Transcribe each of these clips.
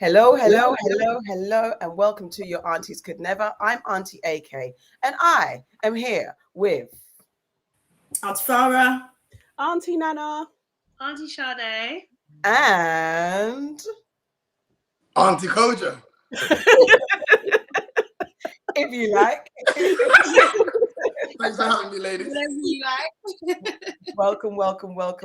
Hello, and welcome to your Aunties Could Never. I'm Auntie AK, and I am here with Aunty Farrah, Aunty Nana, Aunty Sade, and Aunty Kojo. if you like. Thanks for having me, ladies. whatever you like. Welcome,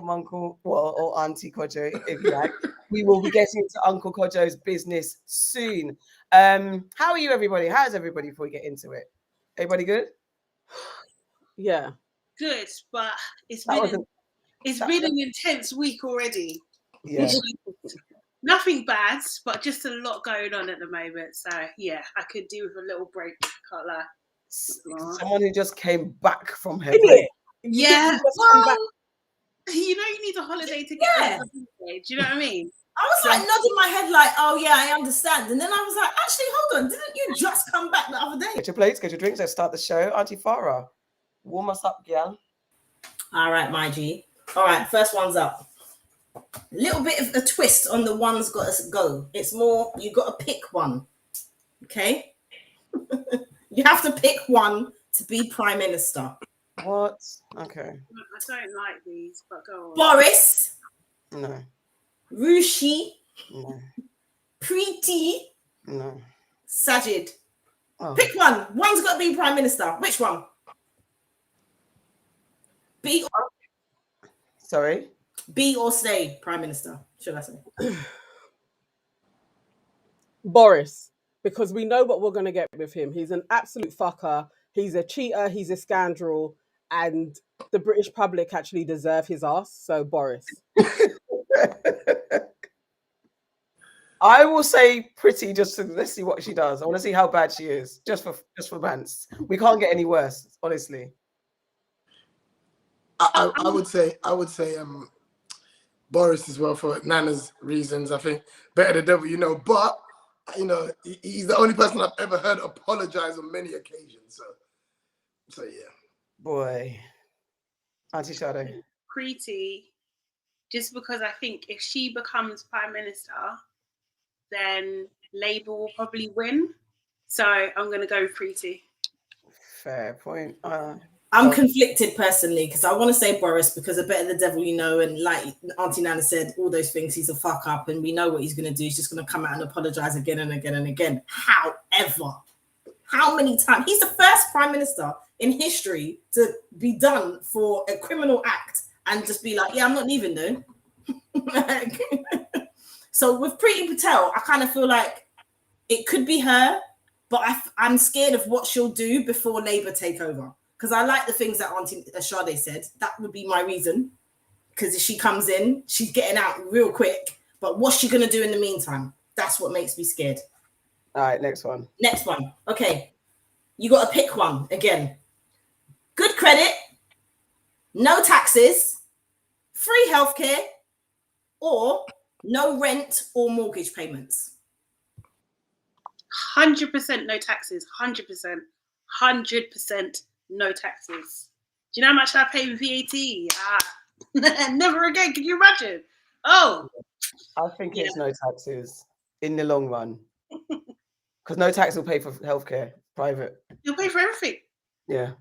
Uncle or Auntie Kojo, if you like. We will be getting into Uncle Kojo's business soon. How are you, everybody? How's everybody before we get into it? Everybody good? Yeah. Good, but it's been an intense week already. Yeah. Nothing bad, but just a lot going on at the moment. So yeah, I could do with a little break. Can't lie. Someone who just came back from her break. Yeah, well, you know, you need a holiday to get out of the holiday. Do you know what I mean? I was like nodding my head like, oh yeah, I understand. And then I was like, actually, hold on, didn't you just come back the other day? Get your plates, get your drinks, let's start the show. Auntie Farrah, warm us up, girl. All right, my G. All right, first one's up. A little bit of a twist on the one's got to go. It's more, you got to pick one. Okay? You have to pick one to be Prime Minister. What? Okay. I don't like these, but go on. Boris. No. Rishi. No. Preeti. No. Sajid. Oh. Pick one. One's got to be Prime Minister. Which one? B or stay Prime Minister, should I say? Boris, because we know what we're going to get with him. He's an absolute fucker. He's a cheater. He's a scoundrel. And the British public actually deserve his ass. So Boris. I will say pretty just to, let's see what she does. I want to see how bad she is. Just for bants. We can't get any worse, honestly. I would say Boris as well for Nana's reasons. I think better the devil, but he's the only person I've ever heard apologize on many occasions. So yeah. Boy. Auntie Sade. Preeti, just because I think if she becomes Prime Minister, then Labour will probably win. So I'm going to go with Preeti. Fair point. I'm conflicted personally because I want to say Boris because a better the devil, and like Auntie Nana said, all those things, he's a fuck up and we know what he's going to do. He's just going to come out and apologize again and again and again. However, how many times? He's the first Prime Minister in history to be done for a criminal act and just be like, yeah, I'm not leaving though. So with Preeti Patel, I kind of feel like it could be her, but I'm scared of what she'll do before Labour take over. Because I like the things that Auntie Sade said. That would be my reason. Because if she comes in, she's getting out real quick. But what's she going to do in the meantime? That's what makes me scared. All right, next one. Okay. You got to pick one again. Good credit, no taxes, free healthcare, or no rent or mortgage payments. 100% no taxes. 100%. 100% no taxes. Do you know how much I pay with VAT? Never again. Can you imagine? Oh. I think it's no taxes in the long run. Because no tax will pay for healthcare, private. You'll pay for everything. Yeah.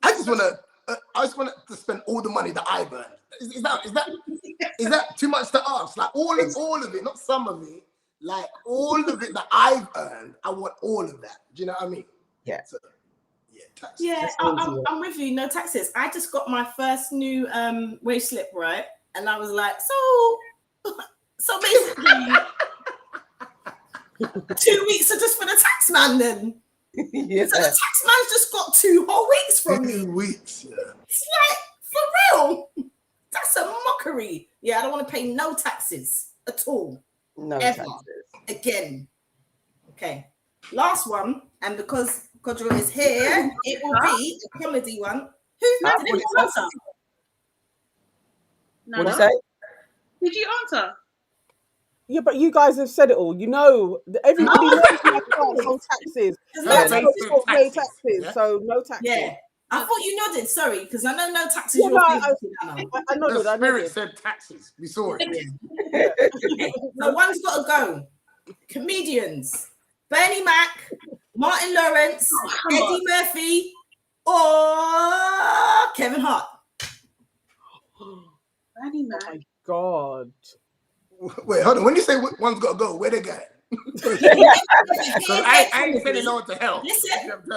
I just want to spend all the money that I've earned. Is that too much to ask? Like all of it, not some of it. Like all of it that I've earned, I want all of that. Do you know what I mean? Yeah. So, taxes. Yeah, I'm with you. No taxes. I just got my first new wage slip, right? And I was like, so basically 2 weeks are just for the tax man then. Yeah. So the tax man's just got 2 whole weeks from me. 2 weeks, yeah. It's like, for real? That's a mockery. Yeah, I don't want to pay no taxes at all. No ever. taxes. Again. Okay. Last one, and because Kojo is here, it will be a comedy one. What did you answer? What did you say? Did you answer? Yeah, but you guys have said it all. Everybody knows my stance on taxes. No taxes. So no taxes. Yeah. I thought you nodded, sorry, because I know no taxes. Yeah, I nodded. The spirit said taxes. We saw it. So one's got to go. comedians: Bernie Mac, Martin Lawrence, come Eddie on. Murphy, or Kevin Hart. Bernie Oh Mac. my God. Wait, hold on. When you say one's got to go, where they go? Because I ain't sending no one to hell. Listen,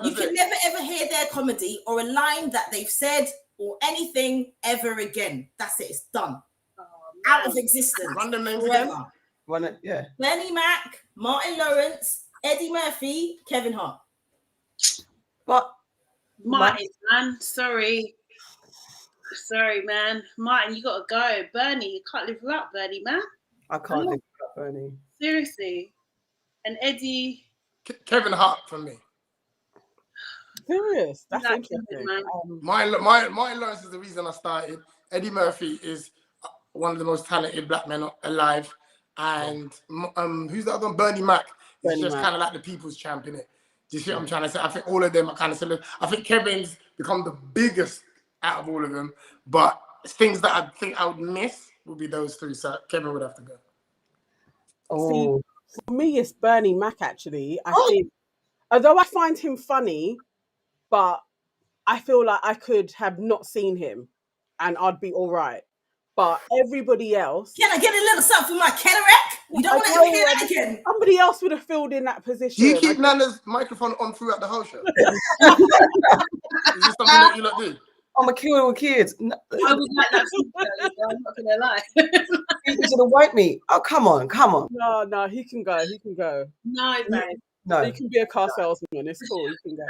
you can never ever hear their comedy or a line that they've said or anything ever again. That's it. It's done. Oh, Out man. of existence. Random names again? Forever. Yeah. Bernie Mac, Martin Lawrence, Eddie Murphy, Kevin Hart. But Martin, man. Sorry, man. Martin, you gotta go. Bernie, you can't live without Bernie, man. I can't live without Bernie. Seriously. And Eddie. Kevin Hart for me. Serious? That's Like interesting. Kevin, man. Martin Lawrence is the reason I started. Eddie Murphy is one of the most talented black men alive. And who's the other one? Bernie Mac. He's Bernie just Mac. kind of like the people's champion. Do you see what I'm trying to say? I think all of them are kind of similar. I think Kevin's become the biggest out of all of them. But things that I think I would miss would be those three. So Kevin would have to go. Oh, For me, it's Bernie Mac, actually. I think, although I find him funny, but I feel like I could have not seen him and I'd be all right. But everybody else... Can I get a little something for my cataract? You don't want to hear that again. Somebody else would have filled in that position. Do you keep Nana's microphone on throughout the whole show? Is this something that you lot do? I'm a killer with kids. No, I would like that. I'm not gonna lie. to the white meat. Oh, come on. No, he can go. No, babe. No, He can be a car salesman. It's cool. He can go.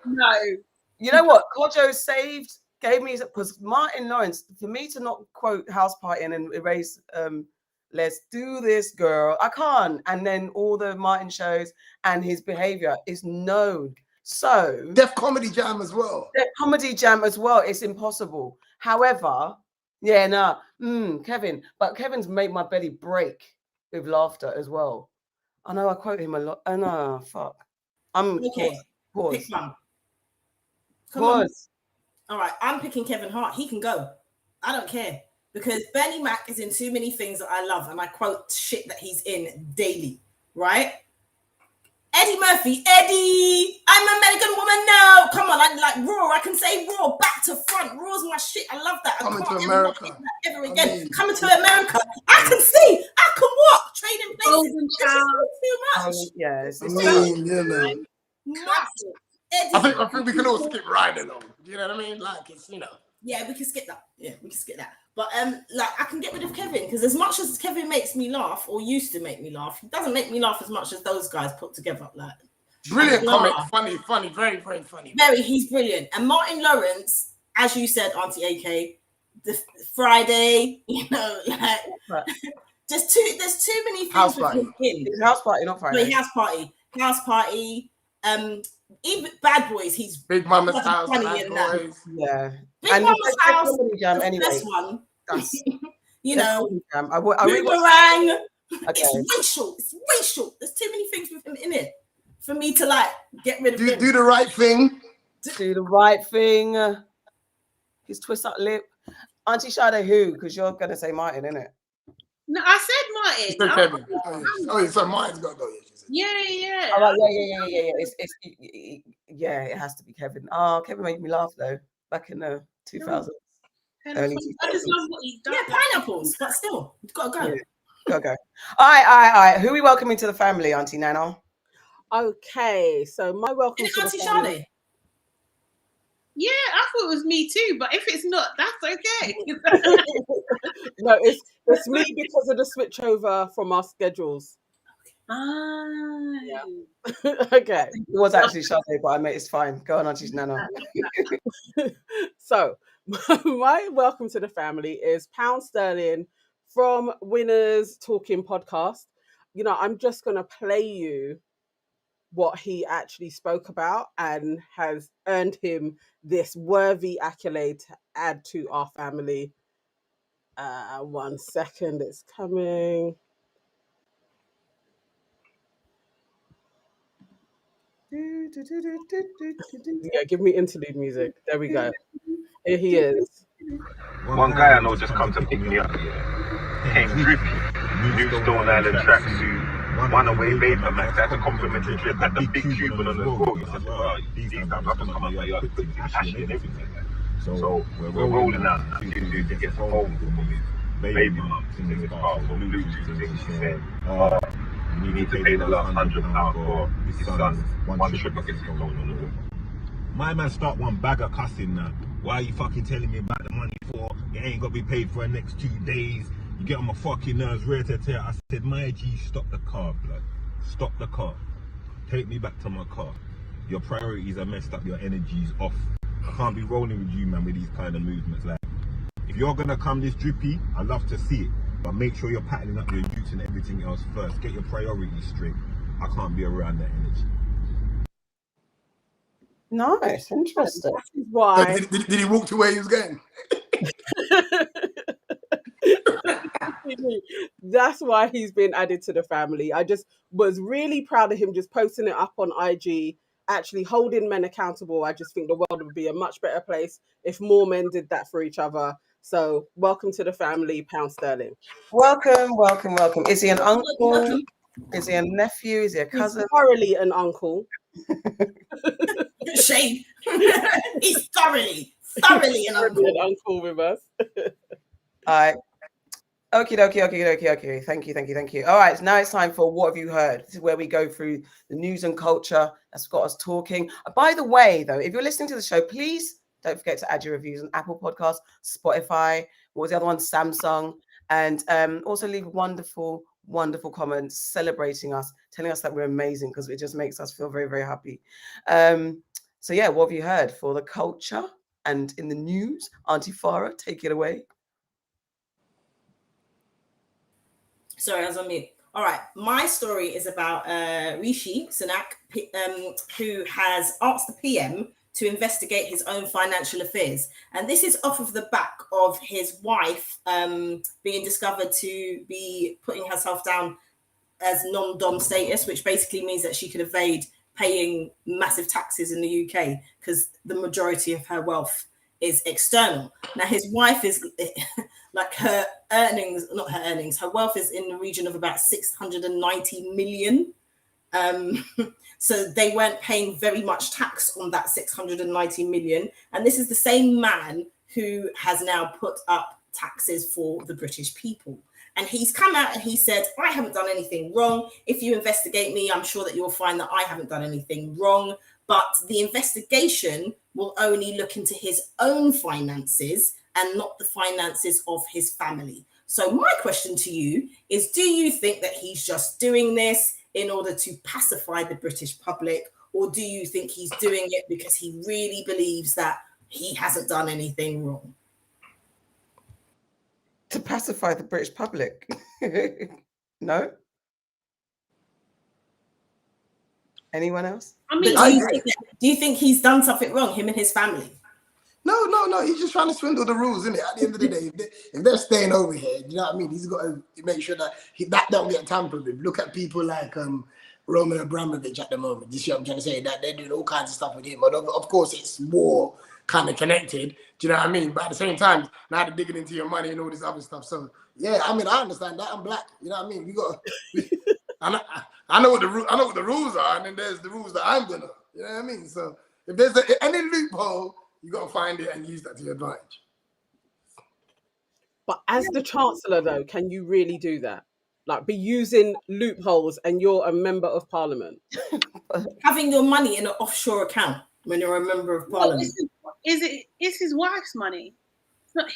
no. You know what? Kojo gave me, because Martin Lawrence, for me to not quote House Party and erase let's do this, girl, I can't. And then all the Martin shows and his behavior is known. So Def Comedy Jam as well. It's impossible. However, Kevin, but Kevin's made my belly break with laughter as well. I know I quote him a lot. Oh no, fuck. I'm okay. Pause. Pick one. Pause. All right, I'm picking Kevin Hart. He can go. I don't care. Because Bernie Mac is in too many things that I love, and I quote shit that he's in daily, right? Eddie Murphy, Eddie, I'm an American woman now. Come on, I like Raw. I can say Raw back to front. Raw's my shit. I love that. Coming to America. Ever again. Coming to America. I can see. I can walk. Trading places. Golden Child. Too much. It's Massive. Eddie. I think we can all skip right along. You know what I mean? Like it's Yeah, we can skip that. But like I can get rid of Kevin because as much as Kevin makes me laugh or used to make me laugh, he doesn't make me laugh as much as those guys put together. Like brilliant comic, funny, very, very funny. He's brilliant. And Martin Lawrence, as you said, Auntie AK, the Friday, like there's too many things House with Party. him. It's House Party, not Friday. House Party. Even Bad Boys, he's Big Mama's House, funny Bad in that. Boys. Yeah. Big And Mama's House, Jam, the anyway. best one. That's, You know, I Boomerang. Okay. It's racial. There's too many things with him in it for me to like get rid of him. Do the right thing. Do the right thing. His twist up lip. Auntie Sade who? Because you're gonna say Martin, innit? No, I said Martin. Kevin. So Martin's got to go. Yeah. Oh, right, yeah. It has to be Kevin. Oh, Kevin made me laugh though. Back in the 2000s. I just love what he's done. Yeah, pineapples, but still, you've got to go. Yeah. Go. All right. Who are we welcoming to the family, Auntie Nana? Okay, so my welcome Is to it the Auntie family. Sade? Yeah, I thought it was me too, but if it's not, that's okay. No, it's me because of the switch over from our schedules. Yeah. Okay. It was actually Sade, but it's fine. Go on, Auntie Nana. So my welcome to the family is Pound Sterling from Winners Talking Podcast. You know, I'm just going to play you what he actually spoke about and has earned him this worthy accolade to add to our family. 1 second, it's coming. Yeah, give me interlude music. There we go. Here he is. One guy I know just come to pick me up. Came drippy. New Stone Island tracksuit, one away Vapor Max. That's a complimentary trip. And the big Cuban on the road. I said, bro, these times I have to come up my yard quick to cash and everything like that. So we're rolling out now to get some phone from his baby mum in his car for Bluetooth thing. She said, you need to pay the last £100 for his son's one trip against his phone on the road. My man start one bag of cussing now. Why are you fucking telling me about the money for? It ain't gonna be paid for the next 2 days. You get on my fucking nerves, rear to tear. I said, my G, stop the car, blood. Stop the car. Take me back to my car. Your priorities are messed up, your energy's off. I can't be rolling with you, man, with these kind of movements. Like, if you're gonna come this drippy, I'd love to see it. But make sure you're patterning up your youth and everything else first. Get your priorities straight. I can't be around that energy. Nice, interesting. That is why. Did he walk to where he was going? That's why he's been added to the family. I just was really proud of him just posting it up on IG, actually holding men accountable. I just think the world would be a much better place if more men did that for each other. So welcome to the family, Pound Sterling. Welcome, welcome, welcome. Is he an uncle? Is he a nephew? Is he a cousin? He's thoroughly an uncle. Shame. He's thoroughly an uncle. An uncle with us. All right. Okay. Thank you. All right, now it's time for What Have You Heard? This is where we go through the news and culture that's got us talking. By the way, though, if you're listening to the show, please don't forget to add your reviews on Apple Podcasts, Spotify, what was the other one? Samsung. And also leave wonderful comments celebrating us, telling us that we're amazing, because it just makes us feel very, very happy. So yeah, what have you heard for the culture and in the news? Aunty Farrah, take it away. Sorry, I was on mute. All right, my story is about Rishi Sunak, who has asked the PM to investigate his own financial affairs. And this is off of the back of his wife being discovered to be putting herself down as non-dom status, which basically means that she could evade paying massive taxes in the UK because the majority of her wealth is external. Now, his wife is like her wealth is in the region of about 690 million. So they weren't paying very much tax on that 690 million. And this is the same man who has now put up taxes for the British people. And he's come out and he said, I haven't done anything wrong. If you investigate me, I'm sure that you'll find that I haven't done anything wrong. But the investigation will only look into his own finances and not the finances of his family. So my question to you is, do you think that he's just doing this in order to pacify the British public? Or do you think he's doing it because he really believes that he hasn't done anything wrong? To pacify the British public? No? Anyone else? I mean, do you think he's done something wrong, him and his family? No. He's just trying to swindle the rules, isn't it? At the end of the day, if they're staying over here, you know what I mean? He's got to make sure that that don't get tampered with. Look at people like Roman Abramovich at the moment. You see what I'm trying to say? That they're doing all kinds of stuff with him. But of course, it's more kind of connected. Do you know what I mean? But at the same time, now they're digging into your money and all this other stuff. So yeah, I mean, I understand that. I'm black. You know what I mean? I know what the rules are, and then there's the rules that I'm gonna. You know what I mean? So if there's any loophole, you got to find it and use that to your advantage. But as the Chancellor, though, can you really do that? Like, be using loopholes and you're a member of Parliament? Having your money in an offshore account when you're a member of Parliament. It's his wife's money.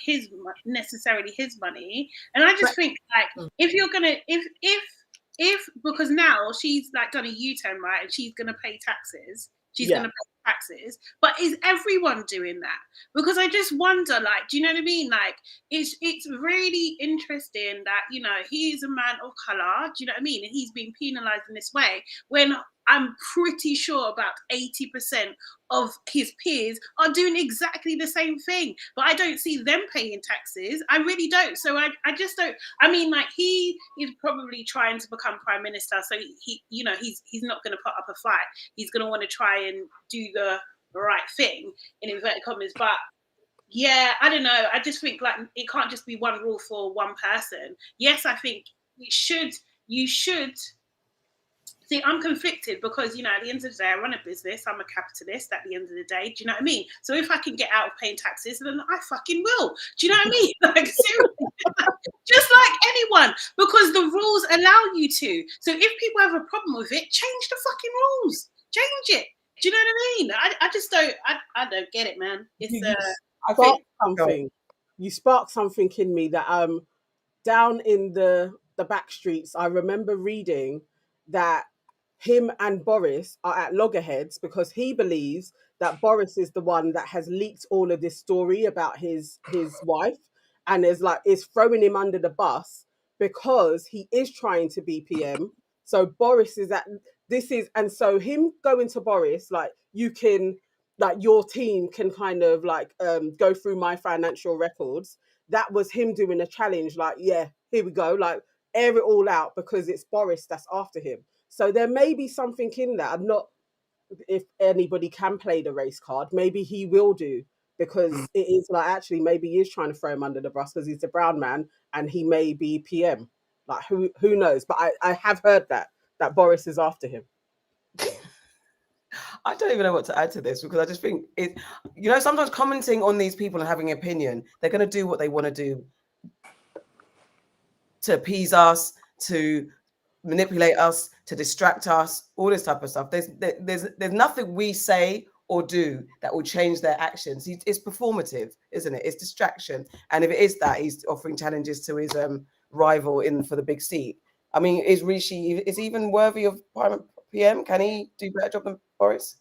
It's not necessarily his money. And I just think, like, if you're gonna, if because now she's like done a U-turn, right, and she's gonna pay taxes. She's gonna pay taxes, but is everyone doing that? Because I just wonder, like, do you know what I mean? Like, it's really interesting that, you know, he's a man of color. Do you know what I mean? And he's being penalized in this way when I'm pretty sure about 80% of his peers are doing exactly the same thing, but I don't see them paying taxes. I really don't. So I just don't. I mean, like, he is probably trying to become prime minister, so he you know, he's not going to put up a fight. He's going to want to try and do the right thing in inverted commas. But yeah, I don't know. I just think, like, it can't just be one rule for one person. Yes, I think you should. See, I'm conflicted because, you know, at the end of the day, I run a business. I'm a capitalist at the end of the day. Do you know what I mean? So if I can get out of paying taxes, then I fucking will. Do you know what I mean? Like, seriously, just like anyone, because the rules allow you to. So if people have a problem with it, change the fucking rules. Change it. Do you know what I mean? I just don't. I don't get it, man. It's You sparked something in me that down in the back streets, I remember reading that him and Boris are at loggerheads because he believes that Boris is the one that has leaked all of this story about his wife, and is throwing him under the bus because he is trying to be PM. So Boris is and so him going to Boris, like, you can, like, your team can kind of like go through my financial records. That was him doing a challenge, like, yeah, here we go, like, air it all out because it's Boris that's after him. So there may be something in that. I'm not, if anybody can play the race card, maybe he will do, because it is like, actually, maybe he is trying to throw him under the bus because he's the brown man and he may be PM. Like, who knows? But I have heard that Boris is after him. I don't even know what to add to this, because I just think it, you know, sometimes commenting on these people and having an opinion, they're going to do what they want to do to appease us, to manipulate us, to distract us, all this type of stuff. There's nothing we say or do that will change their actions. It's performative, isn't it? It's distraction. And if it is that, he's offering challenges to his rival in for the big seat. I mean, is Rishi is even worthy of PM? Can he do a better job than Boris?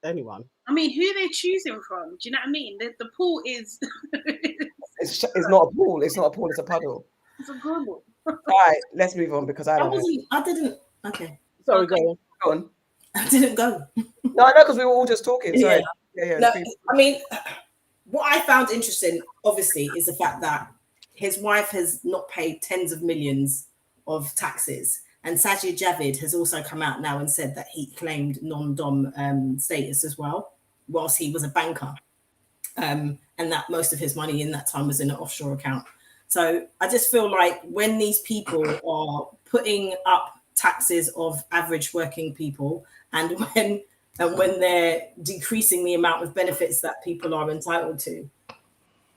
Anyone. I mean, who are they choosing from? Do you know what I mean? The pool is... it's not a pool. It's not a pool. It's a puddle. It's a Google. All right, let's move on, because I didn't. Okay. Sorry, okay. Go on. I didn't go. No, I know, because we were all just talking. Sorry. Yeah. No, I mean, what I found interesting, obviously, is the fact that his wife has not paid tens of millions of taxes. And Sajid Javid has also come out now and said that he claimed non-dom status as well, whilst he was a banker. And that most of his money in that time was in an offshore account. So I just feel like when these people are putting up taxes of average working people, and when they're decreasing the amount of benefits that people are entitled to,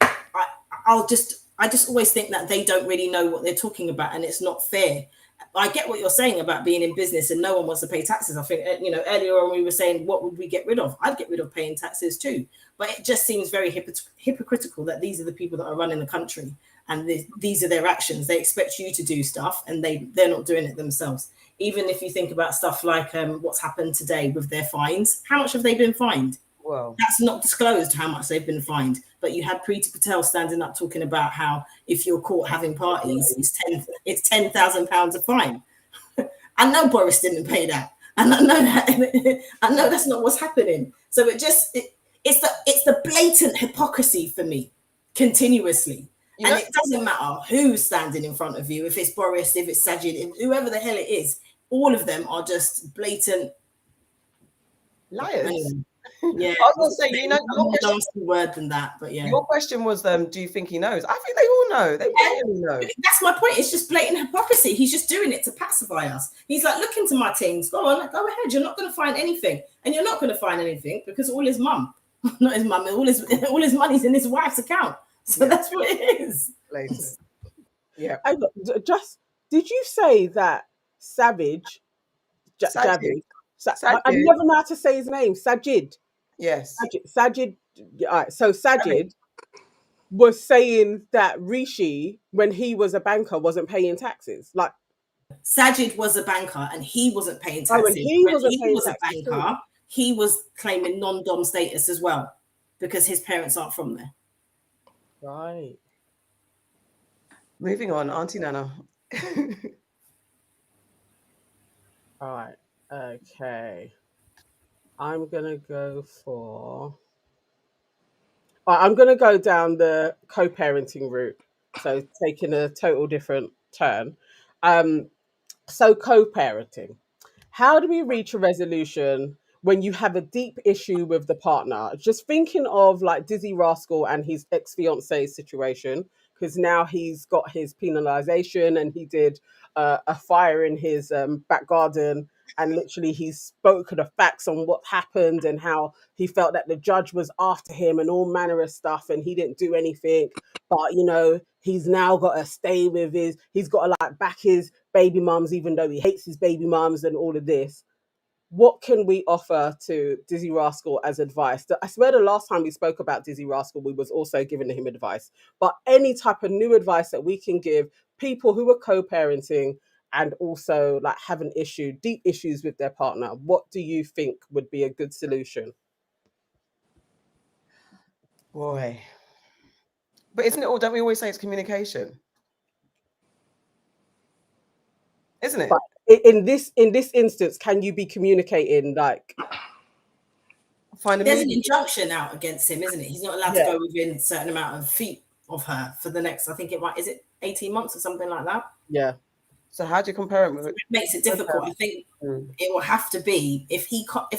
I just always think that they don't really know what they're talking about, and it's not fair. I get what you're saying about being in business and no one wants to pay taxes. I think, you know, earlier on we were saying, what would we get rid of? I'd get rid of paying taxes too. But it just seems very hypocritical that these are the people that are running the country, and these are their actions. They expect you to do stuff, and they're not doing it themselves. Even if you think about stuff like what's happened today with their fines, how much have they been fined? Well, that's not disclosed how much they've been fined. But you had Preeti Patel standing up talking about how if you're caught having parties, it's £10,000 a fine. I know Boris didn't pay that, and I know that. I know that's not what's happening. So it's the blatant hypocrisy for me, continuously. And it doesn't matter who's standing in front of you, if it's Boris, if it's Sajid, whoever the hell it is, all of them are just blatant liars. Anyway, yeah, I was going to say, you know, more nasty word than that, but yeah. Your question was, do you think he knows? I think they all know. They really know. That's my point. It's just blatant hypocrisy. He's just doing it to pacify us. He's like, look into my things. Go on, go ahead. You're not going to find anything, and you're not going to find anything because all his mum, not his mum, all his money's in his wife's account. So that's what it is. Yeah. Did you say that Savage? Javid. I never know how to say his name. Sajid. Yes. Sajid. All right. So Sajid was saying that Rishi, when he was a banker, wasn't paying taxes. Like, Sajid was a banker and he wasn't paying taxes. When he was a banker, he was claiming non-dom status as well because his parents aren't from there. Right. Moving on, Aunty Nana. All right. Okay. I'm gonna go down the co-parenting route. So taking a total different turn. So co-parenting. How do we reach a resolution when you have a deep issue with the partner? Just thinking of like Dizzee Rascal and his ex-fiancée situation. because now he's got his penalisation, and he did a fire in his back garden, and literally he spoke the facts on what happened and how he felt that the judge was after him and all manner of stuff, and he didn't do anything. But he's now got to stay with he's got to like back his baby mums, even though he hates his baby mums and all of this. What can we offer to Dizzee Rascal as advice? I swear the last time we spoke about Dizzee Rascal, we was also giving him advice. But any type of new advice that we can give people who are co-parenting and also like have deep issues with their partner, what do you think would be a good solution? Boy. But isn't it all, don't we always say it's communication? Isn't it? But in this instance, can you be communicating like there's an injunction out against him, isn't it? He's not allowed to go within a certain amount of feet of her for the next, I think is it 18 months or something like that? Yeah. So how do you compare it with it? Makes it difficult. I think it will have to be if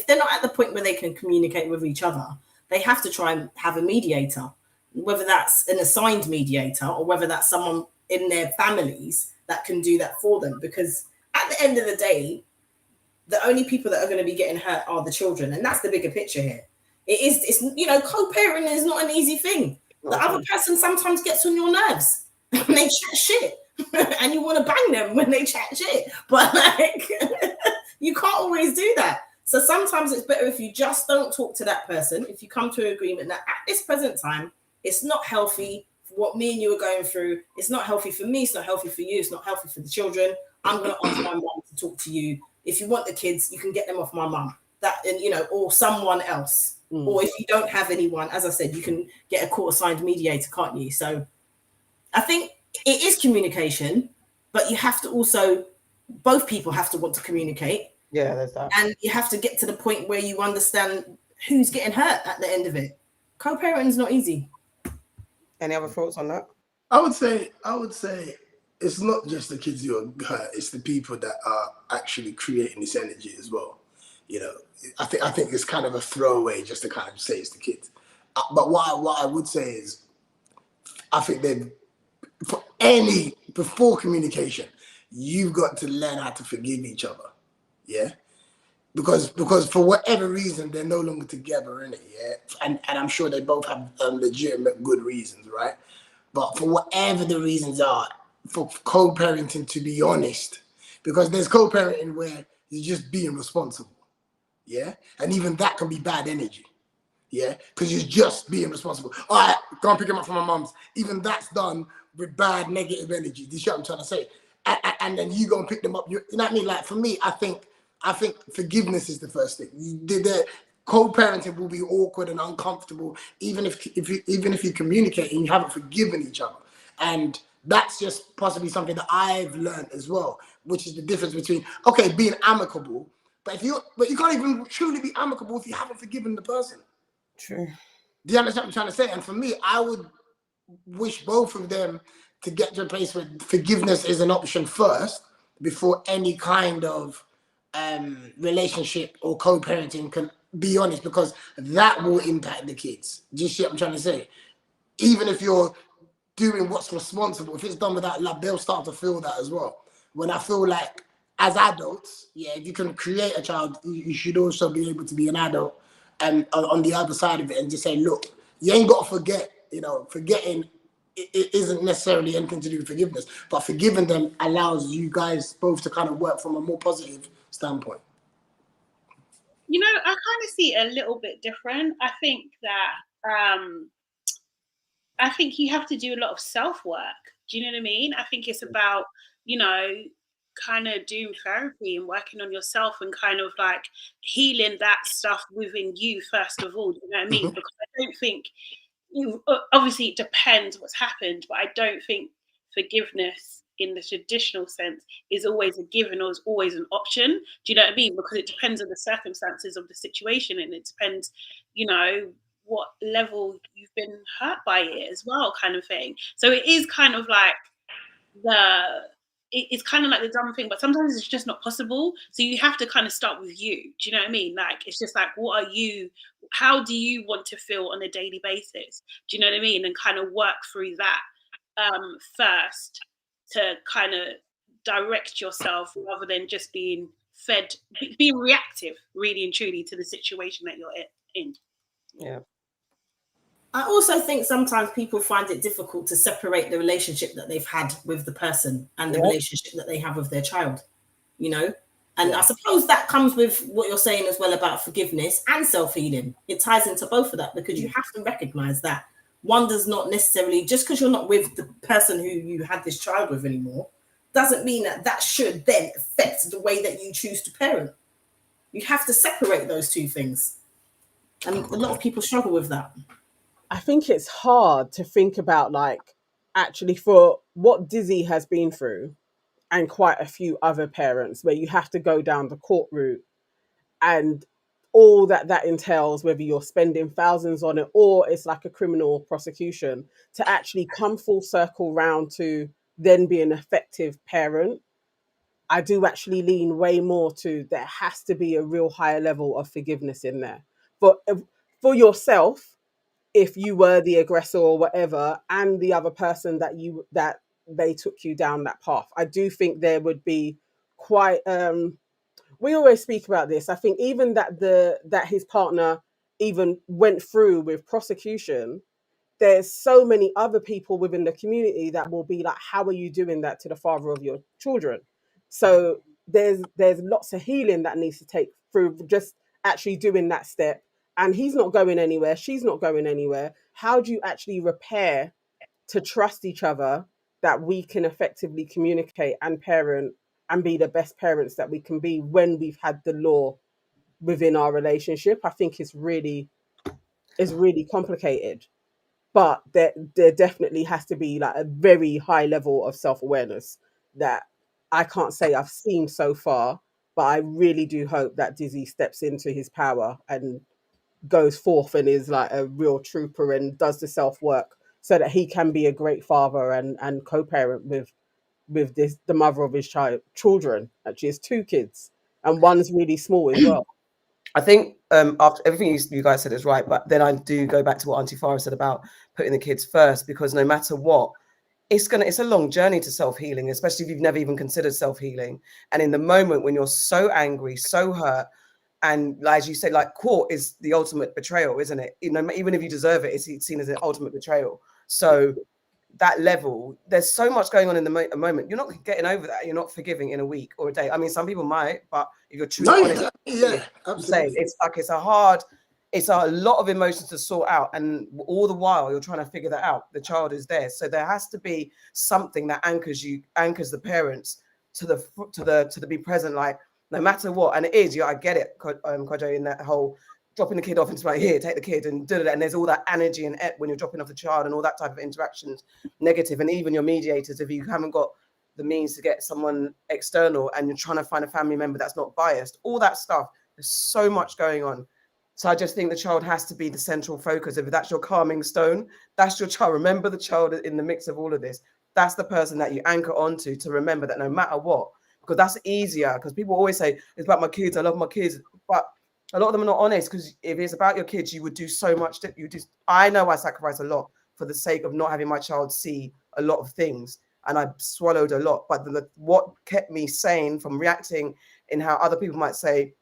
they're not at the point where they can communicate with each other, they have to try and have a mediator, whether that's an assigned mediator or whether that's someone in their families that can do that for them. Because at the end of the day, the only people that are going to be getting hurt are the children, and that's the bigger picture here. It's co-parenting is not an easy thing. The other person sometimes gets on your nerves and they chat shit, and you want to bang them when they chat shit, but like you can't always do that. So sometimes it's better if you just don't talk to that person. If you come to an agreement that at this present time, it's not healthy for what me and you are going through. It's not healthy for me. It's not healthy for you. It's not healthy for the children. I'm going to ask my mom to talk to you. If you want the kids, you can get them off my mum. Or someone else. Or if you don't have anyone, as I said, you can get a court-assigned mediator, can't you? So I think it is communication, but you have to also, both people have to want to communicate. Yeah, there's that. And you have to get to the point where you understand who's getting hurt at the end of it. Co-parenting is not easy. Any other thoughts on that? I would say it's not just the kids who are hurt, it's the people that are actually creating this energy as well. I think it's kind of a throwaway just to kind of say it's the kids. But what I would say is, I think that before communication, you've got to learn how to forgive each other. Yeah. Because for whatever reason, they're no longer together, innit? Yeah. And I'm sure they both have legitimate good reasons, right? But for whatever the reasons are, for co-parenting to be honest, because there's co-parenting where you're just being responsible. Yeah. And even that can be bad energy. Yeah. Because you're just being responsible. All right, go and pick him up from my mum's. Even that's done with bad negative energy. Do you see what I'm trying to say? And then you go and pick them up. You know what I mean? Like for me, I think forgiveness is the first thing. The co-parenting will be awkward and uncomfortable, even if you communicate and you haven't forgiven each other. And that's just possibly something that I've learned as well, which is the difference between being amicable, but you can't even truly be amicable if you haven't forgiven the person. True. Do you understand what I'm trying to say? And for me, I would wish both of them to get to a place where forgiveness is an option first before any kind of relationship or co-parenting can be honest, because that will impact the kids. Do you see what I'm trying to say? Even if you're doing what's responsible, if it's done without love, they'll start to feel that as well. When I feel like as adults, if you can create a child, you should also be able to be an adult and on the other side of it and just say, look, you ain't got to forget, forgetting it isn't necessarily anything to do with forgiveness, but forgiving them allows you guys both to kind of work from a more positive standpoint. I kind of see it a little bit different. I think that I think you have to do a lot of self-work. Do you know what I mean? I think it's about, kind of doing therapy and working on yourself and kind of like healing that stuff within you first of all. Do you know what I mean? Because I don't think, obviously it depends what's happened, but I don't think forgiveness in the traditional sense is always a given or is always an option. Do you know what I mean? Because it depends on the circumstances of the situation, and it depends, what level you've been hurt by it as well, kind of thing. So it is kind of like it's kind of like the dumb thing, but sometimes it's just not possible. So you have to kind of start with you. Do you know what I mean? Like, it's just like, how do you want to feel on a daily basis? Do you know what I mean? And kind of work through that. first to kind of direct yourself rather than just being reactive, really and truly, to the situation that you're in. Yeah. I also think sometimes people find it difficult to separate the relationship that they've had with the person and the relationship that they have with their child, you know? And I suppose that comes with what you're saying as well about forgiveness and self-healing. It ties into both of that, because you have to recognize that one does not necessarily, just because you're not with the person who you had this child with anymore, doesn't mean that should then affect the way that you choose to parent. You have to separate those two things. And a lot of people struggle with that. I think it's hard to think about, like, actually for what Dizzee has been through, and quite a few other parents, where you have to go down the court route and all that entails, whether you're spending thousands on it or it's like a criminal prosecution, to actually come full circle round to then be an effective parent. I do actually lean way more to there has to be a real higher level of forgiveness in there for yourself, if you were the aggressor or whatever, and the other person that they took you down that path. I do think there would be quite we always speak about this. I think even that his partner even went through with prosecution, there's so many other people within the community that will be like, how are you doing that to the father of your children? So there's lots of healing that needs to take through just actually doing that step. And he's not going anywhere, she's not going anywhere. How do you actually repair to trust each other that we can effectively communicate and parent and be the best parents that we can be when we've had the law within our relationship? I think is really complicated. But there definitely has to be like a very high level of self-awareness that I can't say I've seen so far, but I really do hope that Dizzee steps into his power and goes forth and is like a real trooper and does the self-work so that he can be a great father and co-parent with the mother of his children. Actually, has 2 kids and one's really small as well. I think after everything you guys said is right, but then I do go back to what Aunty Farrah said about putting the kids first, because no matter what, it's a long journey to self-healing, especially if you've never even considered self-healing. And in the moment when you're so angry, so hurt, and as you say, like, court is the ultimate betrayal, isn't it? You know, even if you deserve it, it's seen as an ultimate betrayal. So that level, there's so much going on in the moment. You're not getting over that. You're not forgiving in a week or a day. I mean, some people might, but if you're truly honest, absolutely. It's a lot of emotions to sort out, and all the while you're trying to figure that out. The child is there, so there has to be something that anchors the parents to be present, like, no matter what. And it is, I get it, Kojo, in that whole dropping the kid off into like, here, take the kid, and do that. And there's all that energy and when you're dropping off the child and all that type of interactions, negative. And even your mediators, if you haven't got the means to get someone external and you're trying to find a family member that's not biased, all that stuff, there's so much going on. So I just think the child has to be the central focus. If that's your calming stone, that's your child. Remember the child in the mix of all of this. That's the person that you anchor onto, to remember that no matter what, because that's easier. Because people always say, it's about my kids, I love my kids. But a lot of them are not honest, because if it's about your kids, you would do so much. I know I sacrifice a lot for the sake of not having my child see a lot of things. And I swallowed a lot. But what kept me sane from reacting in how other people might say,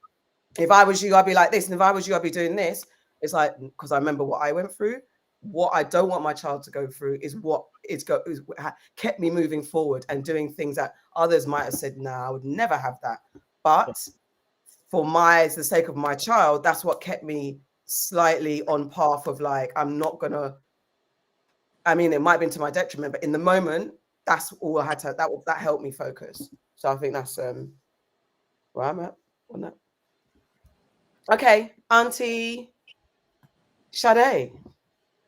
if I was you, I'd be like this. And if I was you, I'd be doing this. It's like, because I remember what I went through. What I don't want my child to go through is what kept me moving forward and doing things that others might have said, nah, I would never have that. But for the sake of my child, that's what kept me slightly on path of like, I'm not gonna, I mean, it might have been to my detriment, but in the moment, that's all I had to, that helped me focus. So I think that's where I'm at on that. Okay, Aunty Sade,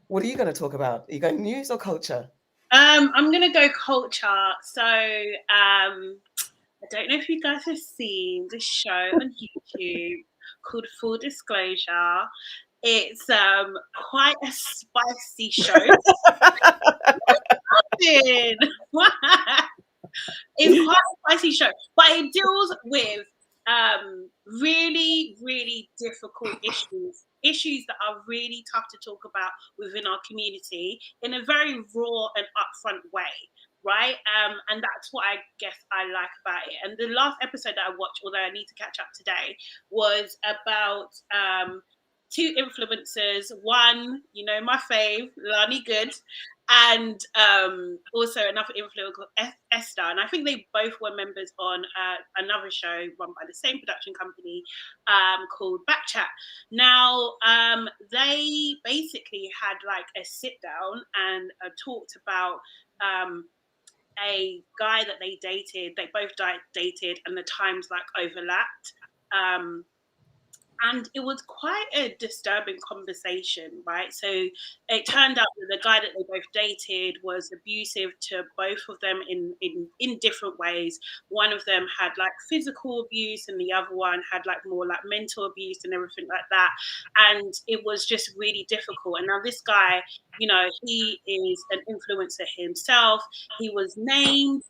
what are you going to talk about? Are you going news or culture? I'm going to go culture. So I don't know if you guys have seen this show on YouTube called Full Disclosure. It's quite a spicy show. It's quite a spicy show, but it deals with really, really difficult issues that are really tough to talk about within our community in a very raw and upfront way, right? And that's what I guess I like about it. And the last episode that I watched, although I need to catch up today, was about two influencers. One, you know, my fave, Lani Good, and also another influencer called Esther. And I think they both were members on another show run by the same production company called Backchat. Now, they basically had like a sit down and talked about a guy that they dated. They both dated, and the times like overlapped. And it was quite a disturbing conversation, right? So it turned out that the guy that they both dated was abusive to both of them in different ways. One of them had like physical abuse, and the other one had like more like mental abuse and everything like that. And it was just really difficult. And now this guy, you know, he is an influencer himself. He was named,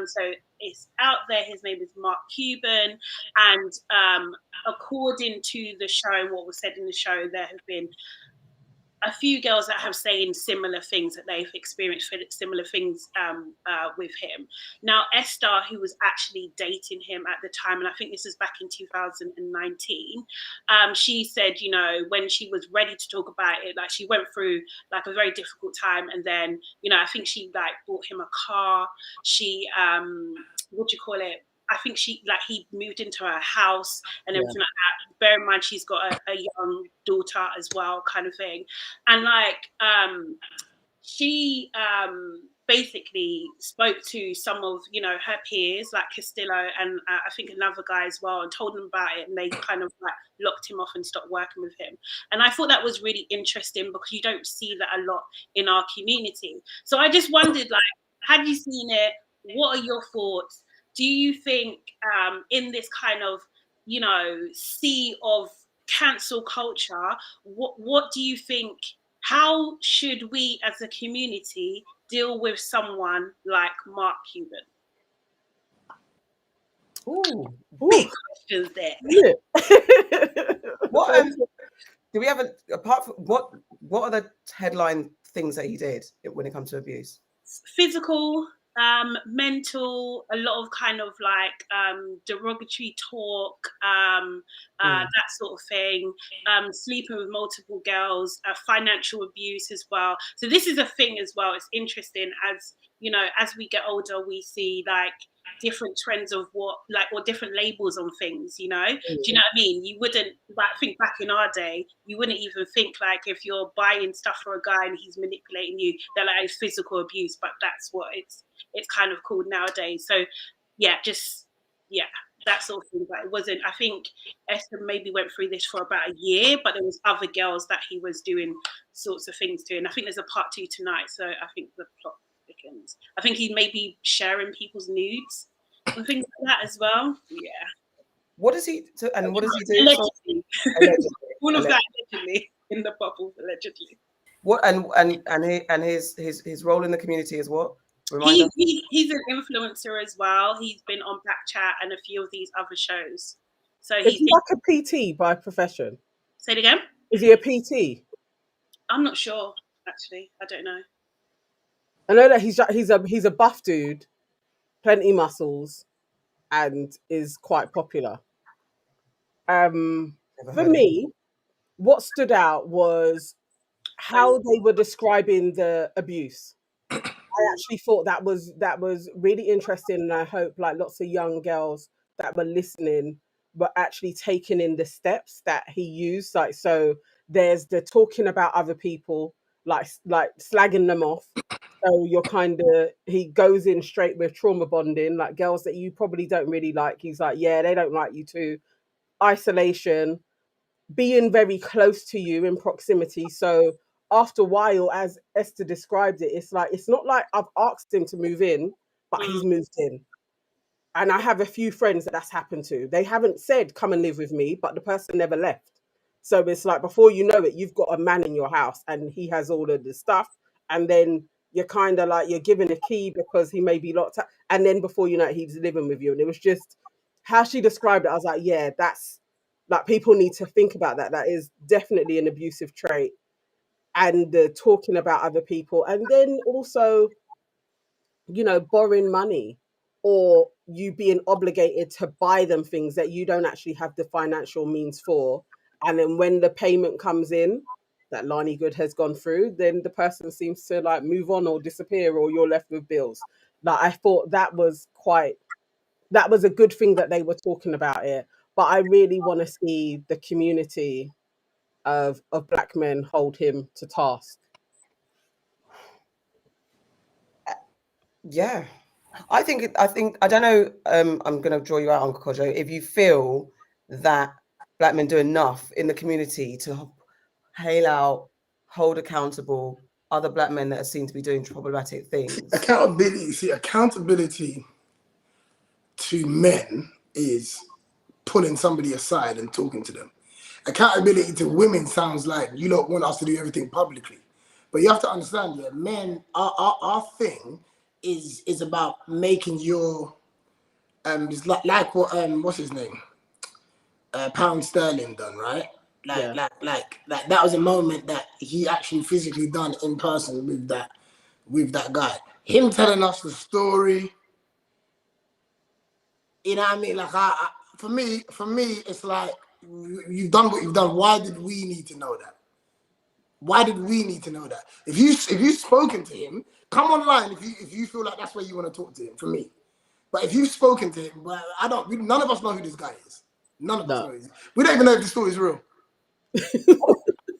so it's out there. His name is Marc Cuban, and according to the show and what was said in the show, there have been a few girls that have saying similar things, that they've experienced similar things with him. Now, Esther, who was actually dating him at the time, and I think this is back in 2019, she said, you know, when she was ready to talk about it, like she went through like a very difficult time, and then, you know, I think she like bought him a car. She, what do you call it? I think he moved into her house and everything like that. Bear in mind, she's got a young daughter as well, kind of thing. And like, she basically spoke to some of, you know, her peers, like Castillo and I think another guy as well, and told them about it. And they kind of like locked him off and stopped working with him. And I thought that was really interesting because you don't see that a lot in our community. So I just wondered, like, had you seen it? What are your thoughts? Do you think in this kind of, you know, sea of cancel culture, what do you think, how should we as a community deal with someone like Marc Cuban? Ooh. Big questions there. What do we have apart from what are the headline things that he did when it comes to abuse? Physical, mental, a lot of kind of like derogatory talk, that sort of thing, sleeping with multiple girls, financial abuse as well. So this is a thing as well. It's interesting, as you know, as we get older, we see like different trends of what, like, or different labels on things, you know. Do you know what I mean? You wouldn't, like, I think back in our day, you wouldn't even think like if you're buying stuff for a guy and he's manipulating you, they're like, it's physical abuse, but that's what it's kind of called nowadays. So yeah, that sort of thing. But it wasn't, I think Esther maybe went through this for about a year, but there was other girls that he was doing sorts of things to. And I think there's a part 2 tonight, so I think the plot thickens. I think he may be sharing people's nudes and things like that as well. Yeah. What does he do? And what does he do? Allegedly. Allegedly. All of that allegedly in the bubble, allegedly. What and his role in the community is what? He's an influencer as well. He's been on Backchat and a few of these other shows. So is he like a PT by profession? Say it again. Is he a PT? I'm not sure, actually. I don't know. I know that he's a buff dude, plenty muscles, and is quite popular. For me, what stood out was how they were describing the abuse. I actually thought that was really interesting, and I hope like lots of young girls that were listening were actually taking in the steps that he used. Like, so there's the talking about other people, like slagging them off. So you're he goes in straight with trauma bonding, like girls that you probably don't really like. He's like, yeah, they don't like you too. Isolation, being very close to you in proximity. So after a while, as Esther described it, it's not like I've asked him to move in, but he's moved in. And I have a few friends that's happened to. They haven't said, come and live with me, but the person never left. So it's like, before you know it, you've got a man in your house and he has all of the stuff. And then you're kind of like, you're given a key because he may be locked up. And then before you know it, he's living with you. And it was just, how she described it, I was like, yeah, that's like, people need to think about that. That is definitely an abusive trait. And the talking about other people, and then also, borrowing money, or you being obligated to buy them things that you don't actually have the financial means for. And then when the payment comes in that Lani Good has gone through, then the person seems to like move on or disappear, or you're left with bills. Like, I thought that was a good thing that they were talking about it. But I really want to see the community of black men hold him to task. Yeah. I don't know, I'm going to draw you out, Uncle Kojo, if you feel that black men do enough in the community to hail out, hold accountable other black men that are seen to be doing problematic things. Accountability to men is pulling somebody aside and talking to them. Accountability to women sounds like you don't want us to do everything publicly. But you have to understand, yeah, men, our thing is about making your it's like what what's his name, Pound Sterling done, right? Like that was a moment that he actually physically done in person with that guy. Him telling us the story, you know what I mean? Like, for me, it's like, you've done what you've done. Why did we need to know that? Why did we need to know that? If you've spoken to him, come online if you feel like that's where you want to talk to him. For me, but if you've spoken to him, well, none of us know who this guy is. None of us know. We don't even know if the story is real.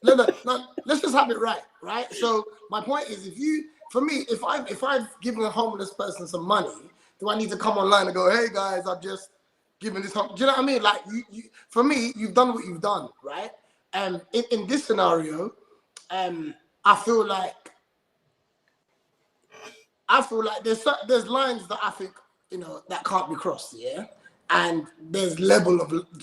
No, let's just have it right? So my point is, if I've given a homeless person some money, do I need to come online and go, hey guys, I've just given this? Do you know what I mean? Like, for me, you've done what you've done, right? In this scenario, I feel like there's lines that I think, that can't be crossed, yeah. And there's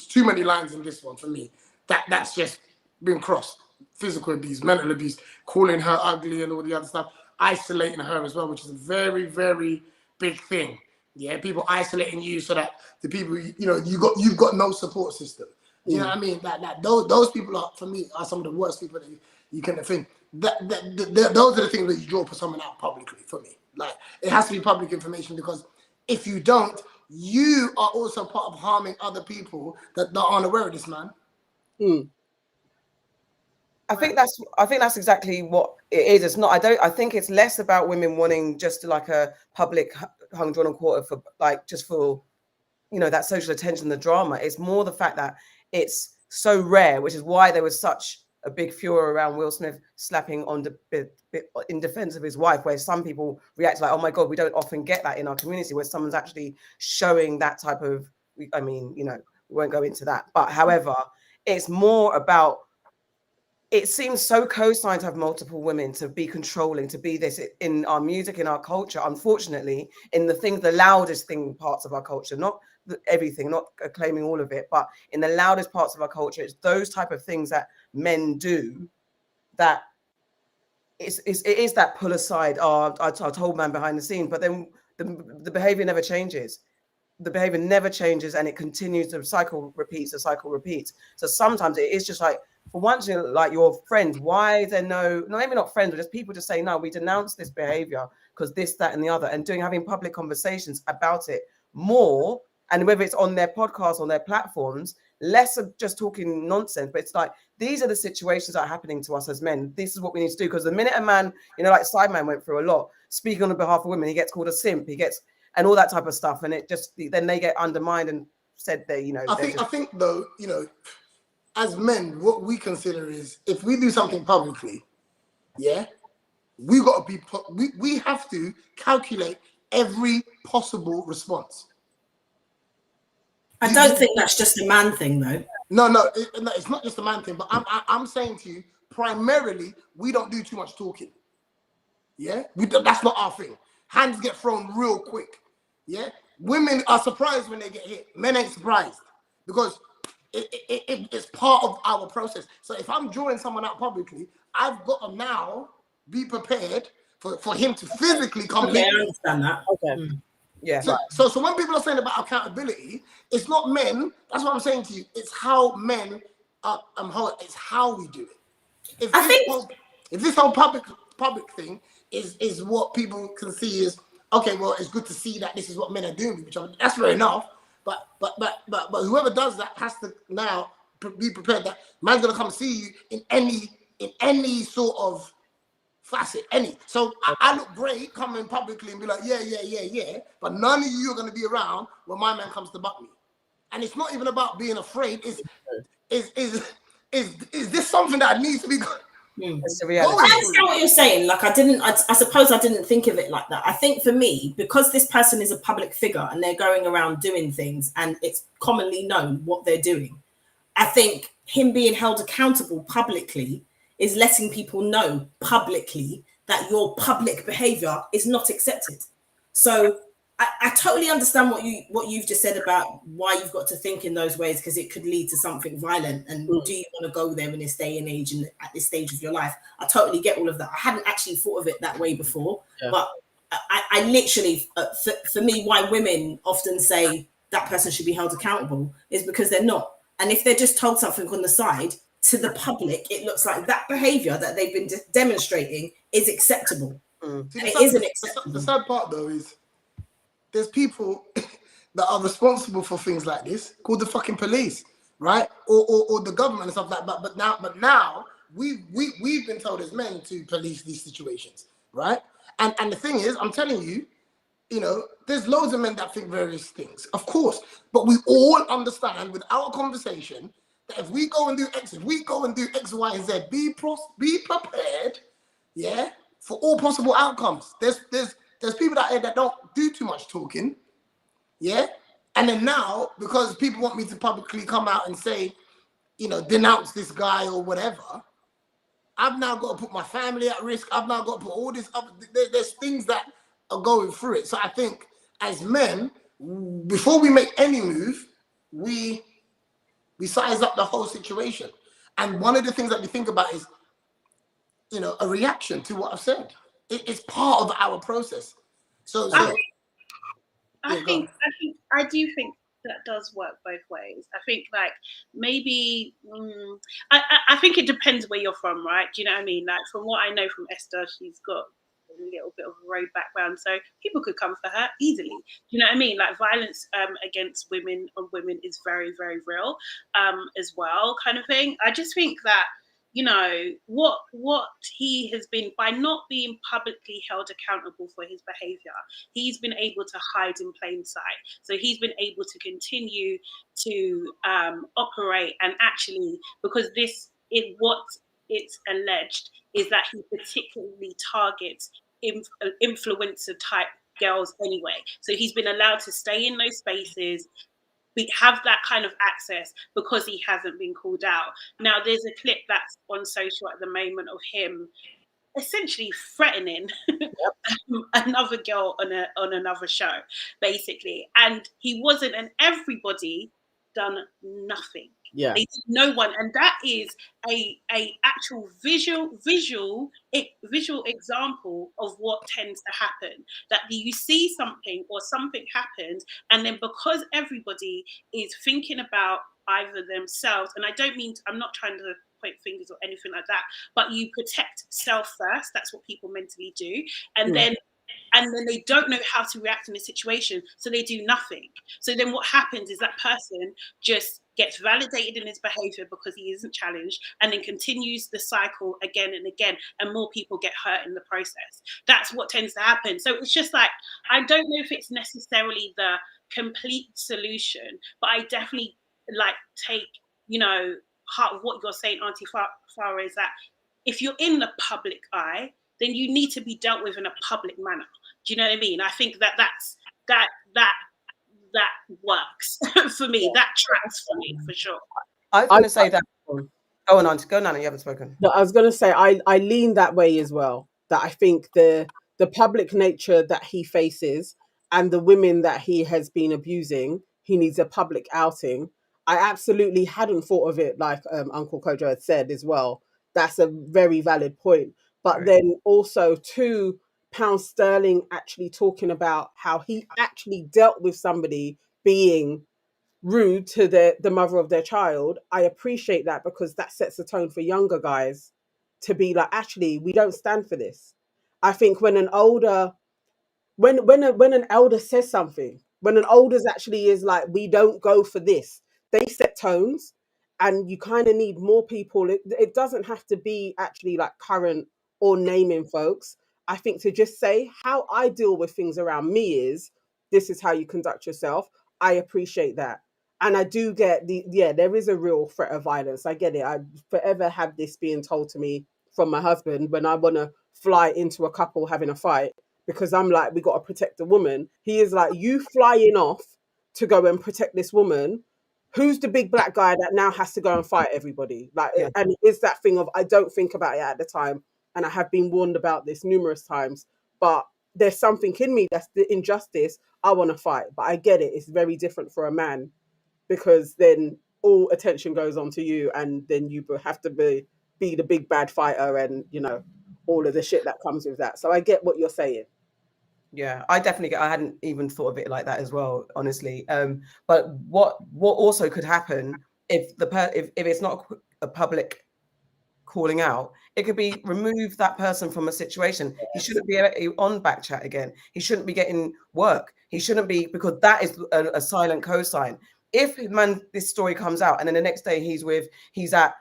too many lines in this one for me. That's just been crossed. Physical abuse, mental abuse, calling her ugly and all the other stuff, isolating her as well, which is a very, very big thing. Yeah, people isolating you so that the people, you've got no support system. You know what I mean? Those people are, for me, are some of the worst people that you can think. Those are the things that you draw for someone out publicly. For me, like, it has to be public information, because if you don't, you are also part of harming other people that aren't aware of this, man. I think that's exactly what it is. It's not. I think it's less about women wanting just like a public hung, drawn, and quartered for, like, just for, that social attention, the drama. It's more the fact that it's so rare, which is why there was such a big furor around Will Smith slapping in defense of his wife, where some people react like, oh my God, we don't often get that in our community, where someone's actually showing that type of, I mean, we won't go into that. But however, it's more about, it seems so co-signed to have multiple women, to be controlling, to be this in our music, in our culture. Unfortunately, in the loudest thing parts of our culture, not everything, not claiming all of it, but in the loudest parts of our culture, it's those type of things that men do that it is that pull aside. I told man behind the scenes, but then the behavior never changes. The behavior never changes, and it continues. The cycle repeats. So sometimes it is just like, for once, like, your friends, why is there no, maybe not friends, but just people just say, no, we denounce this behavior because this, that, and the other, and having public conversations about it more, and whether it's on their podcasts, on their platforms, less of just talking nonsense, but it's like, these are the situations that are happening to us as men. This is what we need to do, because the minute a man, like Sideman went through a lot, speaking on behalf of women, he gets called a simp, and all that type of stuff, and it just, then they get undermined and said they, I think though, as men, what we consider is, if we do something publicly, yeah, we have to calculate every possible response. I don't think that's just a man thing, though. No, it's not just a man thing. But I'm saying to you, primarily, we don't do too much talking. Yeah, that's not our thing. Hands get thrown real quick. Yeah, women are surprised when they get hit. Men ain't surprised, because it's part of our process. So if I'm drawing someone out publicly, I've got to now be prepared for him to physically come. Okay, I understand that. Okay. Yeah. So when people are saying about accountability, it's not men. That's what I'm saying to you. It's how men are. It's how we do it. If this whole public thing is what people can see is okay. Well, it's good to see that this is what men are doing, that's fair enough. But whoever does that has to now be prepared that man's gonna come see you in any sort of facet, So I look great coming publicly and be like, yeah, but none of you are gonna be around when my man comes to butt me. And it's not even about being afraid. Is this something that needs to be It's the reality. I understand what you're saying. Like I suppose I didn't think of it like that. I think for me, because this person is a public figure and they're going around doing things and it's commonly known what they're doing, I think him being held accountable publicly is letting people know publicly that your public behavior is not accepted. So I totally understand what you've just said about why you've got to think in those ways, because it could lead to something violent. And do you want to go there in this day and age and at this stage of your life? I totally get all of that. I hadn't actually thought of it that way before, but I literally, for me, why women often say that person should be held accountable is because they're not. And if they're just told something on the side, to the public, it looks like that behavior that they've been demonstrating is acceptable. And it isn't acceptable. The sad part, though, is there's people that are responsible for things like this called the fucking police, right? Or the government and stuff like that. But now we've been told as men to police these situations, right? And the thing is, I'm telling you, there's loads of men that think various things, of course. But we all understand with our conversation that if we go and do X, Y, and Z, be prepared, for all possible outcomes. There's people out there that don't do too much talking, and then now, because people want me to publicly come out and say, denounce this guy or whatever, I've now got to put my family at risk. I've now got to put all this up. There's things that are going through it. So I think as men, before we make any move, we size up the whole situation. And one of the things that we think about is, a reaction to what I've said. It's part of our process. I do think that does work both ways. I think maybe I think it depends where you're from, right? Do you know what I mean? Like from what I know from Esther, she's got a little bit of a road background, so people could come for her easily. Do you know what I mean? Like violence against women is very, very real as well, kind of thing. I just think that what he has been, by not being publicly held accountable for his behavior, he's been able to hide in plain sight. So he's been able to continue to operate, and actually, because what it's alleged is that he particularly targets influencer type girls anyway. So he's been allowed to stay in those spaces, have that kind of access because he hasn't been called out. Now, there's a clip that's on social at the moment of him essentially threatening another girl on another show, basically. And he wasn't, and everybody done nothing. Yeah, they did no one, and that is a actual visual example of what tends to happen. That you see something or something happens, and then because everybody is thinking about either themselves, and I'm not trying to point fingers or anything like that, but you protect self first. That's what people mentally do, and then they don't know how to react in a situation, so they do nothing. So then what happens is that person just gets validated in his behavior because he isn't challenged, and then continues the cycle again and again, and more people get hurt in the process. That's what tends to happen. So it's just like, I don't know if it's necessarily the complete solution, but I definitely take, part of what you're saying, Aunty Farrah, is that if you're in the public eye, then you need to be dealt with in a public manner. Do you know what I mean? I think that works for me. That tracks for me, for sure. I was going to say that. Go on, Auntie. Go, Nana. You haven't spoken. No, I was going to say I lean that way as well. That I think the public nature that he faces and the women that he has been abusing, he needs a public outing. I absolutely hadn't thought of it like Uncle Kojo had said as well. That's a very valid point. But then also to Pound Sterling actually talking about how he actually dealt with somebody being rude to the mother of their child. I appreciate that, because that sets the tone for younger guys to be like, actually, we don't stand for this. I think when an older, when an elder says something, when an older's actually is like, we don't go for this, they set tones. And you kind of need more people. It doesn't have to be actually like current or naming folks. I think to just say how I deal with things around me is, this is how you conduct yourself. I appreciate that. And I do get there is a real threat of violence. I get it. I forever have this being told to me from my husband when I want to fly into a couple having a fight, because I'm like, we got to protect the woman. He is like, you flying off to go and protect this woman. Who's the big black guy that now has to go and fight everybody? Like, Yeah. and it's that thing of, I don't think about it at the time. And I have been warned about this numerous times, but there's something in me that's the injustice. I want to fight, but I get it. It's very different for a man, because then all attention goes on to you, and then you have to be the big bad fighter, and all of the shit that comes with that. So I get what you're saying. Yeah, I definitely get. I hadn't even thought of it like that as well, honestly. But what also could happen if if it's not a public calling out, it could be remove that person from a situation. He shouldn't be on Backchat again. He shouldn't be getting work. He shouldn't be, because that is a silent cosign. If this story comes out and then the next day he's at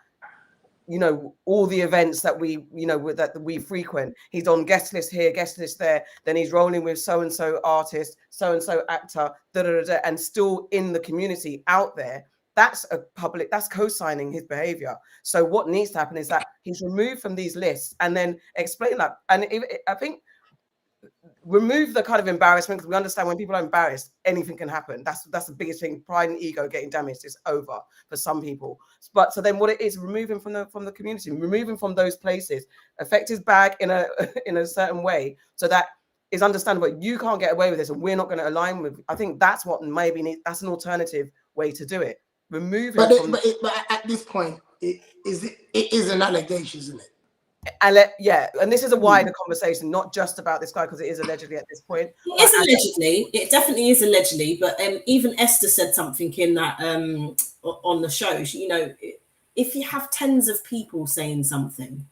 all the events that that we frequent, he's on guest list here, guest list there, then he's rolling with so and so artist, so and so actor, and still in the community out there, that's co-signing his behavior. So what needs to happen is that he's removed from these lists, and then explain that. And I think remove the kind of embarrassment, because we understand when people are embarrassed, anything can happen. That's the biggest thing. Pride and ego getting damaged is over for some people. But so then what it is, remove him from the community, remove him from those places, affect his bag in a certain way, so that is understandable. You can't get away with this, and we're not going to align with. I think that's what that's an alternative way to do it. Remove him but at this point, it is an allegation, isn't it? And and this is a wider conversation, not just about this guy, because it is allegedly at this point. It is allegedly. It definitely is allegedly. But even Esther said something in that on the show. If you have tens of people saying something,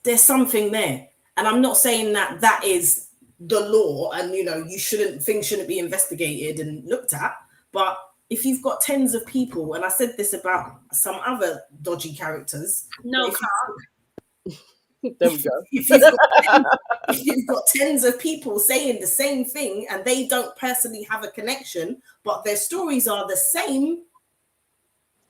there's something there. And I'm not saying that is the law, and things shouldn't be investigated and looked at. But if you've got tens of people, and I said this about some other dodgy characters, there we go. if you've got tens of people saying the same thing and they don't personally have a connection, but their stories are the same,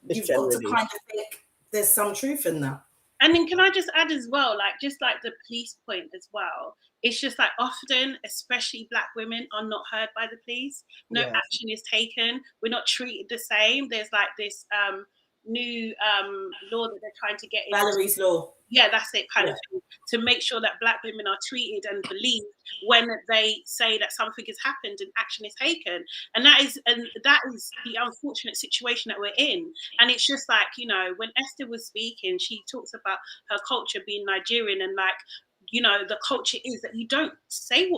you've got to kind of think there's some truth in that. And then can I just add as well, just like the police point as well, it's just like often, especially Black women, are not heard by the police. No action is taken. We're not treated the same. There's like this new law that they're trying to get in. Valerie's law. Yeah, that's it, kind of thing, to make sure that Black women are treated and believed when they say that something has happened and action is taken. And that is the unfortunate situation that we're in. And it's just like, when Esther was speaking, she talks about her culture being Nigerian, and the culture is that you don't say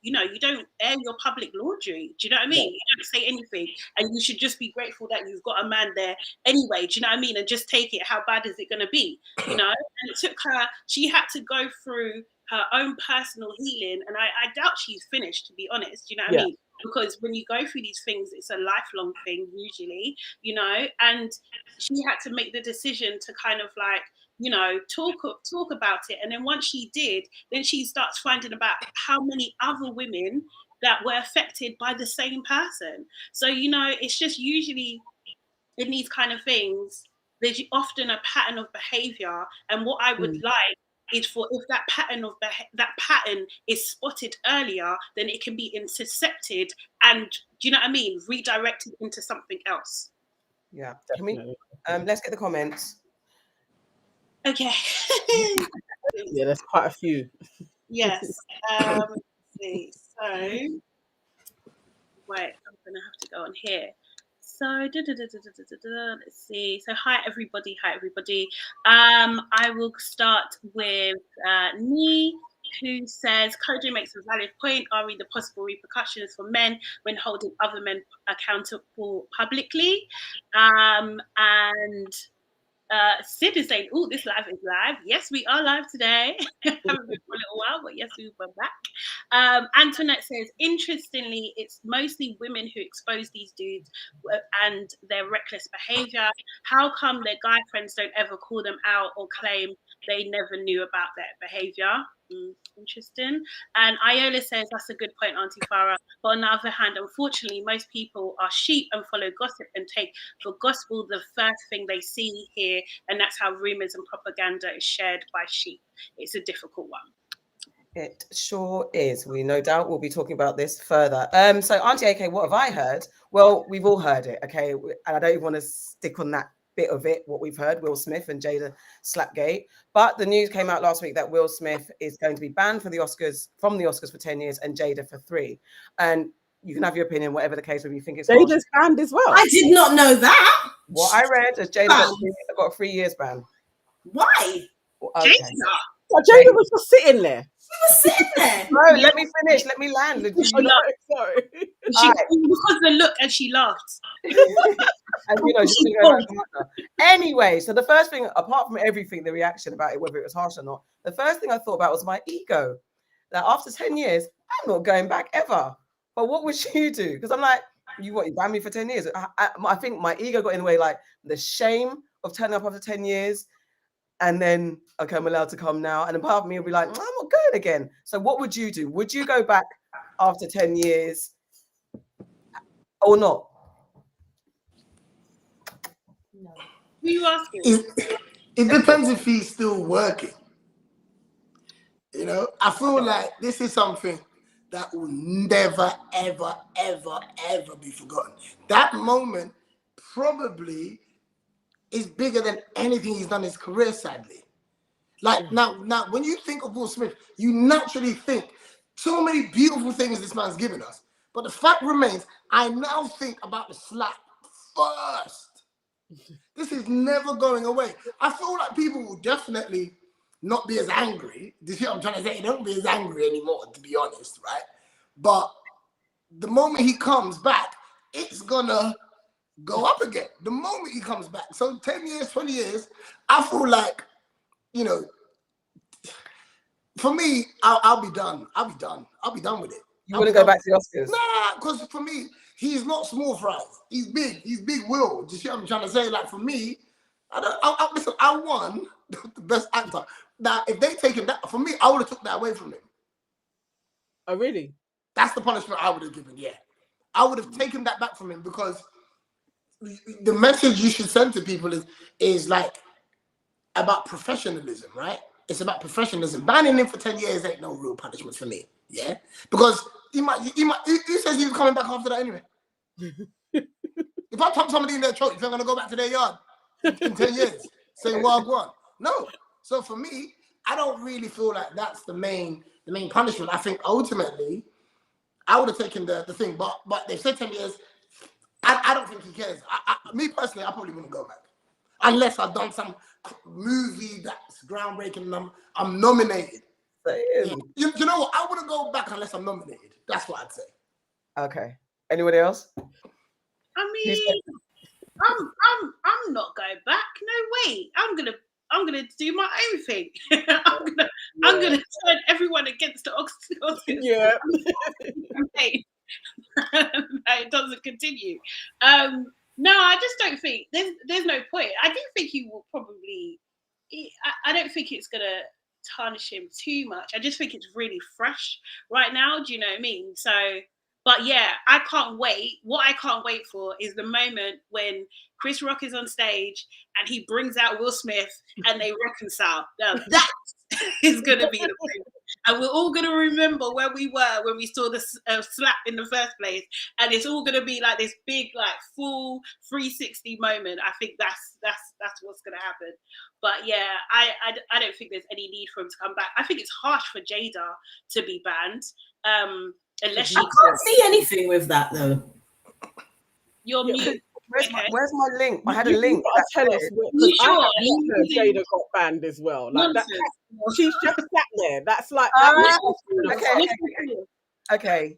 you don't air your public laundry. Do you know what I mean? You don't say anything, and you should just be grateful that you've got a man there anyway. Do you know what I mean? And just take it. How bad is it going to be? And it took her. She had to go through her own personal healing, and I doubt she's finished, to be honest. Do you know what I mean? Because when you go through these things, it's a lifelong thing usually, and she had to make the decision to kind of like, talk about it. And then once she did, then she starts finding about how many other women that were affected by the same person. So, it's just usually in these kind of things, there's often a pattern of behavior. And what I would like is for, if that pattern is spotted earlier, then it can be intercepted and, do you know what I mean, redirected into something else. Yeah. Can we, let's get the comments. Okay. Yeah, there's quite a few. Yes. Let's see. So, wait, I'm going to have to go on here. So, let's see. So, hi everybody. I will start with Nee. who says, Kojo makes a valid point. Are the possible repercussions for men when holding other men accountable publicly? And Sid is saying, oh, this live is live. Yes, we are live today. Haven't been for a little while, but yes, we were back. Antoinette says, interestingly, it's mostly women who expose these dudes and their reckless behavior. How come their guy friends don't ever call them out or claim they never knew about their behavior? Interesting. And Iola says, that's a good point, Aunty Farrah. But on the other hand, unfortunately, most people are sheep and follow gossip and take for gospel the first thing they see, hear, and that's how rumors and propaganda is shared by sheep. It's a difficult one. It sure is. We no doubt will be talking about this further. So Auntie AK, what have I heard? Well, we've all heard it, okay? And I don't even want to stick on that bit of it, what we've heard, Will Smith and Jada Slapgate. But the news came out last week that Will Smith is going to be banned from the Oscars for 10 years and Jada for 3. And you can have your opinion, whatever the case, whether you think it's Jada's banned as well. I did not know that. What I read is Jada got a 3 years ban. Why? Okay. Jada was just sitting there. She was sitting there. No, let me finish. Let me land. Sorry. Because the look and she laughed. And she's going to go back. Anyway, so the first thing, apart from everything, the reaction about it, whether it was harsh or not, the first thing I thought about was my ego. That after 10 years, I'm not going back ever. But what would you do? Because I'm like, you banned me for 10 years. I think my ego got in the way, like the shame of turning up after 10 years. And then, okay, I'm allowed to come now. And a part of me will be like, I'm not going again. So what would you do? Would you go back after 10 years or not? No. Who are you asking? It depends if he's still working. I feel like this is something that will never, ever, ever, ever be forgotten. That moment probably is bigger than anything he's done in his career, sadly. Like now, when you think of Will Smith, you naturally think so many beautiful things this man's given us. But the fact remains, I now think about the slap first. This is never going away. I feel like people will definitely not be as angry. Do you see what I'm trying to say? They don't be as angry anymore, to be honest, right? But the moment he comes back, it's gonna go up again. The moment he comes back. So 10 years, 20 years, I feel like, for me, I'll be done. I'll be done with it. You want to go back to the Oscars? Nah, because for me, he's not small fries. He's big. He's big Will. Do you see what I'm trying to say? Like for me, listen, I won the best actor. Now, if they take him that, for me, I would have took that away from him. Oh, really? That's the punishment I would have given, yeah. I would have taken that back from him because the message you should send to people is like about professionalism, right? It's about professionalism. Banning him for 10 years ain't no real punishment for me, yeah? Because he says he was coming back after that anyway. If I pump somebody in their throat, if I'm going to go back to their yard in 10 years, saying, well, go on. No. So for me, I don't really feel like that's the main punishment. I think ultimately, I would have taken the thing, but they've said 10 years. I don't think he cares. Me personally, I probably wouldn't go back unless I've done some movie that's groundbreaking and I'm nominated. Yeah. You know what? I wouldn't go back unless I'm nominated. That's what I'd say. Okay. Anybody else? I mean, I'm not going back. No way. I'm gonna do my own thing. I'm gonna turn everyone against the Oscars. Yeah. It doesn't continue. No, I just don't think there's no point. I do think he will probably. I don't think it's gonna tarnish him too much. I just think it's really fresh right now. Do you know what I mean? So, but yeah, I can't wait. What I can't wait for is the moment when Chris Rock is on stage and he brings out Will Smith and they reconcile. Now, that is going to be the thing. And we're all going to remember where we were when we saw the slap in the first place. And it's all going to be like this big, like full 360 moment. I think that's what's going to happen. But yeah, I don't think there's any need for him to come back. I think it's harsh for Jada to be banned. Unless I can't see anything with that though. You're mute. Where's my link? I had a link. Gotta tell us because I have heard Jada got banned as well. Like that, she's just sat there. That's like okay.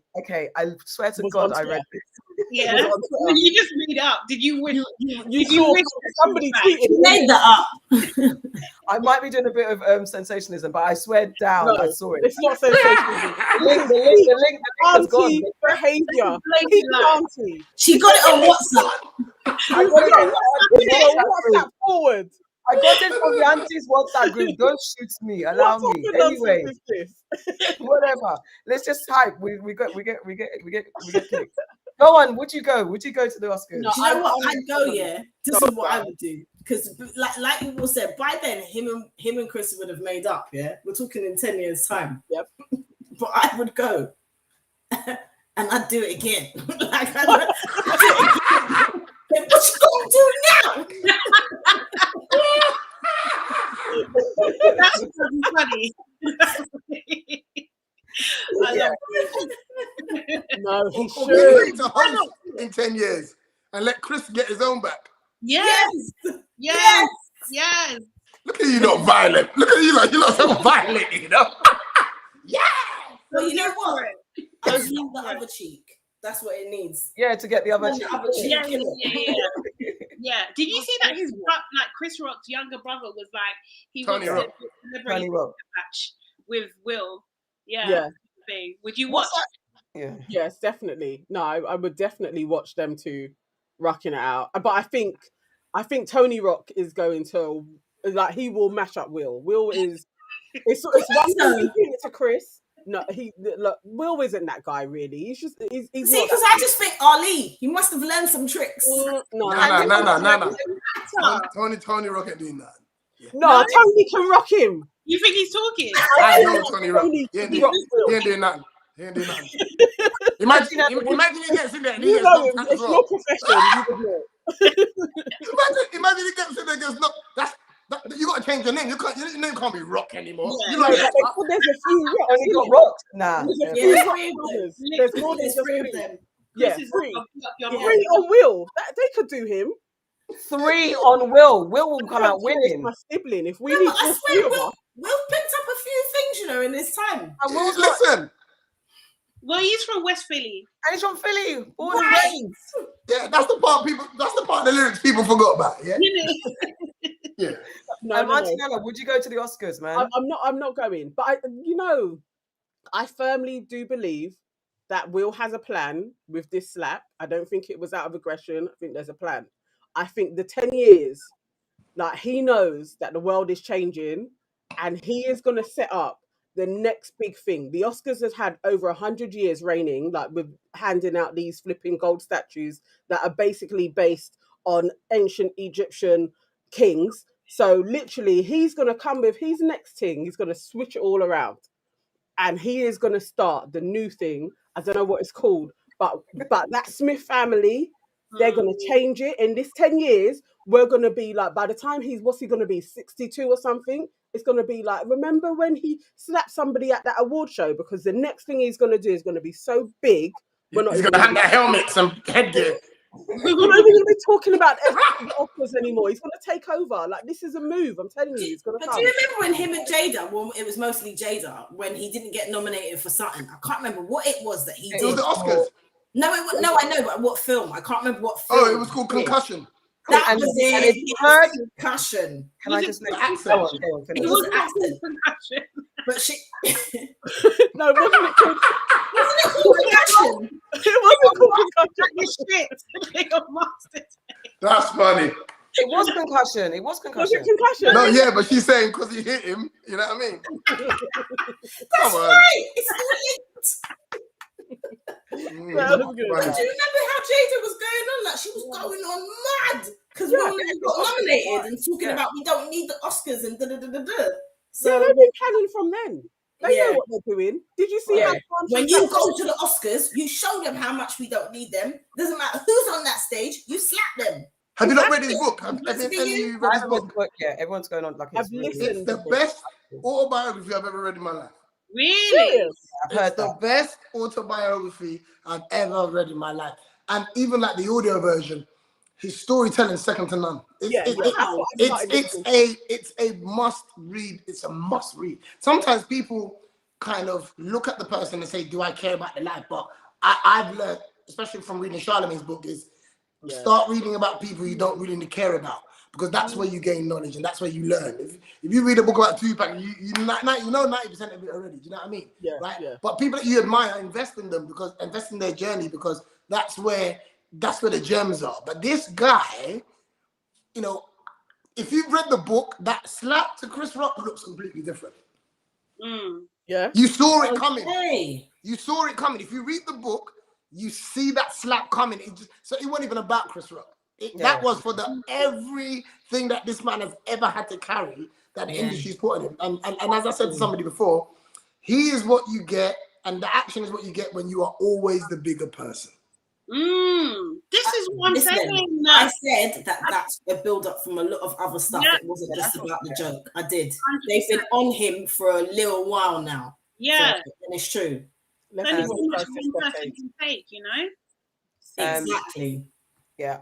I swear to God, I read this. Yeah, you just made up. Did you win? You saw somebody tweeted made that up. I might be doing a bit of sensationalism, but I swear down, I saw it. It's not sensationalism. the link has gone. Auntie behaviour. Peak auntie. She got it on WhatsApp. I got it on WhatsApp forward. I got it from the Aunties WhatsApp group. Don't shoot me. Allow me. Anyway, whatever. Let's just type. We get clicked. Go on. Would you go? Would you go to the Oscars? No, you know what? I'd go. Yeah, this is what I would do because, like you all said, by then him and Chris would have made up. Yeah, we're talking in 10 years' time. Yep. But I would go, and I'd do it again. Like, I'd do it again. What you gonna do now? That's funny. I love it. No, he Or should. to host in 10 years and let Chris get his own back. Yes. Look at you, not violent. Look at you, like you're not so violent, you know. Yeah. Well, you know what? I was the other cheek. That's what it needs. Yeah, to get the other cheek. Yeah. Did you see that his like Chris Rock's younger brother was like he was celebrating a match with Will? Yeah. Would you watch? Yeah. Yes, definitely. No, I would definitely watch them two rocking it out. But I think Tony Rock is going to he will mash up Will. Will is it's one thing to it to Chris. No, Will isn't that guy really. He's see, because I just think Ali, he must have learned some tricks. No. Tony Rock ain't doing that. Yeah. No, Tony can rock him. You think he's talking? I know Tony Rock. He ain't doing nothing. Imagine he gets in there and he gets knocked out as well. It's your profession. Imagine he gets in there and gets knocked. You got to change your name. Your name can't be Rock anymore. Yeah. There's a few Rocks. Only got Rocked. Nah. There's more than three of them. Yeah, three. Three on Will. They could do him. 3 on Will. Will come out winning. My sibling. If we need I swear, Will picked up a few things, in this time. And Will's listen. Well, he's from West Philly. And he's from Philly. Born and raised. Yeah, that's the part of the lyrics people forgot about. Yeah. Yeah. No. Aunty Nana, would you go to the Oscars, man? I'm not going. But I firmly do believe that Will has a plan with this slap. I don't think it was out of aggression. I think there's a plan. I think the 10 years, he knows that the world is changing and he is going to set up the next big thing. The Oscars has had over 100 years reigning, with handing out these flipping gold statues that are basically based on ancient Egyptian kings. So literally he's going to come with his next thing. He's going to switch it all around and he is going to start the new thing. I don't know what it's called, but that Smith family, they're going to change it. In this 10 years, we're going to be by the time what's he going to be, 62 or something? It's going to be remember when he slapped somebody at that award show? Because the next thing he's going to do is going to be so big. He's going to hand out helmets and headgear. We're not even going to be talking about Oscars anymore. He's going to take over. This is a move. I'm telling you, it's going to come. Do you remember when him and Jada? Well, it was mostly Jada when he didn't get nominated for something. I can't remember what it was that he did. It was the Oscars. No, I know, but what film? I can't remember what film. Oh, it was called Concussion. That was it. It was Concussion. Can I just make accent? It was accent. Concussion. But she. No, wasn't it called? Wasn't it called Concussion? It wasn't called Concussion. That's funny. It was Concussion. Was it Concussion? No, yeah, but she's saying because he hit him. You know what I mean? That's right. It's linked. But do you remember how Jada was going on? She was going on mad because we got nominated and talking about we don't need the Oscars and da. So they've been planning from then. They know what they're doing. Did you see how when you go to the Oscars, you show them how much we don't need them. Doesn't matter who's on that stage, you slap them. Have you not read his book? Have you read his book? Yeah, everyone's going on I've listened. It's the best autobiography I've ever read in my life. Really? It's the best autobiography I've ever read in my life. And even the audio version, His storytelling second to none. It's a must read. It's a must read. Sometimes people kind of look at the person and say, "Do I care about their life?" But I've learned, especially from reading Charlemagne's book, is start reading about people you don't really care about, because that's where you gain knowledge and that's where you learn. If you read a book about Tupac, you know 90% of it already. Do you know what I mean? Yeah. Right. Yeah. But people that you admire, invest in them, because invest in their journey, because that's where the gems are. But this guy, you know, if you've read the book, that slap to Chris Rock looks completely different. Yeah. You saw it coming. Hey. You saw it coming. If you read the book, you see that slap coming. So it wasn't even about Chris Rock. That was for everything that this man has ever had to carry that the industry's put on him. And as I said to somebody before, he is what you get, and the action is what you get when you are always the bigger person. This is what I'm saying. I said that's a build-up from a lot of other stuff. It wasn't just about the joke. I did. 100%. They've been on him for a little while now. Yeah. So, and it's true. Only so much one person can take, you know? Exactly. Yeah,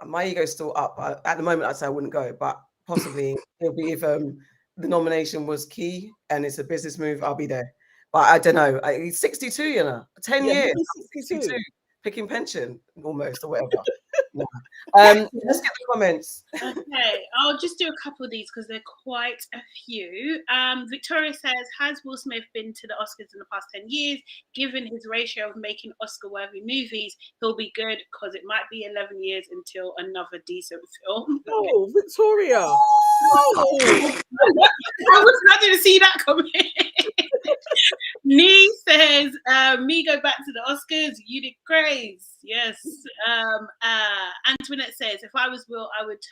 my ego's still up. At the moment, I'd say I wouldn't go, but possibly it'll be if the nomination was key and it's a business move, I'll be there. But I don't know. He's 62, you know, 10 years. 62, picking pension almost or whatever. Let's get the comments. Okay, I'll just do a couple of these because they're quite a few. Victoria says, has Will Smith been to the Oscars in the past 10 years? Given his ratio of making Oscar-worthy movies, he'll be good, because it might be 11 years until another decent film. Oh, Victoria. I didn't see that coming. Nee says, me go back to the Oscars, you did craze. Yes. Antoinette says, if I was Will, I would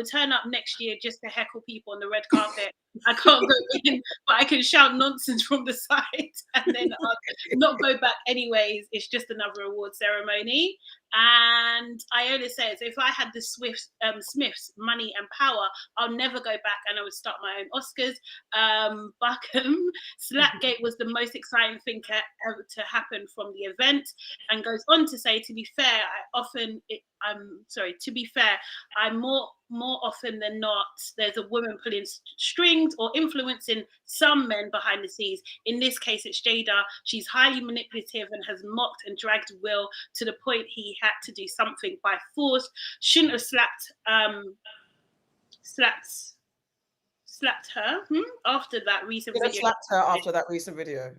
turn up next year just to heckle people on the red carpet. I can't go in, but I can shout nonsense from the side and then not go back anyways. It's just another award ceremony. And Iola says, if I had the Smiths money and power, I'll never go back and I would start my own Oscars. Buckham, Slapgate was the most exciting thing ever to happen from the event, and goes on to say, to be fair, I'm more often than not, there's a woman pulling strings or influencing some men behind the scenes. In this case, it's Jada. She's highly manipulative and has mocked and dragged Will to the point he had to do something by force. Shouldn't have slapped her after that recent video. Slapped her after that recent video.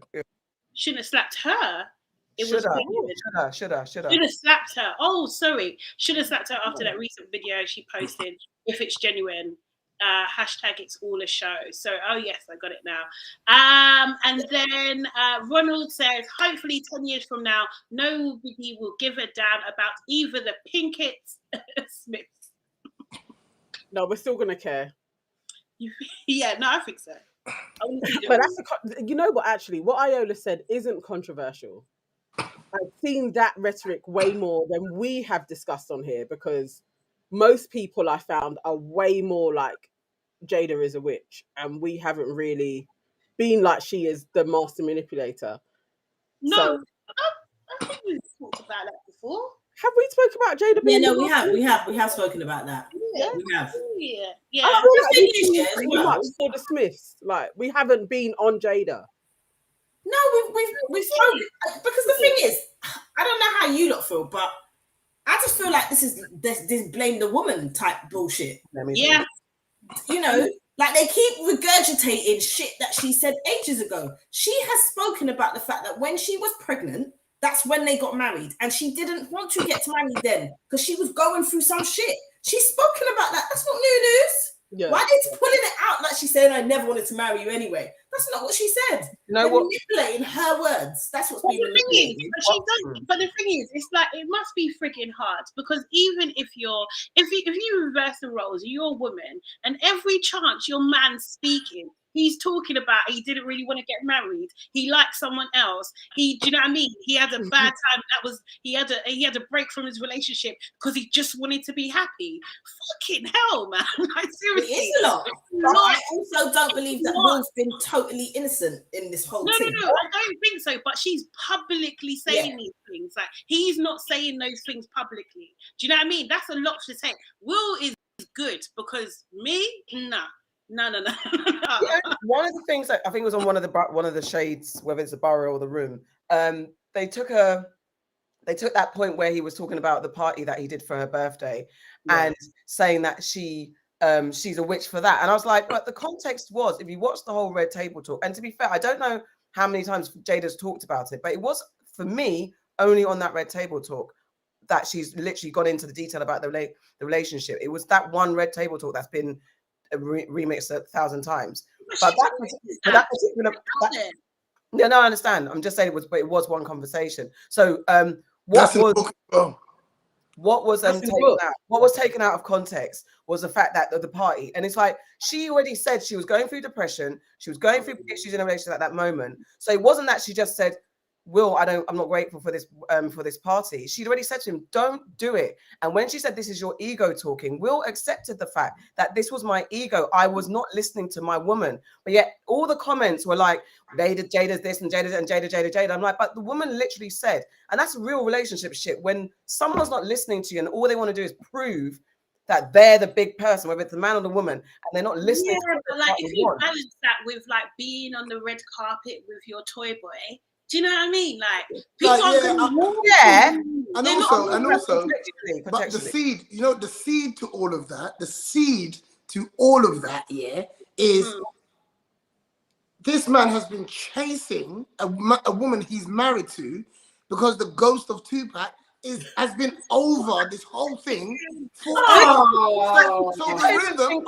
Shouldn't have slapped her. Should have slapped her. Oh, sorry. Should have slapped her after that recent video she posted. If it's genuine, hashtag it's all a show. So, oh yes, I got it now. And then Ronald says, hopefully 10 years from now, nobody will give a damn about either the Pinkett's Smiths. No, we're still gonna care. Yeah, no, I think so. But you know what? Actually, what Iola said isn't controversial. I've seen that rhetoric way more than we have discussed on here, because most people I found are way more like Jada is a witch, and we haven't really been like she is the master manipulator. No, so, I think we've talked about that before. Have we spoken about Jada? Yeah, no, we have spoken about that. Yeah, we have. Yeah. I feel like we've been pretty much for the Smiths. Like, we haven't been on Jada. No, we've spoken, because the thing is, I don't know how you lot feel, but I just feel like this is this blame the woman type bullshit. Yeah. You know, like they keep regurgitating shit that she said ages ago. She has spoken about the fact that when she was pregnant, that's when they got married, and she didn't want to get married then because she was going through some shit. She's spoken about that. That's not new news. Yeah. Why are they pulling it out like she's saying, I never wanted to marry you anyway? That's not what she said. They're manipulating her words. That's what's being manipulated. But the thing is, it's like, it must be freaking hard, because even if you reverse the roles, you're a woman, and every chance your man's speaking, he's talking about he didn't really want to get married. He liked someone else. Do you know what I mean? He had a bad time. He had a break from his relationship because he just wanted to be happy. Fucking hell, man! Like, seriously, it is a lot. But I also don't believe that Will's been totally innocent in this whole thing. No, I don't think so. But she's publicly saying these things. Like, he's not saying those things publicly. Do you know what I mean? That's a lot to take. Will is good because me, no. Yeah, one of the things that I think was on one of the shades, whether it's the borough or the room, they took that point where he was talking about the party that he did for her birthday and saying that she's a witch for that. And I was like, but the context was, if you watch the whole Red Table Talk, and to be fair, I don't know how many times Jada's talked about it, but it was, for me, only on that Red Table Talk that she's literally gone into the detail about the relationship. It was that one Red Table Talk that's been remixed 1,000 times. But that particular... No, I understand. I'm just saying it was one conversation. So what was taken out of context was the fact that the party, and it's like she already said she was going through depression, she was going through issues in a relationship at that moment. So it wasn't that she just said, Will, I'm not grateful for this party. She'd already said to him, don't do it. And when she said, this is your ego talking, Will accepted the fact that this was my ego. I was not listening to my woman. But yet all the comments were like, Jada's this and Jada. I'm like, but the woman literally said, and that's real relationship shit. When someone's not listening to you and all they want to do is prove that they're the big person, whether it's the man or the woman, and they're not listening. Yeah, but like if you balance that with like being on the red carpet with your toy boy, do you know what I mean? Like, and also, but the seed, the seed to all of that, is this man has been chasing a woman he's married to because the ghost of Tupac has been over this whole thing. So the rhythm,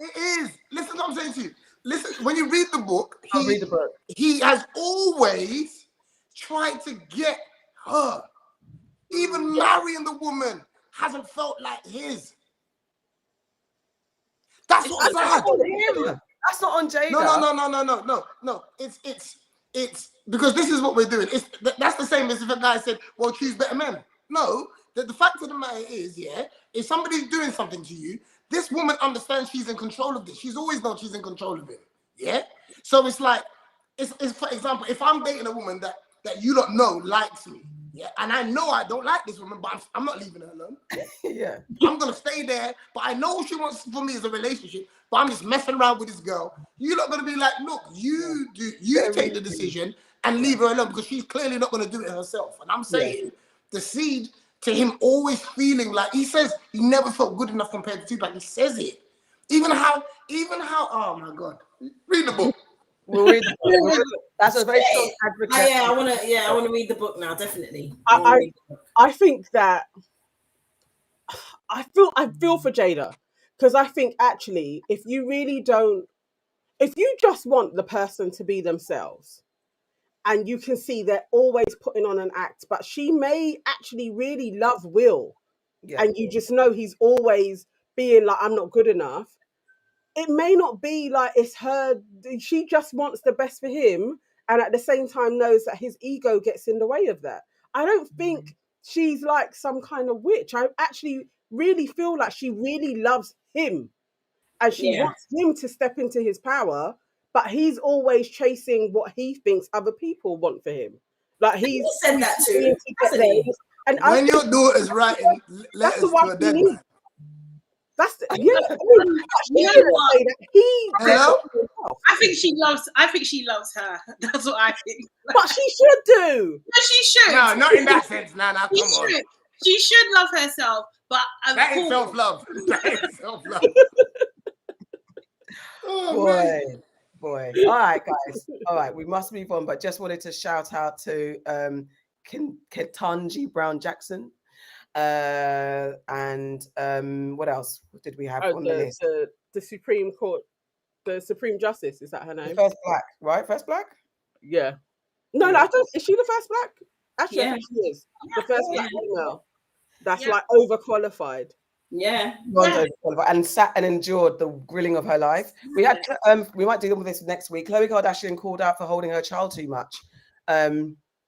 it is. Listen to what I'm saying to you. Listen, when you read the book, he has always tried to get her. Even marrying the woman hasn't felt like his. That's what's sad. That's not on Jada. No. It's because this is what we're doing. That's the same as if a guy said, well, choose better men. No, the fact of the matter is, if somebody's doing something to you, this woman understands she's in control of this. She's always known she's in control of it. Yeah. So it's like, it's for example, if I'm dating a woman that you don't know likes me, and I know I don't like this woman, but I'm not leaving her alone. I'm gonna stay there, but I know what she wants from me is a relationship. But I'm just messing around with this girl. You're not gonna be like, look, you take the decision and leave her alone because she's clearly not gonna do it herself. And I'm saying the seed to him always feeling like he says he never felt good enough compared to Tupac. He says it. Even how, oh my God. Read the book. We'll read the book. That's a very strong advocate. I wanna read the book now, definitely. I think that I feel for Jada. Because I think actually, if you just want the person to be themselves, and you can see they're always putting on an act, but she may actually really love Will, and you just know he's always being like, I'm not good enough. It may not be like it's her, she just wants the best for him, and at the same time knows that his ego gets in the way of that. I don't think she's like some kind of witch. I actually really feel like she really loves him, and she wants him to step into his power, but he's always chasing what he thinks other people want for him. Like he's said that too. And when your daughter's writing letters to a dead man. That's the, I think she loves her. That's what I think. But she should do. No, she should. No, not in that sense. No, come on. She should love herself, but that is self-love. That is self-love. Boy. All right, guys. All right, we must move on, but just wanted to shout out to Ketanji Brown Jackson. And what else did we have on the list? The Supreme Court, the Supreme Justice, is that her name? The first black, right? First black? Yeah. No, I don't. Is she the first black? Actually, I think she is. The first black female. That's like overqualified. Yeah. Beyond overqualified, and sat and endured the grilling of her life. We had we might deal with this next week. Khloe Kardashian called out for holding her child too much.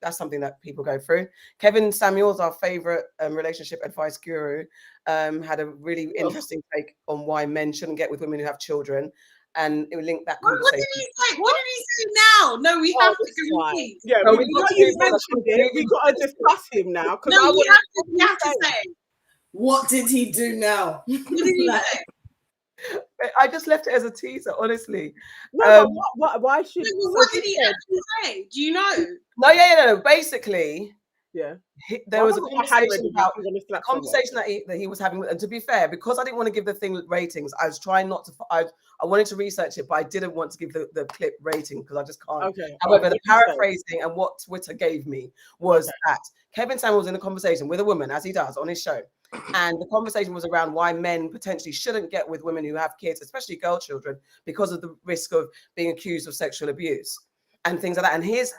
That's something that people go through. Kevin Samuels, our favorite relationship advice guru, had a really interesting take on why men shouldn't get with women who have children, and it would link that conversation. What did he say? What did he say now? No, we have to repeat. Yeah, No, we got you mentioned it. We got to discuss him now because No, you have to say. What did he do now? What did he say? I just left it as a teaser, honestly. No, but why should? What did he actually say? Do you know? No, no. Basically, yeah, there was a conversation about the conversation that he was having. And to be fair, because I didn't want to give the thing ratings, I was trying not to. I wanted to research it, but I didn't want to give the clip rating because I just can't. Okay. However, the paraphrasing and what Twitter gave me was that Kevin Samuels was in a conversation with a woman, as he does on his show. And the conversation was around why men potentially shouldn't get with women who have kids, especially girl children, because of the risk of being accused of sexual abuse and things like that. And his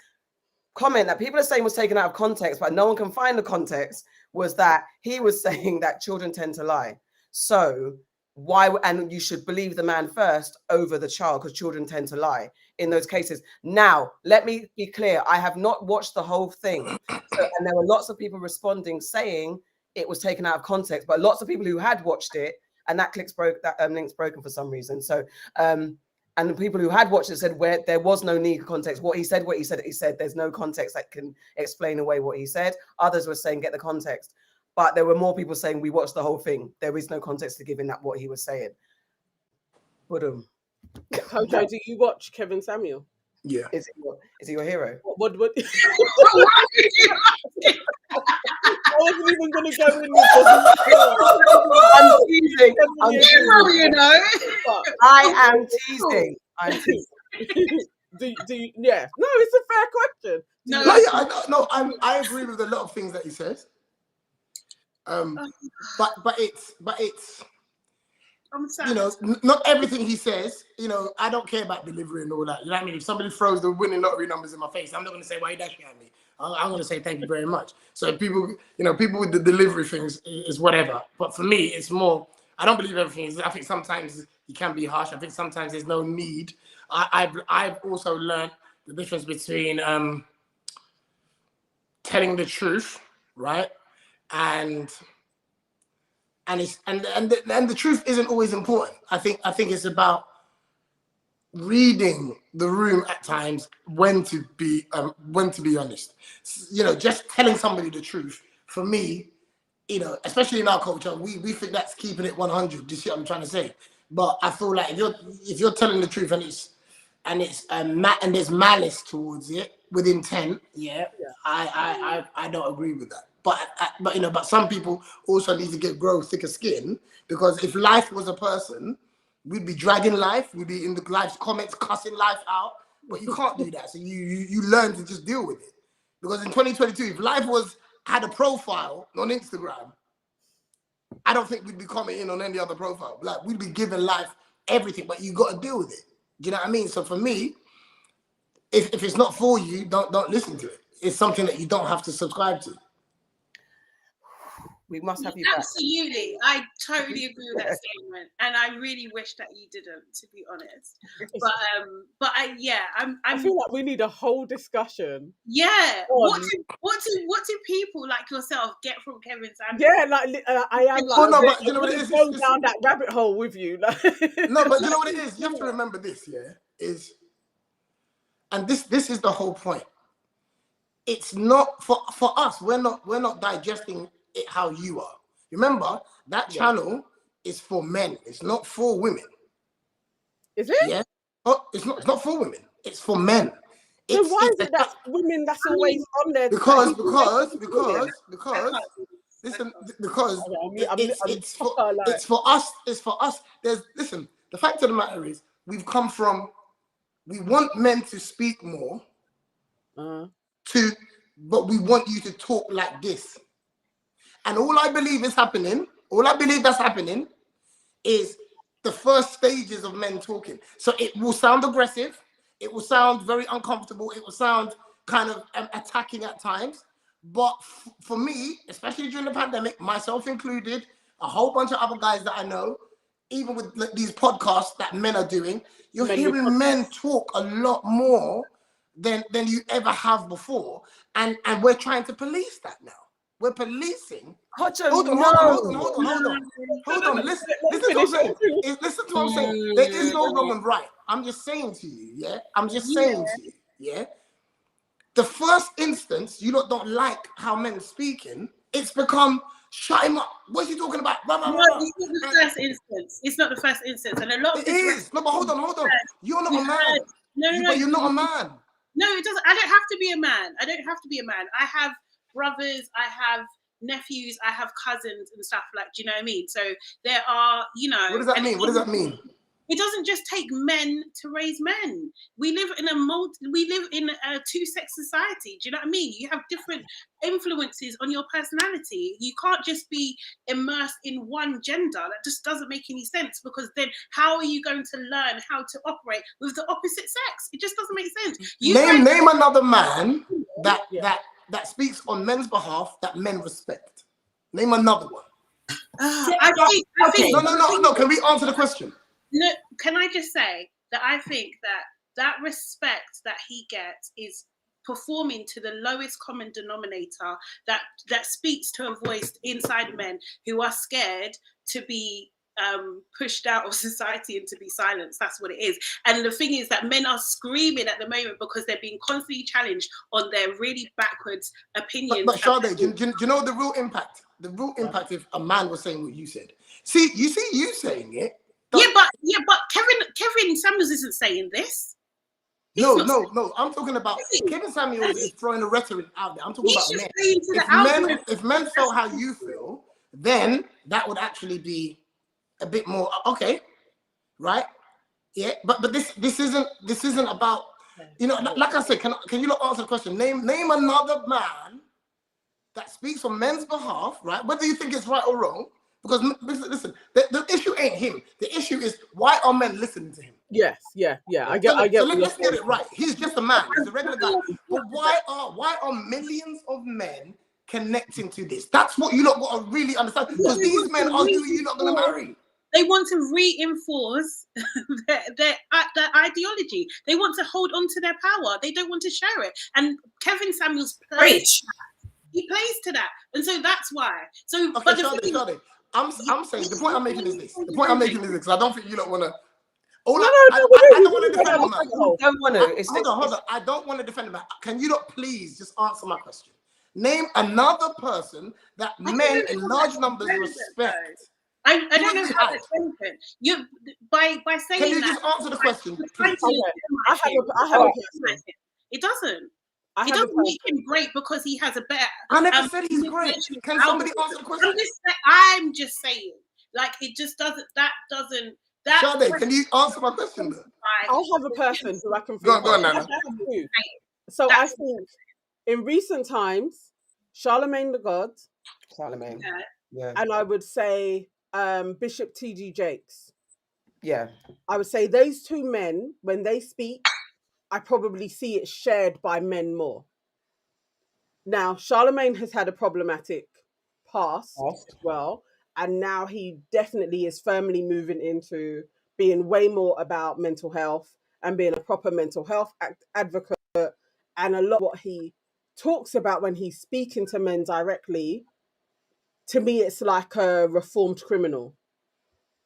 comment that people are saying was taken out of context, but no one can find the context, was that he was saying that children tend to lie. So why, and you should believe the man first over the child because children tend to lie in those cases. Now, let me be clear. I have not watched the whole thing. And there were lots of people responding saying it was taken out of context, but lots of people who had watched it, and that link's broken for some reason. So, and the people who had watched it said where there was no need for context. He said, there's no context that can explain away what he said. Others were saying, get the context. But there were more people saying, we watched the whole thing. There is no context to giving that what he was saying. Kojo, do you watch Kevin Samuel? Yeah. Is he your hero? What? I wasn't even going to go in with I'm teasing. You know. I am teasing. I'm teasing. Do you, yeah. No, it's a fair question. I agree with a lot of things that he says. But it's you know, not everything he says, you know, I don't care about delivery and all that. You know what I mean? If somebody throws the winning lottery numbers in my face, I'm not going to say, why are you dashing at me? I'm going to say thank you very much. So people, you know, people with the delivery things is whatever. But for me, it's more, I don't believe everything. I think sometimes you can be harsh. I think sometimes there's no need. I've also learned the difference between telling the truth, right? And the truth isn't always important. I think it's about reading the room at times, when to be honest. You know, just telling somebody the truth, for me, you know, especially in our culture, we think that's keeping it 100. Do you see what I'm trying to say? But I feel like if you're telling the truth and there's malice towards it with intent, I don't agree with that. But you know, but some people also need to grow thicker skin, because if life was a person, we'd be dragging life, we'd be in the life's comments cussing life out. But you can't do that. So you learn to just deal with it. Because in 2022, if life had a profile on Instagram, I don't think we'd be commenting on any other profile. Like, we'd be giving life everything, but you got to deal with it. Do you know what I mean? So for me, if it's not for you, don't listen to it. It's something that you don't have to subscribe to. We must have you absolutely back. I totally agree with that statement, and I really wish that you didn't, to be honest. But I feel like we need a whole discussion. Yeah. What do people like yourself get from Kevin Samuel? Yeah, like I am like. No, but you know what it is? Go down that rabbit hole with you. No, but you know what it is? You have to remember this. And this is the whole point. It's not for us. We're not digesting it how you are. Remember, that channel is for men. It's not for women. Is it? Yeah. Oh, it's not for women. It's for men. So why is it that women that's always on there? Because listen, because it's for us. It's for us. Listen. The fact of the matter is, we want men to speak more. But we want you to talk like this. And all I believe that's happening is the first stages of men talking. So it will sound aggressive. It will sound very uncomfortable. It will sound kind of attacking at times. But for me, especially during the pandemic, myself included, a whole bunch of other guys that I know, even with like, these podcasts that men are doing, you're hearing men talk a lot more than you ever have before. And we're trying to police that now. We're policing. Hold on. Listen to what I'm saying. Listen to what I'm saying. There is no wrong and right. I'm just saying to you, yeah? I'm just saying to you, yeah? The first instance, you don't like how men are speaking, it's become, shut him up. What's he talking about? Blah, blah, blah. No, it's not the first instance. It's not the first instance. And a lot of it is. No, but hold on. You're not a man. But you're not a man. No, it doesn't. I don't have to be a man. I have brothers, I have nephews, I have cousins and stuff, like, do you know what I mean? So there are, you know. What does that mean? It doesn't just take men to raise men. We live in a two-sex society. Do you know what I mean? You have different influences on your personality. You can't just be immersed in one gender. That just doesn't make any sense, because then how are you going to learn how to operate with the opposite sex? It just doesn't make sense. Name another man that speaks on men's behalf that men respect. Name another one. I think. No. Can we answer the question? No, can I just say that I think that respect that he gets is performing to the lowest common denominator that speaks to a voice inside men who are scared to be pushed out of society and to be silenced. That's what it is. And the thing is that men are screaming at the moment because they're being constantly challenged on their really backwards opinions. But Sade, do you know the real impact? The real impact if a man was saying what you said. You saying it. Yeah, but Kevin Samuels isn't saying this. No. I'm talking about Kevin Samuels is throwing the rhetoric out there. I'm talking about men. If men felt how you feel, then that would actually be a bit more okay, right? Yeah, but this isn't about, you know, like I said. Can you not answer the question? Name another man that speaks on men's behalf, right? Whether you think it's right or wrong. Because listen, the issue ain't him. The issue is, why are men listening to him? Yes, yeah. I get. So let's get it right. He's just a man. He's a regular guy. But why are millions of men connecting to this? That's what you lot got to really understand. Because these men are who you're not going to marry. They want to reinforce their ideology. They want to hold on to their power. They don't want to share it. And Kevin Samuels plays to that, and so that's why. So, okay, Sade. I'm saying the point I'm making is this. Because I don't think you don't want to. I don't want to defend the man. Don't want to. Hold on. I don't want to defend the man. Can you not please just answer my question? Name another person that men in large numbers respect. I don't know how that's relevant. You by saying that. Can you just answer the question? I have a person. It doesn't. It doesn't make him great because he has a better. I never said he's great. Can somebody answer the question? I'm just saying, like, it just doesn't. That doesn't. Sade, can you answer my question? I have a person who I can. Go on, Nana. So I think in recent times, Charlemagne the God. Charlemagne. Yeah. And I would say Bishop T.D. Jakes. Yeah. I would say those two men, when they speak, I probably see it shared by men more. Now, Charlemagne has had a problematic past as well, and now he definitely is firmly moving into being way more about mental health and being a proper mental health advocate. And a lot of what he talks about when he's speaking to men directly, to me, it's like a reformed criminal.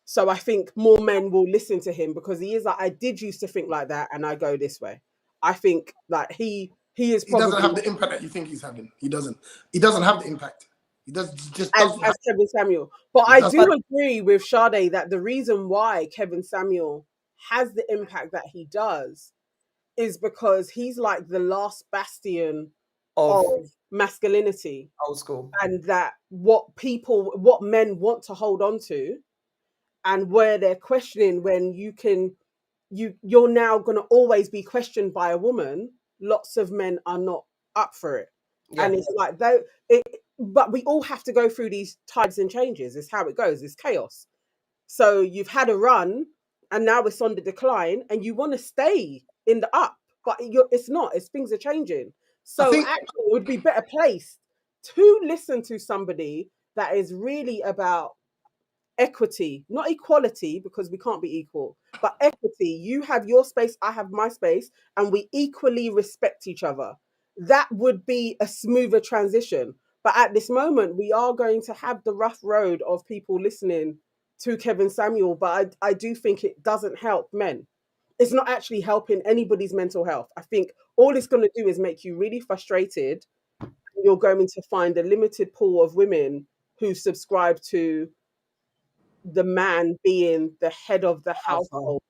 So I think more men will listen to him because he is like, I did used to think like that, and I go this way. I think like he is probably... He doesn't have the impact that you think he's having. He doesn't have the impact. He doesn't. As Kevin Samuel. But I do agree with Sade that the reason why Kevin Samuel has the impact that he does is because he's like the last bastion of masculinity. Old school. And that what men want to hold on to, and where they're questioning when you're now going to always be questioned by a woman. Lots of men are not up for it. Yeah. And it's like, but we all have to go through these tides and changes. It's how it goes. It's chaos. So you've had a run and now it's on the decline and you want to stay in the up, but it's not. Things are changing. So actually it would be better placed to listen to somebody that is really about equity, not equality, because we can't be equal, but equity. You have your space, I have my space, and we equally respect each other. That would be a smoother transition. But at this moment, we are going to have the rough road of people listening to Kevin Samuel. But I do think it doesn't help men. It's not actually helping anybody's mental health. I think all it's going to do is make you really frustrated. You're going to find a limited pool of women who subscribe to the man being the head of the household.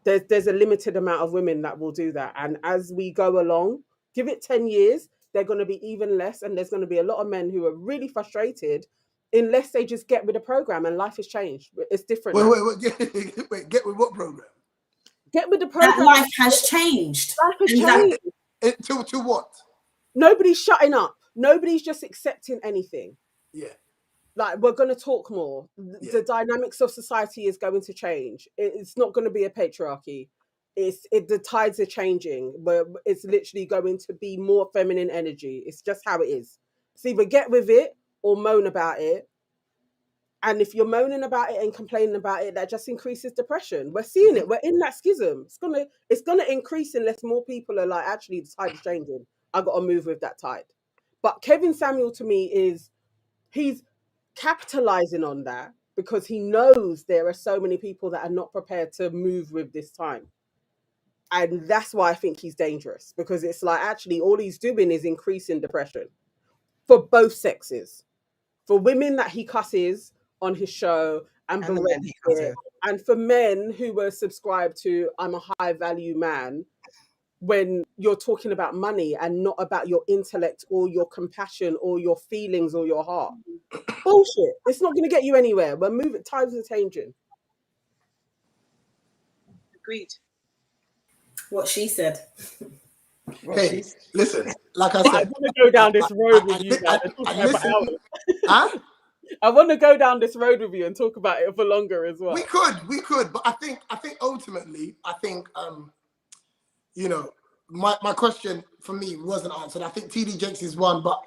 There's a limited amount of women that will do that. And as we go along, give it 10 years, they're going to be even less. And there's going to be a lot of men who are really frustrated unless they just get with the program, and life has changed. It's different. Wait, get with what program? Get with the program. That life has changed. Life has changed. To what? Nobody's shutting up. Nobody's just accepting anything. Yeah. Like, we're going to talk more. The dynamics of society is going to change. It's not going to be a patriarchy. The tides are changing. It's literally going to be more feminine energy. It's just how it is. So either get with it or moan about it. And if you're moaning about it and complaining about it, that just increases depression. We're seeing it. We're in that schism. It's gonna increase unless more people are like, actually, the tide is changing. I got to move with that tide. But Kevin Samuel, to me, he's capitalizing on that because he knows there are so many people that are not prepared to move with this time. And that's why I think he's dangerous, because it's like, actually, all he's doing is increasing depression for both sexes. For women that he cusses on his show and for men who were subscribed to, I'm a high value man, when you're talking about money and not about your intellect or your compassion or your feelings or your heart. Bullshit. It's not going to get you anywhere. We're moving. Times are changing. Agreed. What she said. Hey, listen, like I said, I want to go down this road with you guys. I want to go down this road with you and talk about it for longer as well. We could, but I think ultimately, you know, my question for me wasn't answered. I think TD Jakes is one, but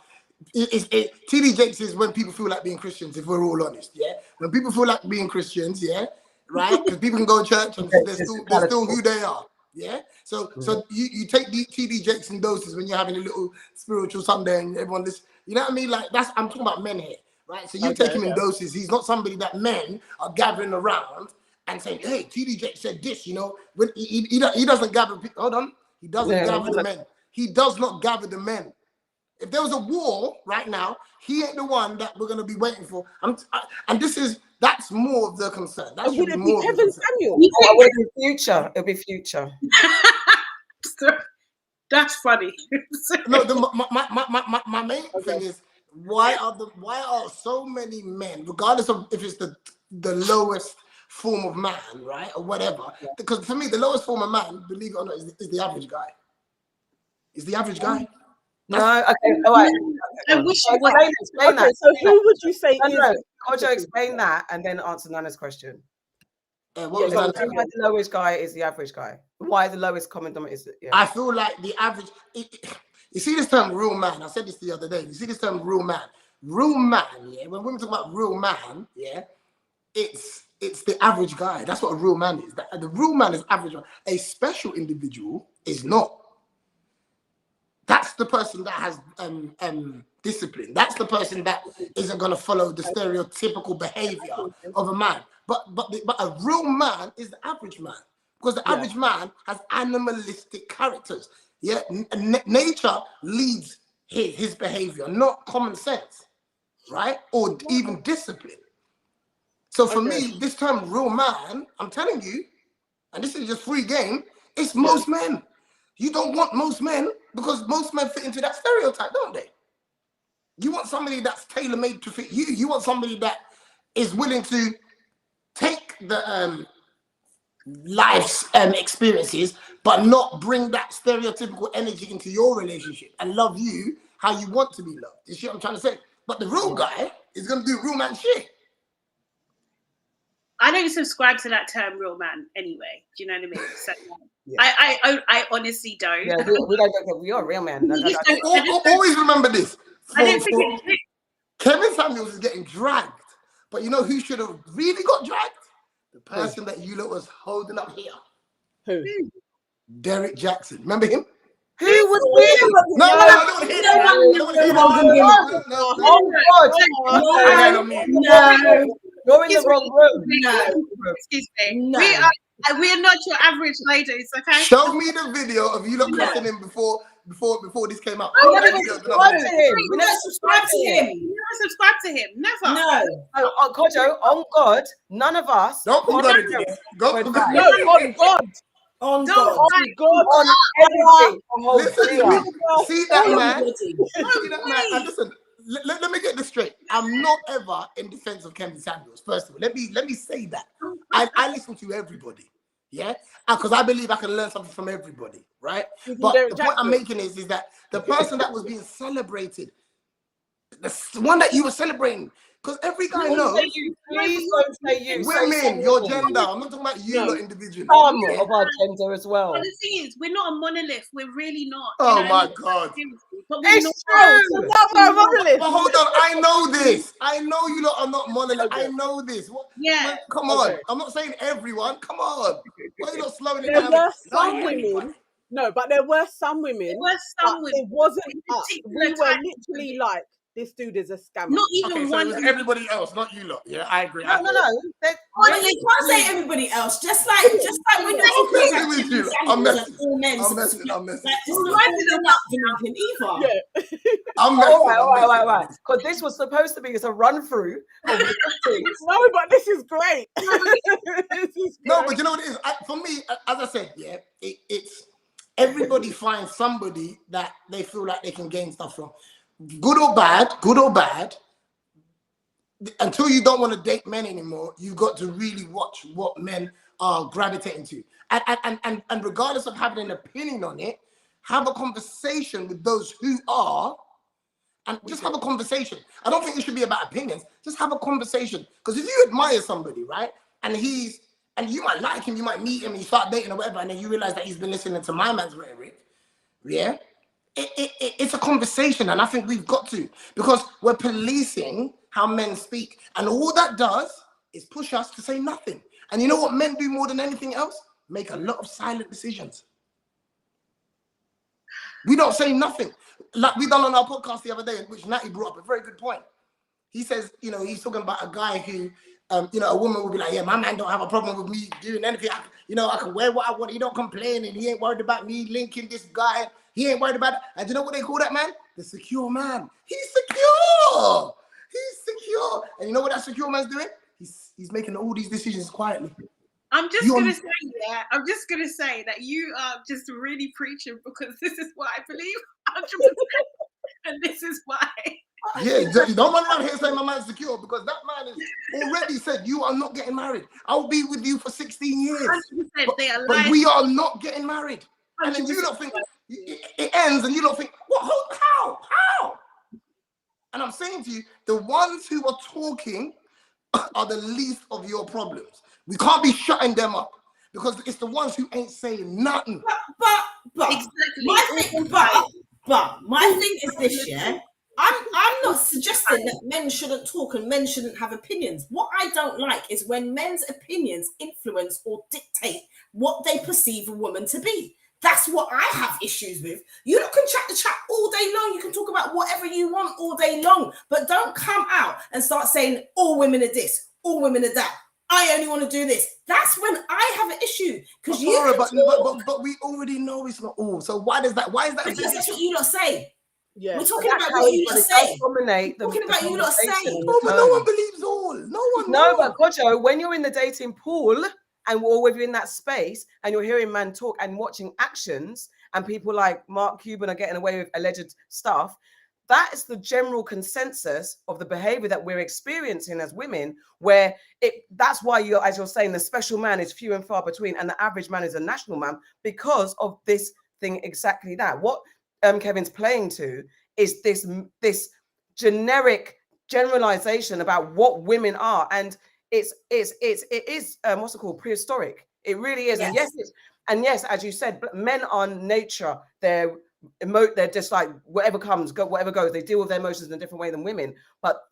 TD Jakes is when people feel like being Christians, if we're all honest, yeah? When people feel like being Christians, yeah, right? Because people can go to church and they're still who they are, yeah? So you take the TD Jakes in doses when you're having a little spiritual Sunday and everyone listens. You know what I mean? Like, I'm talking about men here, right? So you take him in doses. He's not somebody that men are gathering around and saying, hey, TD Jakes said this, you know? When he doesn't gather people. Hold on. He doesn't gather the men. He does not gather the men. If there was a war right now, he ain't the one that we're going to be waiting for. And that's more of the concern. That should be more of the concern. It'll be future. That's funny. No, my main thing is why are so many men, regardless of if it's the lowest form of man, right, or whatever? Because for me, the lowest form of man, believe it or not, is the average guy. Is the average guy? No, okay, all right. I wish it was. Explain that. So who would you say Kojo, explain that and then answer Nana's question. What was that? Why the lowest guy is the average guy? Why the lowest common denominator is it? I feel like the average. You see this term, real man. I said this the other day. You see this term, real man. Real man. Yeah. When women talk about real man, yeah, it's the average guy. That's what a real man is. The real man is average. A special individual is not. That's the person that has discipline. That's the person that isn't going to follow the stereotypical behavior of a man. But a real man is the average man, because the average man has animalistic characters. Yeah, nature leads his behavior, not common sense, right? Or even discipline. So for me, this term real man, I'm telling you, and this is just free game, it's most men. You don't want most men because most men fit into that stereotype, don't they? You want somebody that's tailor-made to fit you. You want somebody that is willing to take the life's experiences, but not bring that stereotypical energy into your relationship and love you how you want to be loved. You see what I'm trying to say? But the real guy is going to do real man shit. I don't subscribe to that term real man anyway. Do you know what I mean? So, I honestly don't. Yeah, we are a real man. Always remember this. I don't think Kevin Samuels is getting dragged But you know who should have really got dragged? The person that you lot was holding up here. Who? Derek Jackson. Remember him? Who was with? No, I don't want to hear that. Oh God! You're in the wrong room. Excuse me. No. We are not your average ladies, okay? Show me the video of you lot cussing him before this came out. We never subscribed to him. We never subscribed to him. You never subscribe to him. Never. No. Kojo, on God, none of us. Don't put God into this. Go. No, on God. On Don't God. On God. On everything. Listen to me. See that man? Everybody. See that man? And listen, let me get this straight. I'm not ever in defense of Kevin Samuels. First of all, let me say that. I listen to everybody. Yeah, because I believe I can learn something from everybody, right? But the point I'm making is that the person that was being celebrated, the one that you were celebrating, because every guy knows. Please don't say you. Women, your gender. I'm not talking about you lot individually. Some of our gender as well. But the thing is, we're not a monolith. We're really not. Oh my God. But we're not. It's true. But hold on, I know this. I know you lot are not monolith. I know this. What? Yeah. Come on. I'm not saying everyone. Come on. Why are you not slowing it There down? were some women. No, but there were some women. There were some women. It wasn't us. particular We were type. literally like, this dude is a scammer. Not Okay, even so one. it was everybody else, not you lot. Yeah, I agree. No. Well, you can't say everybody else. Just like when you're I'm messing with you. I'm messing. all men. I'm messing. Like, just not drinking either. Yeah. I'm messing. All right. Because this was supposed to be as a run through of the things. No, but this is great. This is No, great. but you know what it is? For me, as I said, yeah, it's everybody finds somebody that they feel like they can gain stuff from. Good or bad, until you don't want to date men anymore, you got to really watch what men are gravitating to. And regardless of having an opinion on it, have a conversation with those who are, and just have a conversation. I don't think it should be about opinions. Just have a conversation. Because if you admire somebody, right, and you might like him, you might meet him, you start dating or whatever, and then you realize that he's been listening to my man's rhetoric, yeah? It's a conversation, and I think we've got to, because we're policing how men speak, and all that does is push us to say nothing. And you know what men do more than anything else? Make a lot of silent decisions. We don't say nothing. Like we done on our podcast the other day, which Natty brought up a very good point. He says, you know, he's talking about a guy who, you know, a woman will be like, yeah, my man don't have a problem with me doing anything. I can wear what I want. He don't complain, and he ain't worried about me linking this guy. He ain't worried about it. And you know what they call that man? The secure man. He's secure. And you know what that secure man's doing? He's making all these decisions quietly. I'm just gonna say that you are just really preaching, because this is what I believe 100%, and this is why. Yeah, don't run around here saying my man's secure, because that man has already said you are not getting married. I'll be with you for 16 years. 100%, but we are not getting married. And then you don't think it ends, and you don't think, what? How? And I'm saying to you, the ones who are talking are the least of your problems. We can't be shutting them up, because it's the ones who ain't saying nothing. But exactly. My thing is this, yeah. I'm not suggesting that men shouldn't talk and men shouldn't have opinions. What I don't like is when men's opinions influence or dictate what they perceive a woman to be. That's what I have issues with. You can chat the chat all day long. You can talk about whatever you want all day long, but don't come out and start saying all women are this, all women are that. I only want to do this. That's when I have an issue, because but we already know it's not all. So why is that? Because that's what you lot say. Yeah. We're talking about what you lot say. Talking about you lot say. No, but no one believes all. No one. No, but Kojo, when you're in the dating pool, and or if you're in that space and you're hearing man talk and watching actions, and people like Marc Cuban are getting away with alleged stuff, that is the general consensus of the behavior that we're experiencing as women, where that's why as you're saying, the special man is few and far between, and the average man is a national man, because of this thing, exactly that. What Kevin's playing to is this generic generalization about what women are, and it is what's it called, prehistoric. It really is. Yes. And yes, as you said, men are nature. They're emote. They're just like whatever comes, whatever goes. They deal with their emotions in a different way than women. But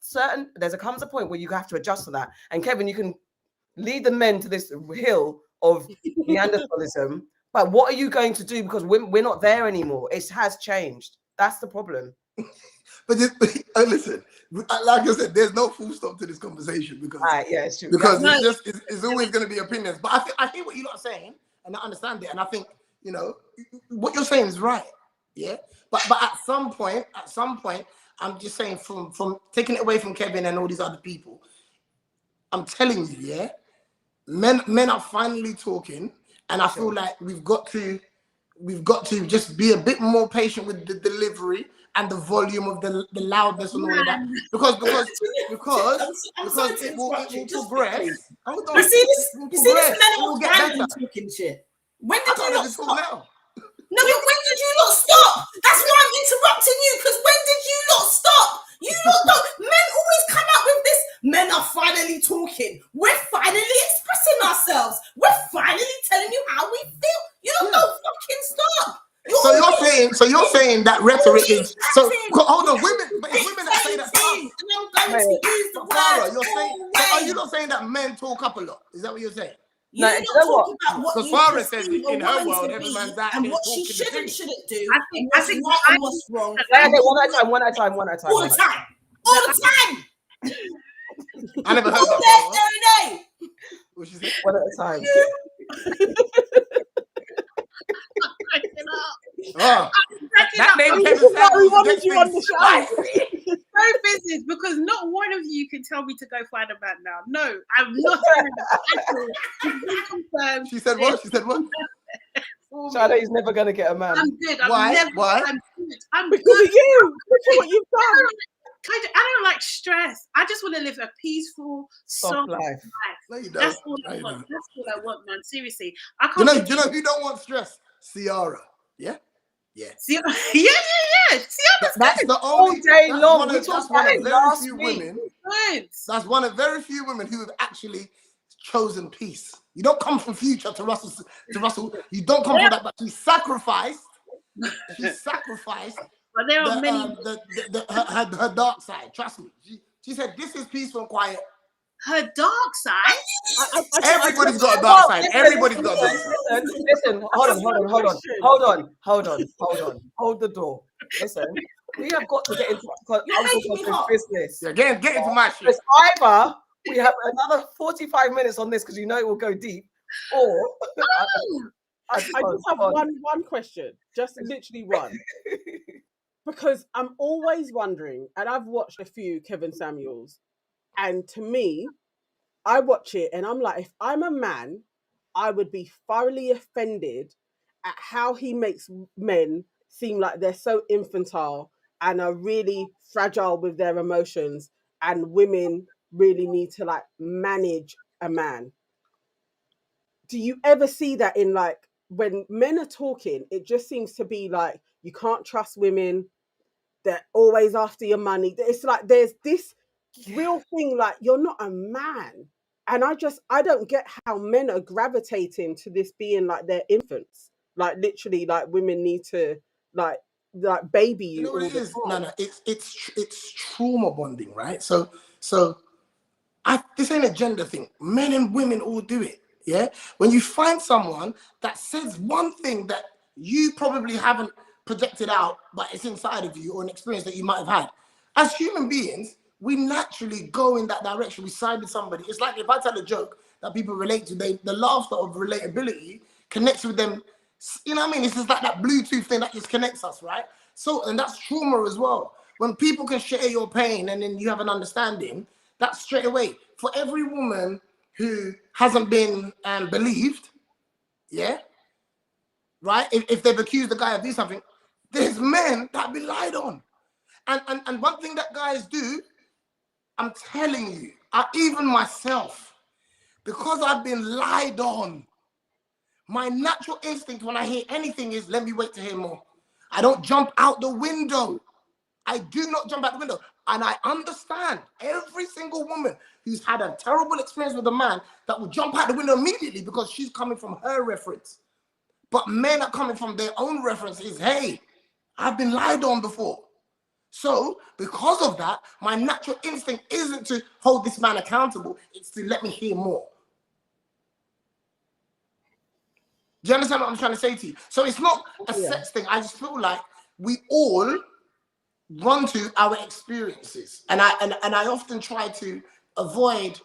comes a point where you have to adjust to that. And Kevin, you can lead the men to this hill of Neanderthalism. But what are you going to do? Because we're not there anymore. It has changed. That's the problem. But listen, like I said, there's no full stop to this conversation because yeah, it's true. Because it's always going to be opinions. But I hear what you're not saying, and I understand it, and I think what you're saying is right. Yeah, but at some point, I'm just saying from taking it away from Kevin and all these other people, I'm telling you, yeah, men are finally talking, and I feel like we've got to just be a bit more patient with the delivery and the volume of the loudness and all of that, because it will progress. Hold on. You see this men all better. talking shit. When did you not stop? Now. No, but when did you not stop? That's why I'm interrupting you, because when did you not stop? You lot don't. Men always come out with this. Men are finally talking. We're finally expressing ourselves. We're finally telling you how we feel. You don't fucking stop. So you're saying that rhetoric is so. Hold on, women. But it's women that say that. And I'm going to use the word. You're saying. So are you not saying that men talk up a lot? Is that what you're saying? You're not talking about what Because you Farrah says perceive in a her woman world, to every be, man's out and here what she talking should the and shouldn't do. I think right and what's wrong. One at a time. All the time. All the time. I never heard All that. day, every day. What she said? One at a time. That name Kevin We wanted you on the show. No business, because not one of you can tell me to go find a man now. No, I'm not doing that. She said what? She said what? Sade is never gonna get a man. I'm good. Why? I'm good. I'm Because good. of you. Look at what you've done. I don't like stress. I just want to live a peaceful, soft life. No, you don't. That's all No, I you want. don't. That's all I want, man. Seriously, I can't. You know who don't want stress? Ciara. Yeah. Yeah. Yeah. That's the All only day long. That's one of very few women. That's one of very few women who have actually chosen peace. You don't come from Future to Russell. You don't come from that, but she sacrificed. But there are many. Her dark side. Trust me. She said, "This is peaceful and quiet." Her dark side. Everybody's got a dark side. Everybody's got a dark side. Listen, hold on. Hold the door. Listen, we have got to get into Uncle business. Yeah, get into my shit. It's either we have another 45 minutes on this because you know it will go deep, or I just have one question, just literally one. Because I'm always wondering, and I've watched a few Kevin Samuels, and to me, I watch it and I'm like, if I'm a man, I would be thoroughly offended at how he makes men seem like they're so infantile and are really fragile with their emotions, and women really need to like manage a man. Do you ever see that in like when men are talking, it just seems to be like you can't trust women, they're always after your money. It's like there's this real thing like you're not a man. And I don't get how men are gravitating to this being like they're infants. Like literally like women need to like baby you. You know what all it the is? time. No, it's trauma bonding, right? So this ain't a gender thing. Men and women all do it. Yeah. When you find someone that says one thing that you probably haven't projected out, but it's inside of you, or an experience that you might have had. As human beings, we naturally go in that direction. We side with somebody. It's like if I tell a joke that people relate to, the laughter of relatability connects with them. You know what I mean? It's just like that Bluetooth thing that just connects us, right? So, and that's trauma as well. When people can share your pain and then you have an understanding, that's straight away. For every woman who hasn't been believed, yeah, right? If they've accused the guy of doing something, there's men that be lied on. And one thing that guys do, I'm telling you, even myself, because I've been lied on, my natural instinct when I hear anything is, let me wait to hear more. I don't jump out the window. I do not jump out the window. And I understand every single woman who's had a terrible experience with a man that will jump out the window immediately because she's coming from her reference. But men are coming from their own references. Hey, I've been lied on before. So because of that, my natural instinct isn't to hold this man accountable. It's to let me hear more. Do you understand what I'm trying to say to you? So it's not a sex thing. I just feel like we all run to our experiences. And I often try to avoid,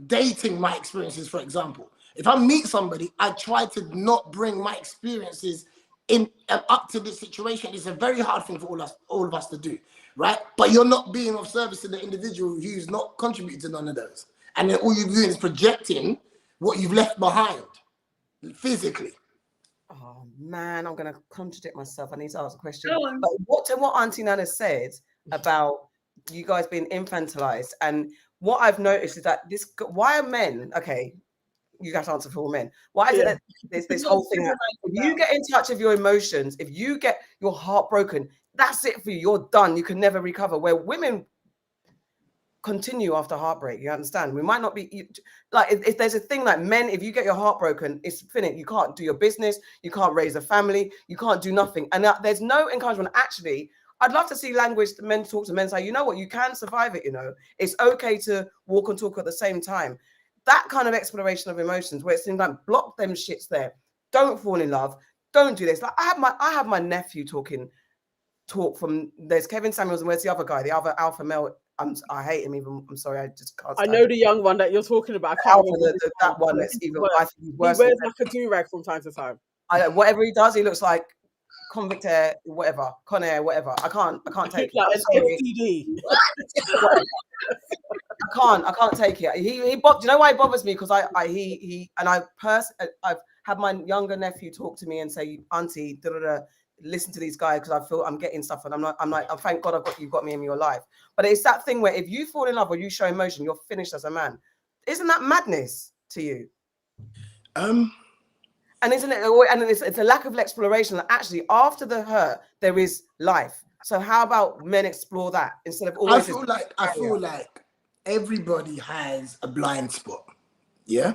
dating my experiences, for example. If I meet somebody, I try to not bring my experiences in up to this situation. It's a very hard thing for all of us to do, right? But you're not being of service to the individual who's not contributing to none of those. And then all you're doing is projecting what you've left behind physically. Oh man, I'm going to contradict myself. I need to ask a question. But what Aunty Nana said about you guys being infantilized, and what I've noticed is that why are men, okay, you got to answer for all men. Why is it that there's this whole thing that if you get in touch with your emotions, if you get your heart broken, that's it for you. You're done. You can never recover. Where women continue after heartbreak, you understand? We might not be like, if there's a thing like men, if you get your heart broken, it's finished. You can't do your business. You can't raise a family. You can't do nothing. And there's no encouragement. Actually, I'd love to see language that men talk to men, say, you know what, you can survive it. It's okay to walk and talk at the same time. That kind of exploration of emotions where it seems like block them shits there. Don't fall in love. Don't do this. Like I have my nephew talk from, there's Kevin Samuels and where's the other guy, the other alpha male. I hate him even. I'm sorry, I just can't. I know the young one that you're talking about. That one that's even. I think he's worse. He wears like a do-rag from time to time. Whatever he does, he looks like convict hair, whatever, Con Air, whatever. I can't take like it. I can't take it. Do you know why it bothers me? Because I've had my younger nephew talk to me and say, Auntie, listen to these guys because I feel I'm getting stuff, and I'm like, thank God you've got me in your life. But it's that thing where if you fall in love or you show emotion, you're finished as a man. Isn't that madness to you? And isn't it? And it's a lack of exploration. That actually, after the hurt, there is life. So how about men explore that instead of always? I feel like everybody has a blind spot, yeah,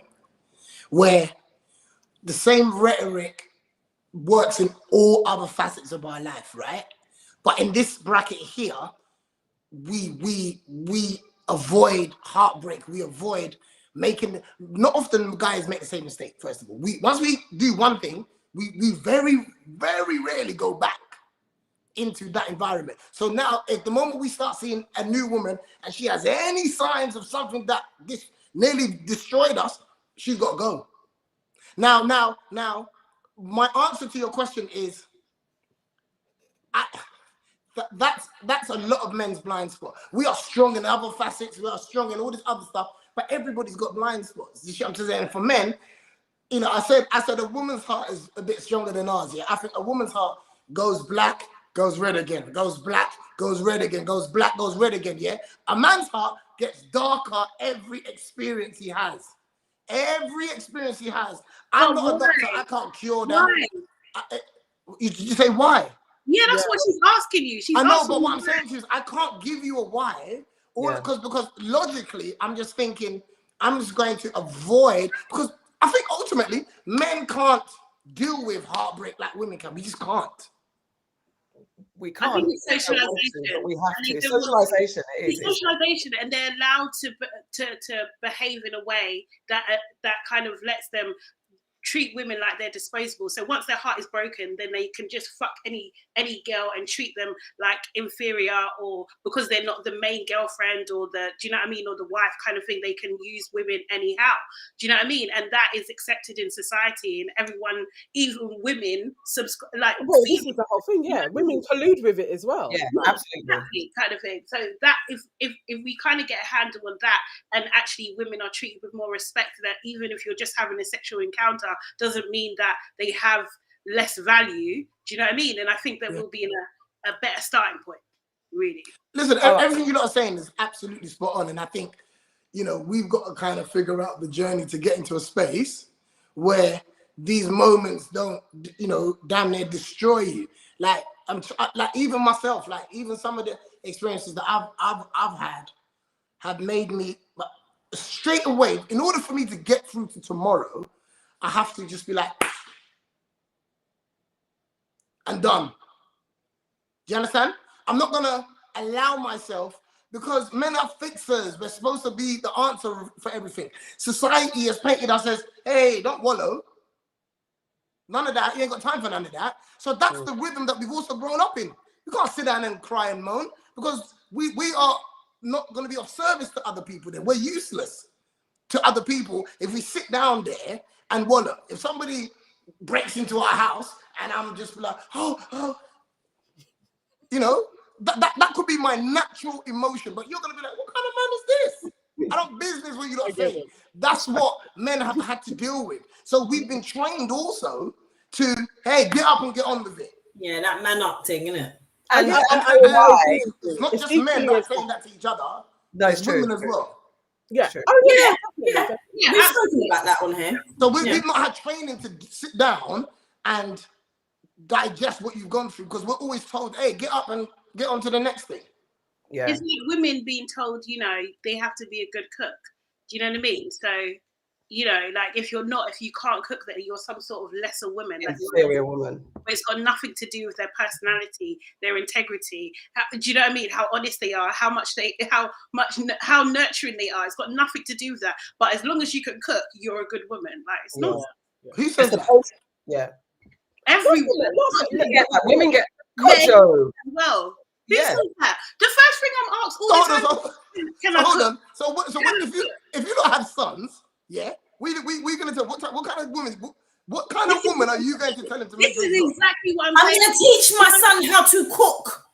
where the same rhetoric works in all other facets of our life, right? But in this bracket here, we avoid heartbreak. We avoid making. Not often guys make the same mistake. First of all, once we do one thing, we very, very rarely go back into that environment. So now, if the moment we start seeing a new woman and she has any signs of something that nearly destroyed us, she's got to go. Now, my answer to your question is, that's a lot of men's blind spot. We are strong in other facets. We are strong in all this other stuff, but everybody's got blind spots. You see what I'm saying? And for men, I said a woman's heart is a bit stronger than ours. Yeah, I think a woman's heart goes black, goes red again, goes black, goes red again, goes black, goes red again. Yeah, a man's heart gets darker every experience he has. Every experience he has. I'm not a doctor. I can't cure that. Why? You say why? Yeah, that's what she's asking you. I know, but what I'm saying to you is I can't give you a why. Because logically, I'm just thinking I'm just going to avoid, because I think ultimately men can't deal with heartbreak like women can. We just can't. We can't. I think it's socialization. We have to. Socialization. It's socialization, and they're allowed to behave in a way that kind of lets them treat women like they're disposable. So once their heart is broken, then they can just fuck any girl and treat them like inferior, or because they're not the main girlfriend or do you know what I mean, or the wife kind of thing. They can use women anyhow. Do you know what I mean? And that is accepted in society, and everyone, even women, subscribe. Like, well, this is the whole thing. Yeah, women collude with it as well. Yeah, absolutely. Exactly, kind of thing. So that if we kind of get a handle on that, and actually women are treated with more respect, that even if you're just having a sexual encounter, doesn't mean that they have less value. Do you know what I mean? And I think that we'll be in a better starting point, really. Listen, everything you're saying is absolutely spot on. And I think, we've got to kind of figure out the journey to get into a space where these moments don't, damn near destroy you. Like, even myself, like even some of the experiences that I've had have made me straight away, in order for me to get through to tomorrow, I have to just be like, and done. Do you understand? I'm not gonna allow myself, because men are fixers. We're supposed to be the answer for everything. Society has painted us as, hey, don't wallow. None of that. You ain't got time for none of that. So that's the rhythm that we've also grown up in. You can't sit down and cry and moan, because we are not going to be of service to other people then. We're useless to other people if we sit down there and wallow. If somebody breaks into our house and I'm just like, oh, you know, that could be my natural emotion, but you're going to be like, what kind of man is this? I don't business what you're not saying. That's what men have had to deal with. So we've been trained also to, hey, get up and get on with it. Yeah, that man up thing, isn't it? And it's not just men that are saying that to each other. No, it's true. Women as well. Yeah. Oh yeah. We've spoken about that on here. So we've not had training to sit down and digest what you've gone through, because we're always told, hey, get up and get on to the next thing. Yeah. It's like women being told, you know, they have to be a good cook. Do you know what I mean? So, you know, like if you can't cook, then you're some sort of lesser woman. Inferior woman. But it's got nothing to do with their personality, their integrity. Do you know what I mean? How honest they are, how nurturing they are. It's got nothing to do with that. But as long as you can cook, you're a good woman. Like it's not. Who says that? Yeah. Everyone. Women get Kojo. Well, who says that? The first thing I'm asked all the time. Can I hold cook? on. So what if you don't have sons? Yeah, we're gonna tell what kind of woman? What kind of woman are you going to tell him to make? This is exactly what I'm saying. gonna teach my son how to cook.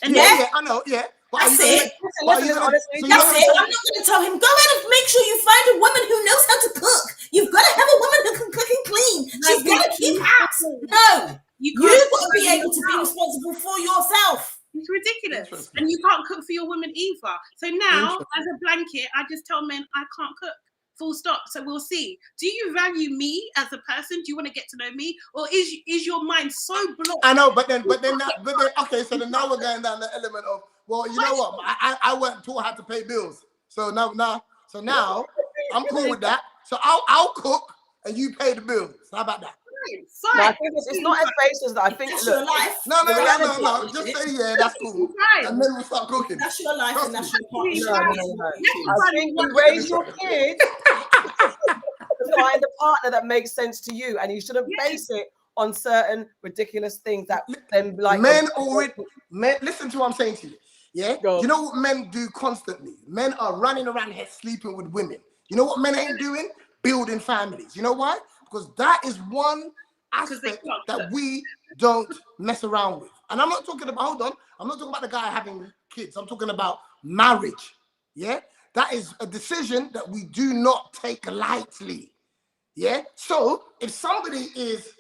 And yeah, I know. Yeah, that's it. That's it. I'm not gonna tell him, go ahead and make sure you find a woman who knows how to cook. You've got to have a woman who can cook and clean. She's got to keep house. No, you've got to be able to be responsible for yourself. It's ridiculous. And you can't cook for your women either. So now, as a blanket, I just tell men I can't cook. Full stop. So we'll see. Do you value me as a person? Do you want to get to know me, or is your mind so blocked? I know, but then okay. So then now we're going down the element of, well, you know what? I weren't taught how to pay bills. So now I'm cool with that. So I'll cook and you pay the bills. How about that? Fine. No, I think it's not as base as that. I think That's your life. No. Just say yeah, that's cool. And then we'll start cooking. That's your life and that's your partner. No. I think you raise your kids to find a partner that makes sense to you, and you shouldn't base it on certain ridiculous things that then like men. Listen to what I'm saying to you. Yeah, you know what men do constantly? Men are running around here sleeping with women. You know what men ain't doing? Building families. You know why? Because that is one aspect that we don't mess around with. And I'm not talking about, hold on, I'm not talking about the guy having kids. I'm talking about marriage. Yeah, that is a decision that we do not take lightly. Yeah, so if somebody is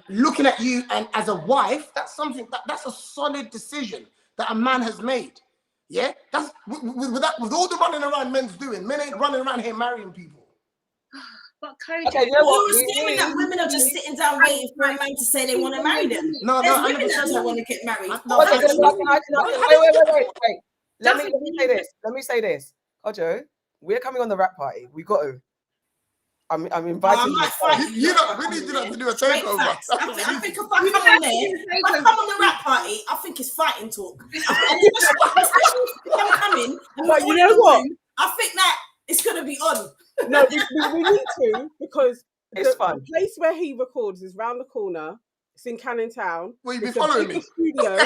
looking at you and as a wife, that's something that's a solid decision that a man has made. Yeah, that's with all the running around men's doing. Men ain't running around here marrying people. But okay, you know what? You're assuming that women are just sitting down waiting for a man to say they want to marry them. No, there's women that don't want to get married. Wait. Let me say this. Kojo, we're coming on the rap party. We got to. I'm inviting you. We need you to do a takeover. I think if I come on there, if I come on the rap party, I think it's fighting talk. I'm coming. But you know what? I think that it's going to be on. No, we need to, because it's the fun. place where he records is round the corner. It's in Canning Town. Will you be following me? Studio.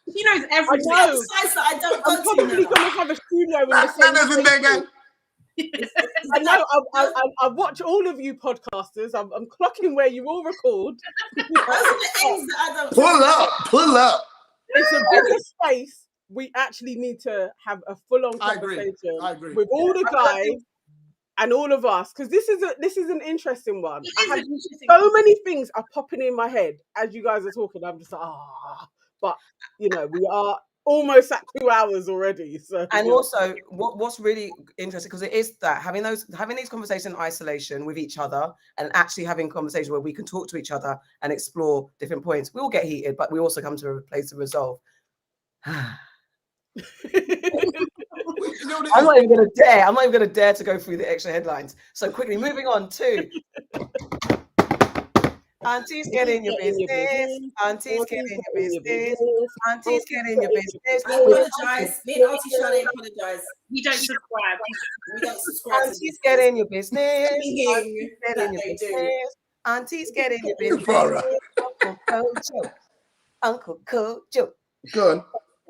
He knows everything. I don't I'm probably going to have a studio in the same place. I know. I watch all of you podcasters. I'm clocking where you all record. Pull up. It's a bigger space. We actually need to have a full-on conversation with all the guys and all of us, because this is an interesting one. So many things are popping in my head as you guys are talking. I'm just like, but you know, we are almost at 2 hours already. So, and also, what's really interesting, because it is that having these conversations in isolation with each other, and actually having conversations where we can talk to each other and explore different points. We all get heated, but we also come to a place of resolve. I'm not even going to dare to go through the extra headlines. So quickly, moving on to Aunties get in your business. Aunties get in your business. Aunties get in your business. I apologize. Me and Aunty Sade apologize. We don't subscribe. We don't subscribe to Aunties this. get in your business. Singing Aunties get in your that they do. business. Aunties get in your business. Farrah. Uncle Kojo. Uncle Kojo. Go on.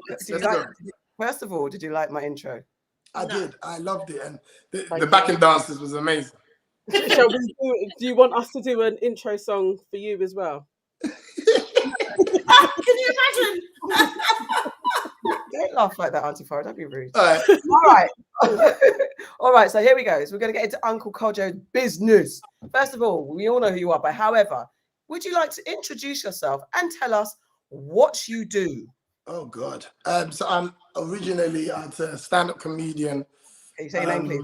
Did you Let's like, go. first of all, did you like my intro? I did. I loved it. And the Thank backing dances was amazing. Shall we do you want us to do an intro song for you as well? Can you imagine? Don't laugh like that, Aunty Farrah. Don't be rude. All right. All right. All right. So here we go. So we're going to get into Uncle Kojo's business. First of all, we all know who you are, but however, would you like to introduce yourself and tell us what you do? Oh, God. So I'm originally a stand-up comedian. Can you say your name, please?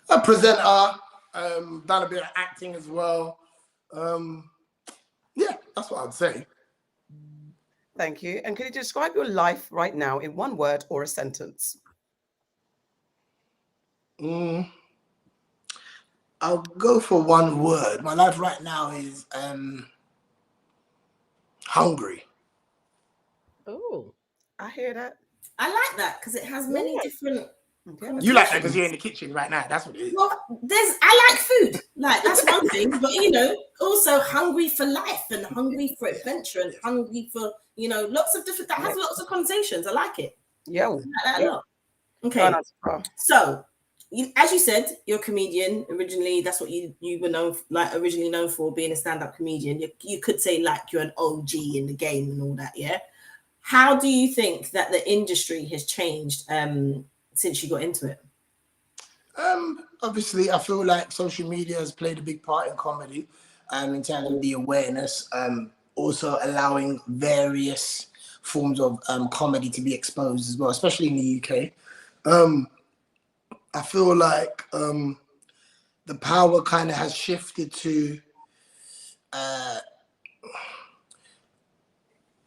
A presenter, done a bit of acting as well. Yeah, that's what I'd say. Thank you. And can you describe your life right now in one word or a sentence? I'll go for one word. My life right now is hungry. Oh, I hear that. I like that because it has many different. You like that because you're in the kitchen right now. That's what it is. Well, I like food. Like that's one thing, but also hungry for life and hungry for adventure and hungry for lots of different. That has lots of connotations. I like it. Yeah. I like that a lot. Okay. So, as you said, you're a comedian originally. That's what you were originally known for, being a stand-up comedian. You could say like you're an OG in the game and all that. Yeah. How do you think that the industry has changed since you got into it? Obviously, I feel like social media has played a big part in comedy, in terms of the awareness, also allowing various forms of comedy to be exposed as well, especially in the UK. I feel like the power kind of has shifted to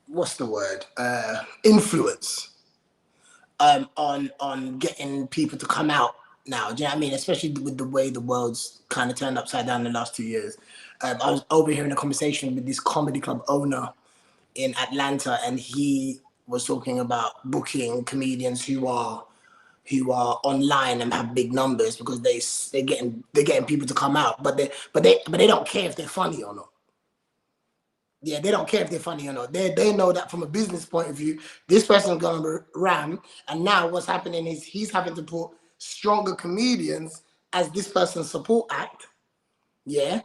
what's the word? Influence on getting people to come out now. Do you know what I mean? Especially with the way the world's kind of turned upside down in the last 2 years. I was overhearing a conversation with this comedy club owner in Atlanta, and he was talking about booking comedians who are online and have big numbers because they're getting people to come out, but they don't care if they're funny or not. Yeah, they don't care if they're funny or not. They know that from a business point of view, this person's gonna ram, and now what's happening is he's having to put stronger comedians as this person's support act. Yeah.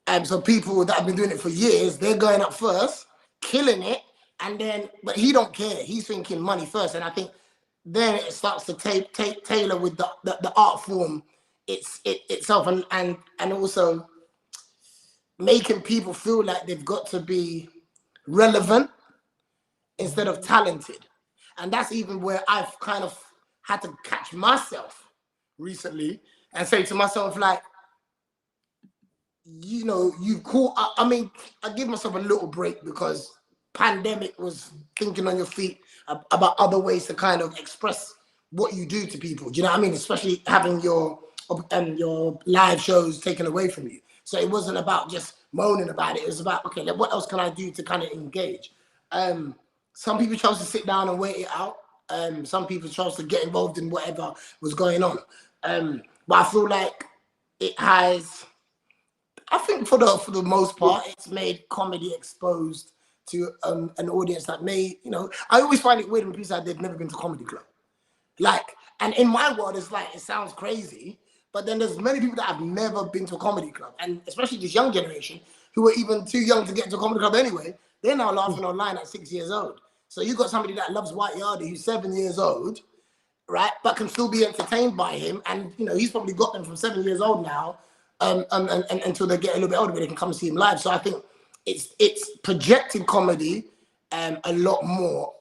And so people that have been doing it for years, they're going up first, killing it, and then, but he don't care. He's thinking money first. And I think then it starts to tailor with the art form itself and also making people feel like they've got to be relevant instead of talented. And that's even where I've kind of had to catch myself recently and say to myself, like, you caught, I mean, I give myself a little break because pandemic was thinking on your feet about other ways to kind of express what you do to people. Do you know what I mean? Especially having your live shows taken away from you. So it wasn't about just moaning about it. It was about, okay, what else can I do to kind of engage? Some people chose to sit down and wait it out. Some people chose to get involved in whatever was going on. But I feel like it has, I think for the most part, it's made comedy exposed to an audience that may, I always find it weird when people say they've never been to a comedy club. Like, and in my world, it's like, it sounds crazy, but then there's many people that have never been to a comedy club, and especially this young generation who are even too young to get into a comedy club anyway. They're now laughing online at 6 years old. So you got somebody that loves White Yardie who's 7 years old, right, but can still be entertained by him, and he's probably got them from 7 years old now, and until they get a little bit older, where they can come and see him live. So I think it's projected comedy a lot more.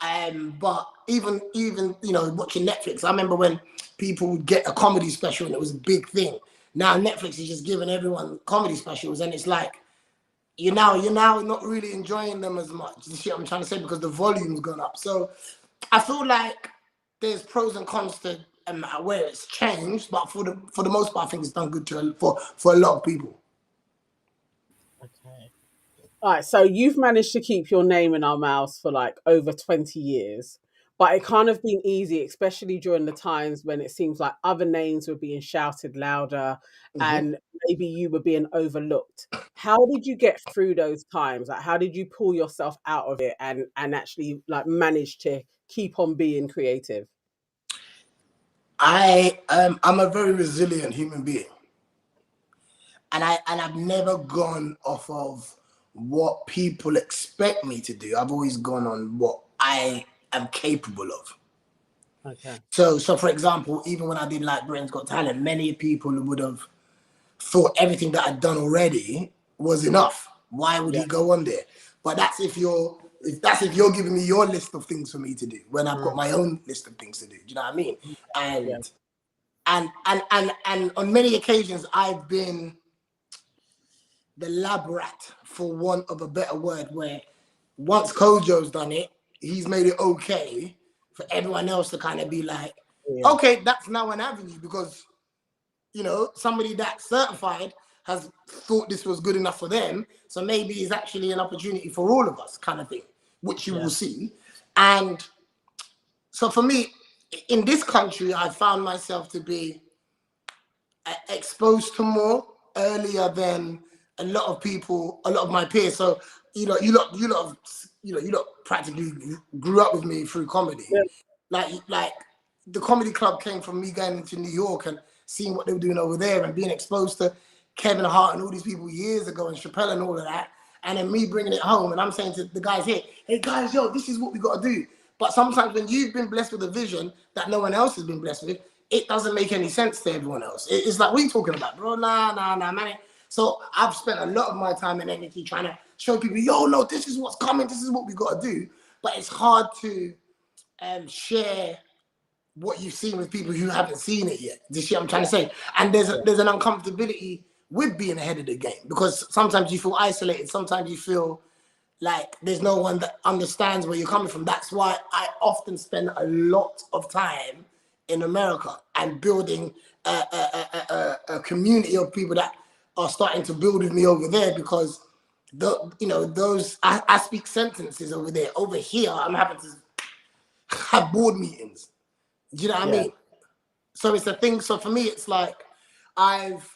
But even watching Netflix, I remember when people would get a comedy special and it was a big thing. Now Netflix is just giving everyone comedy specials, and it's like you're now not really enjoying them as much. You see what I'm trying to say? Because the volume's gone up. So I feel like there's pros and cons to where it's changed, but for the most part, I think it's done good for a lot of people. Okay. All right, so you've managed to keep your name in our mouths for like over 20 years, but it can't have been easy, especially during the times when it seems like other names were being shouted louder and maybe you were being overlooked. How did you get through those times? Like, how did you pull yourself out of it and actually like manage to keep on being creative? I'm a very resilient human being, and I've never gone off of what people expect me to do. I've always gone on what I am capable of. Okay. So for example, even when I did like Britain's Got Talent, many people would have thought everything that I'd done already was enough. Why would he go on there? But that's if you're giving me your list of things for me to do when I've got my own list of things to do. Do you know what I mean? And on many occasions I've been the lab rat, for want of a better word, where once Kojo's done it, he's made it okay for everyone else to kind of be like, okay, that's now an avenue, because somebody that's certified has thought this was good enough for them, so maybe it's actually an opportunity for all of us, kind of thing, which you will see. And so for me, in this country, I found myself to be exposed to more earlier than a lot of people, a lot of my peers. So you lot practically grew up with me through comedy. Like the comedy club came from me going into New York and seeing what they were doing over there and being exposed to Kevin Hart and all these people years ago and Chappelle and all of that, and then me bringing it home and I'm saying to the guys here, hey guys, yo, this is what we got to do. But sometimes when you've been blessed with a vision that no one else has been blessed with, it doesn't make any sense to everyone else. It's like, what are you talking about, bro? Nah, man. So I've spent a lot of my time and energy trying to show people, yo, no, this is what's coming. This is what we got to do. But it's hard to share what you've seen with people who haven't seen it yet. Do you see what I'm trying to say? And there's an uncomfortability with being ahead of the game, because sometimes you feel isolated. Sometimes you feel like there's no one that understands where you're coming from. That's why I often spend a lot of time in America and building a community of people that are starting to build with me over there, because I speak sentences over there. Over here, I'm having to have board meetings. Do you know what I mean? So it's a thing. So for me, it's like I've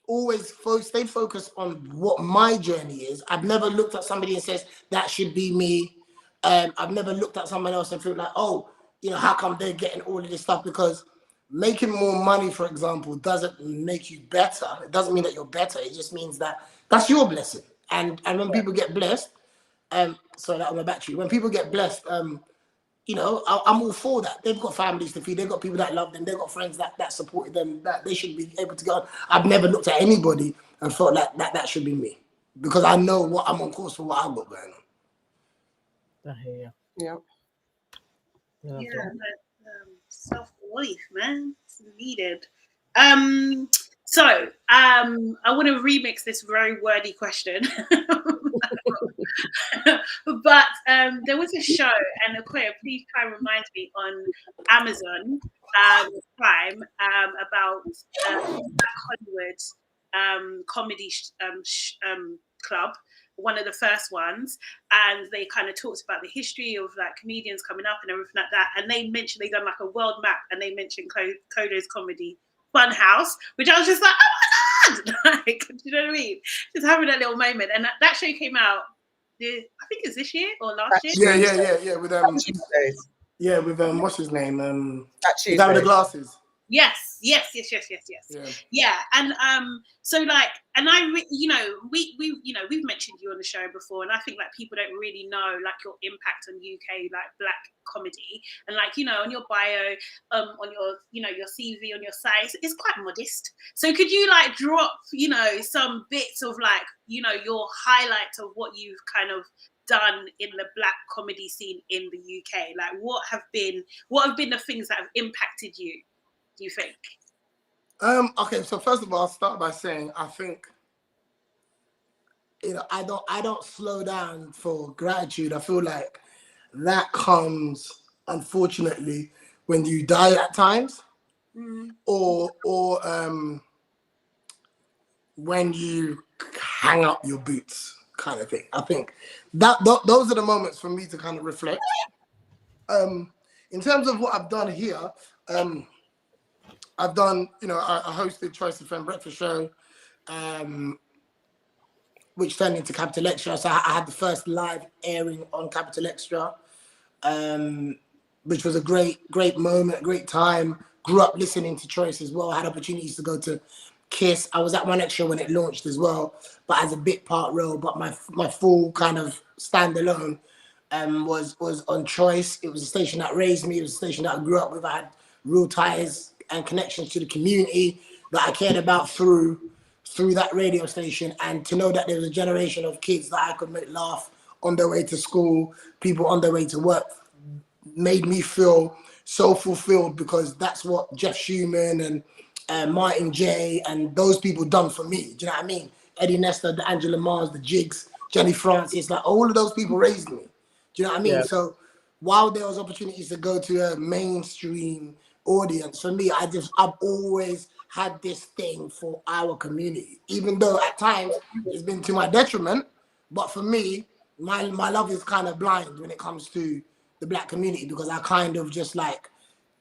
always stayed focused on what my journey is. I've never looked at somebody and says that should be me. I've never looked at someone else and feel like, oh, how come they're getting all of this stuff? Because making more money, for example, doesn't make you better. It doesn't mean that you're better. It just means that that's your blessing. And when people get blessed, sorry, that on my battery. When people get blessed, I'm all for that. They've got families to feed. They've got people that love them. They've got friends that supported them, that they should be able to go on. I've never looked at anybody and felt like that should be me, because I know what I'm on course for, what I've got going on. I hear Yeah. Self-belief, man. It's needed. So I want to remix this very wordy question. But there was a show, and Okoye, please try and remind me, on Amazon Prime about Hollywood comedy club, one of the first ones, and they kind of talked about the history of like comedians coming up and everything like that, and they mentioned they done like a world map, and they mentioned Kojo's Comedy Funhouse, which I was just like, oh my god, like, do you know what I mean? Just having that little moment. And that show came out, I think it's this year or last year. Yeah. With with what's his name? The guy with the glasses. Yes. Yeah. And so like, and we've mentioned you on the show before, and I think like people don't really know like your impact on UK like black comedy, and like on your bio, on your your CV, on your site, it's quite modest. So could you like drop some bits of like your highlights of what you've kind of done in the black comedy scene in the UK? Like what have been the things that have impacted you, do you think? Okay, so first of all, I'll start by saying I think I don't slow down for gratitude. I feel like that comes, unfortunately, when you die at times. or when you hang up your boots, kind of thing. I think that those are the moments for me to kind of reflect. In terms of what I've done here, I've done, I hosted Choice FM Breakfast Show, which turned into Capital Extra. So I had the first live airing on Capital Extra, which was a great moment, great time. Grew up listening to Choice as well. I had opportunities to go to Kiss. I was at One Extra when it launched as well, but as a bit part role. But my full kind of standalone was on Choice. It was a station that raised me. It was a station that I grew up with. I had real ties and connections to the community that I cared about through that radio station, and to know that there was a generation of kids that I could make laugh on their way to school, people on their way to work, made me feel so fulfilled, because that's what Jeff Schumann and Martin J and those people done for me. Do you know what I mean? Eddie Nestor, the Angela Mars, the Jigs, Jenny Francis, like all of those people raised me. Do you know what I mean? Yeah. So while there was opportunities to go to a mainstream audience, for me, I've always had this thing for our community, even though at times it's been to my detriment. But for me, my love is kind of blind when it comes to the Black community, because I kind of just like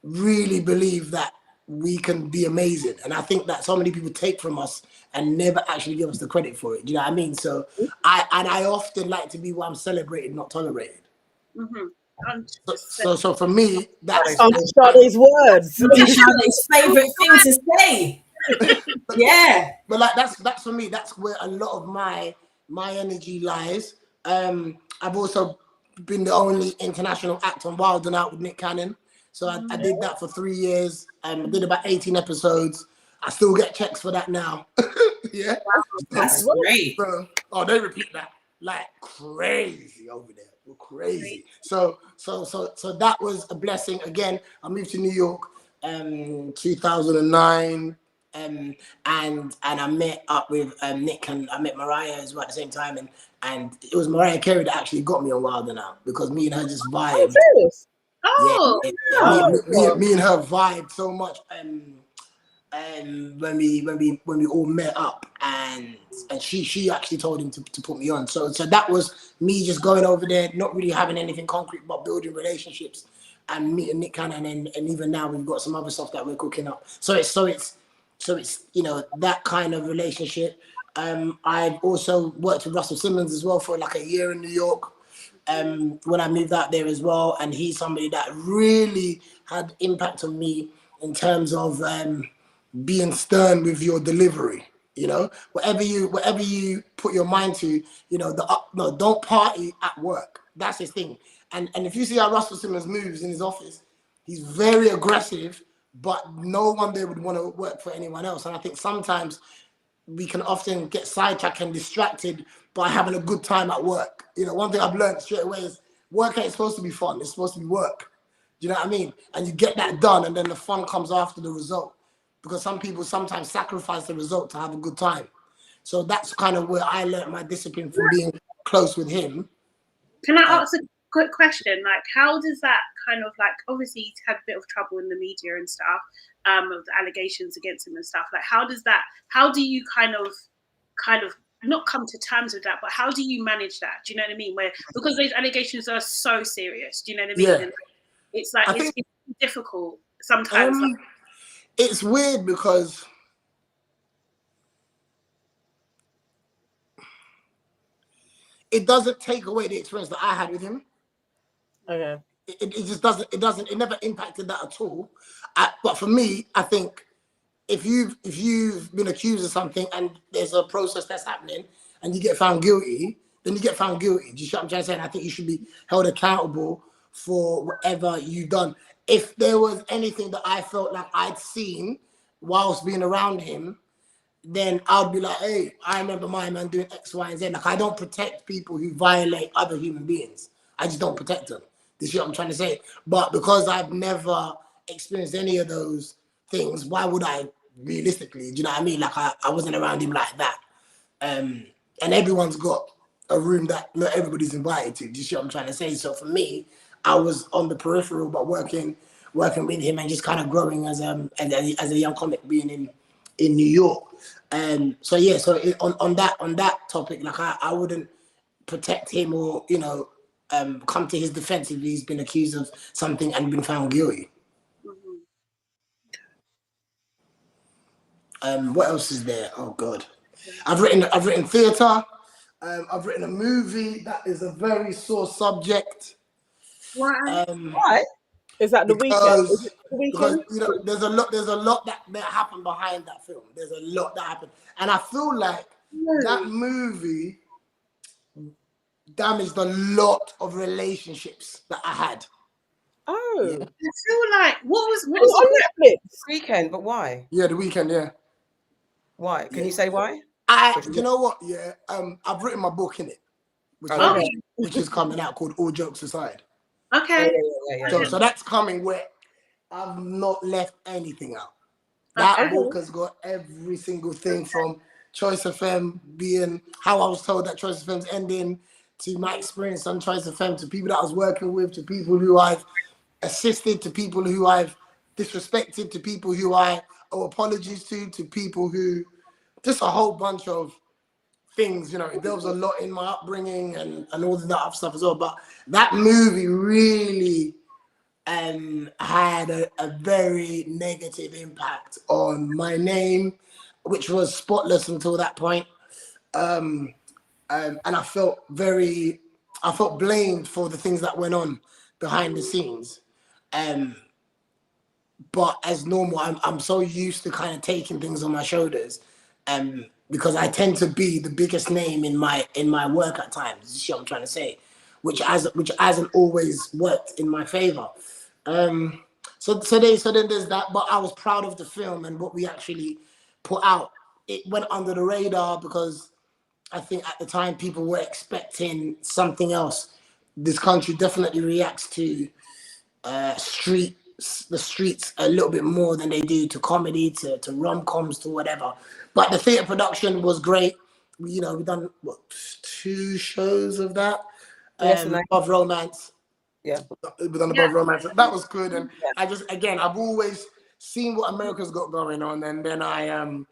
really believe that we can be amazing. And I think that so many people take from us and never actually give us the credit for it. Do you know what I mean? So I often like to be where I'm celebrated, not tolerated. So for me, that's Sade's words. Sade's favorite thing to say. Yeah. But like that's for me, that's where a lot of my energy lies. I've also been the only international act on Wild and Out with Nick Cannon. So I did that for 3 years. I did about 18 episodes. I still get checks for that now. Yeah. That's great. So, they repeat that like crazy over there. We're crazy. So that was a blessing. Again, I moved to New York 2009. And I met up with Nick, and I met Mariah as well at the same time, and it was Mariah Carey that actually got me on Wild and Out, because me and her just vibed. Me and her vibed so much. When we all met up, and she actually told him to put me on. So that was me just going over there, not really having anything concrete, but building relationships and meeting Nick Cannon, and even now we've got some other stuff that we're cooking up. So it's that kind of relationship. I've also worked with Russell Simmons as well for like a year in New York when I moved out there as well, and he's somebody that really had impact on me in terms of being stern with your delivery. Whatever you put your mind to, don't party at work. That's his thing. And if you see how Russell Simmons moves in his office, he's very aggressive, but no one there would want to work for anyone else. And I think sometimes we can often get sidetracked and distracted by having a good time at work. One thing I've learned straight away is work ain't supposed to be fun. It's supposed to be work. Do you know what I mean? And you get that done, and then the fun comes after the result, because some people sometimes sacrifice the result to have a good time. So that's kind of where I learned my discipline from being close with him. Can I ask a quick question? Like, how does that kind of, like, obviously he's had a bit of trouble in the media and stuff, of the allegations against him and stuff. Like, how do you kind of not come to terms with that, but how do you manage that? Do you know what I mean? Because those allegations are so serious. Do you know what I mean? Yeah. And it's like it's difficult sometimes. It's weird because it doesn't take away the experience that I had with him. Okay. It just doesn't. It never impacted that at all. But for me, I think if you've been accused of something and there's a process that's happening and you get found guilty, then you get found guilty. Do you see what I'm trying to say? And I think you should be held accountable for whatever you've done. If there was anything that I felt like I'd seen whilst being around him, then I'd be like, hey, I remember my man doing X, Y, and Z. Like, I don't protect people who violate other human beings. I just don't protect them. This is what I'm trying to say. But because I've never experienced any of those things, why would I realistically? Do you know what I mean? Like, I wasn't around him like that. And everyone's got a room that not everybody's invited to. Do you see what I'm trying to say? So for me, I was on the peripheral, but working working with him and just kind of growing as a young comic being in New York. So yeah, so on that topic, like I wouldn't protect him or come to his defense if he's been accused of something and been found guilty. What else is there? Oh God, I've written theatre. I've written a movie that is a very sore subject. Why? Why? Is that the weekend? Is it the Because weekend? there's a lot that happened behind that film. There's a lot that happened, and I feel like that movie damaged a lot of relationships that I had. Oh, Yeah. I feel like what was on Netflix? Weekend, but why? Yeah, the weekend. Yeah. Why? Can you say why? You know what? Yeah. I've written my book in it, which is coming out, called All Jokes Aside. Okay. So that's coming where I've not left anything out. That book has got every single thing from Choice FM being how I was told that Choice FM's ending, to my experience on Choice FM, to people that I was working with, to people who I've assisted, to people who I've disrespected, to people who I owe apologies to people who, just a whole bunch of things, there was a lot in my upbringing and all of that other stuff as well. But that movie really had a very negative impact on my name, which was spotless until that point. And I felt blamed for the things that went on behind the scenes. But as normal, I'm so used to kind of taking things on my shoulders, because I tend to be the biggest name in my work at times. You see what I'm trying to say, which hasn't always worked in my favor. So then there's that. But I was proud of the film and what we actually put out. It went under the radar because I think at the time people were expecting something else. This country definitely reacts to the streets a little bit more than they do to comedy, to rom-coms, to whatever. But the theatre production was great. We've done 2 shows of that. Of romance. Yeah. We've done Above Romance. That was good. And I've always seen what America's got going on, and then I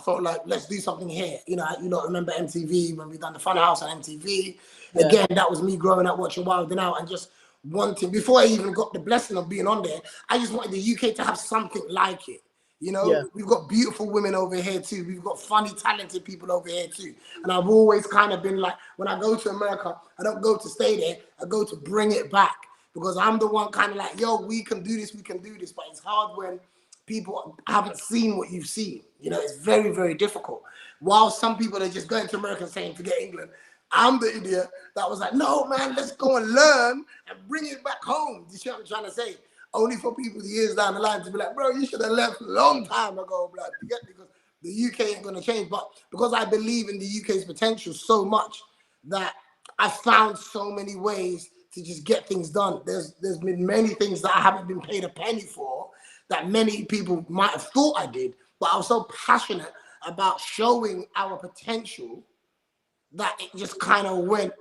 felt like, let's do something here. You don't remember MTV when we done the Fun House on MTV. Yeah. Again, that was me growing up watching Wild and Out and just wanting, before I even got the blessing of being on there, I just wanted the UK to have something like it. We've got beautiful women over here too. We've got funny, talented people over here too. And I've always kind of been like, when I go to America, I don't go to stay there. I go to bring it back, because I'm the one kind of like, yo, we can do this. But it's hard when people haven't seen what you've seen. It's very, very difficult. While some people are just going to America saying, forget England, I'm the idiot that was like, no, man, let's go and learn and bring it back home. You see what I'm trying to say? Only for people years down the line to be like, bro, you should have left a long time ago, blood. Because the UK ain't going to change. But because I believe in the UK's potential so much that I found so many ways to just get things done. There's been many things that I haven't been paid a penny for that many people might have thought I did. But I was so passionate about showing our potential that it just kind of went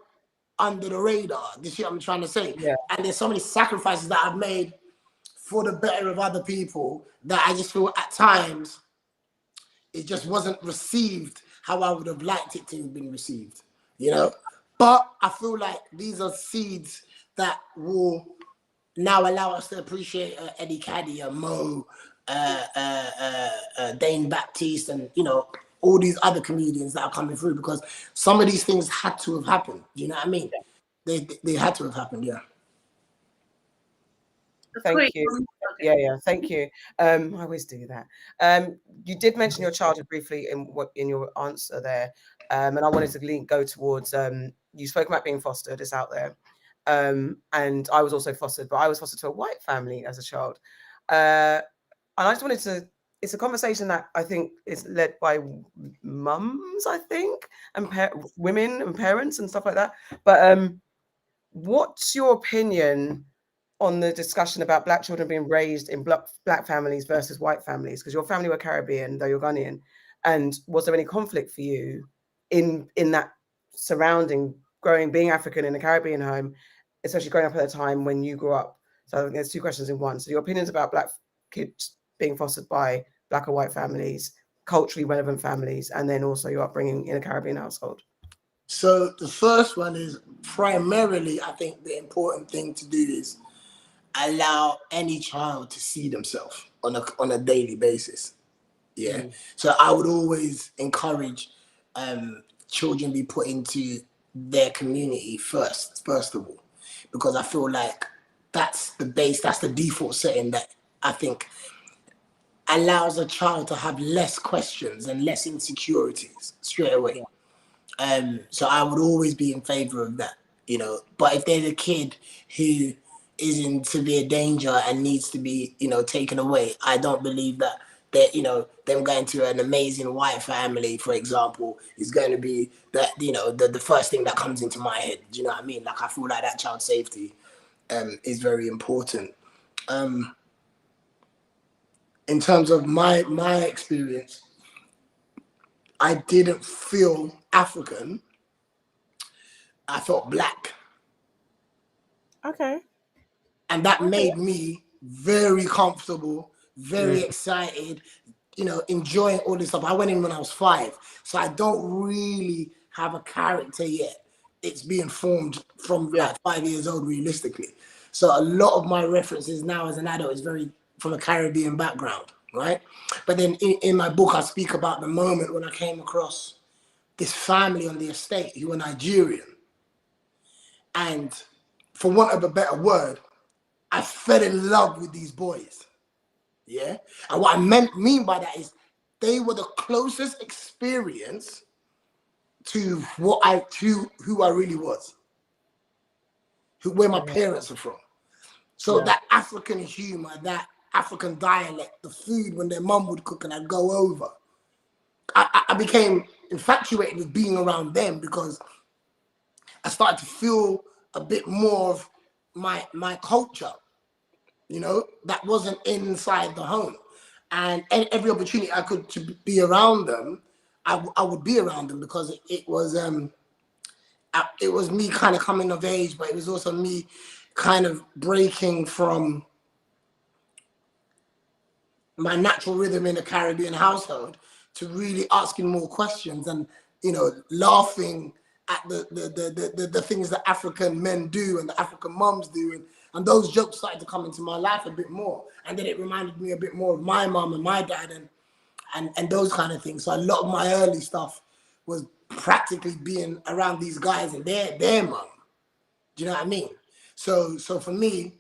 under the radar. You see what I'm trying to say? Yeah. And there's so many sacrifices that I've made for the better of other people that I just feel at times it just wasn't received how I would have liked it to have been received, But I feel like these are seeds that will now allow us to appreciate Eddie Caddy, Mo, Dane Baptiste, and all these other comedians that are coming through, because some of these things had to have happened. Do you know what I mean? They had to have happened. Yeah. Thank you. Yeah. Thank you. I always do that. You did mention your childhood briefly in your answer there, and I wanted to go towards. You spoke about being fostered. It's out there, and I was also fostered, but I was fostered to a white family as a child, and I just wanted to. It's a conversation that I think is led by mums, I think, and women and parents and stuff like that. But what's your opinion on the discussion about Black children being raised in Black families versus white families? Because your family were Caribbean, though you're Ghanaian. And was there any conflict for you in that surrounding being African in a Caribbean home, especially growing up at a time when you grew up So I think there's two questions in one. So your opinions about black kids being fostered by black or white families, culturally relevant families, and then also your upbringing in a Caribbean household. So the first one is primarily, I think the important thing to do is allow any child to see themselves on a daily basis. Yeah. So I would always encourage children be put into their community first of all, because I feel like that's the base, that's the default setting that I think allows a child to have less questions and less insecurities straight away. So I would always be in favor of that, you know. But if there's a kid who is in severe danger and needs to be, you know, taken away, I don't believe that them going to an amazing white family, for example, is going to be that, you know, the first thing that comes into my head. Do you know what I mean? Like, I feel like that child's safety is very important. In terms of my experience, I didn't feel African. I felt black. Okay. And that made me very comfortable, very excited, you know, enjoying all this stuff. I went in when I was 5, so I don't really have a character yet. It's being formed from like 5 years old, realistically. So a lot of my references now as an adult is very from a Caribbean background, right? But then in my book, I speak about the moment when I came across this family on the estate who were Nigerian. And for want of a better word, I fell in love with these boys. Yeah. And what I mean by that is they were the closest experience to who I really was, where my parents are from. So that African humor, that African dialect, the food when their mum would cook and I'd go over, I became infatuated with being around them because I started to feel a bit more of my culture, you know, that wasn't inside the home. And every opportunity I could to be around them, I would be around them because it was me kind of coming of age, but it was also me kind of breaking from my natural rhythm in a Caribbean household to really asking more questions and, you know, laughing at the things that African men do and the African mums do. And those jokes started to come into my life a bit more. And then it reminded me a bit more of my mum and my dad and those kind of things. So a lot of my early stuff was practically being around these guys and their mum. Do you know what I mean? So for me,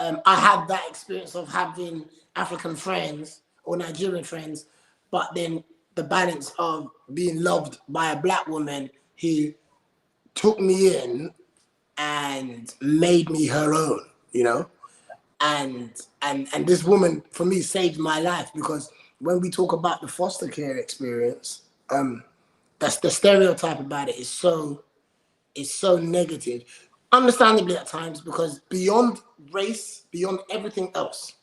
I had that experience of having African friends or Nigerian friends, but then the balance of being loved by a black woman who took me in and made me her own, you know? And this woman, for me, saved my life because when we talk about the foster care experience, that's the stereotype about it is so negative. Understandably at times, because beyond race, beyond everything else,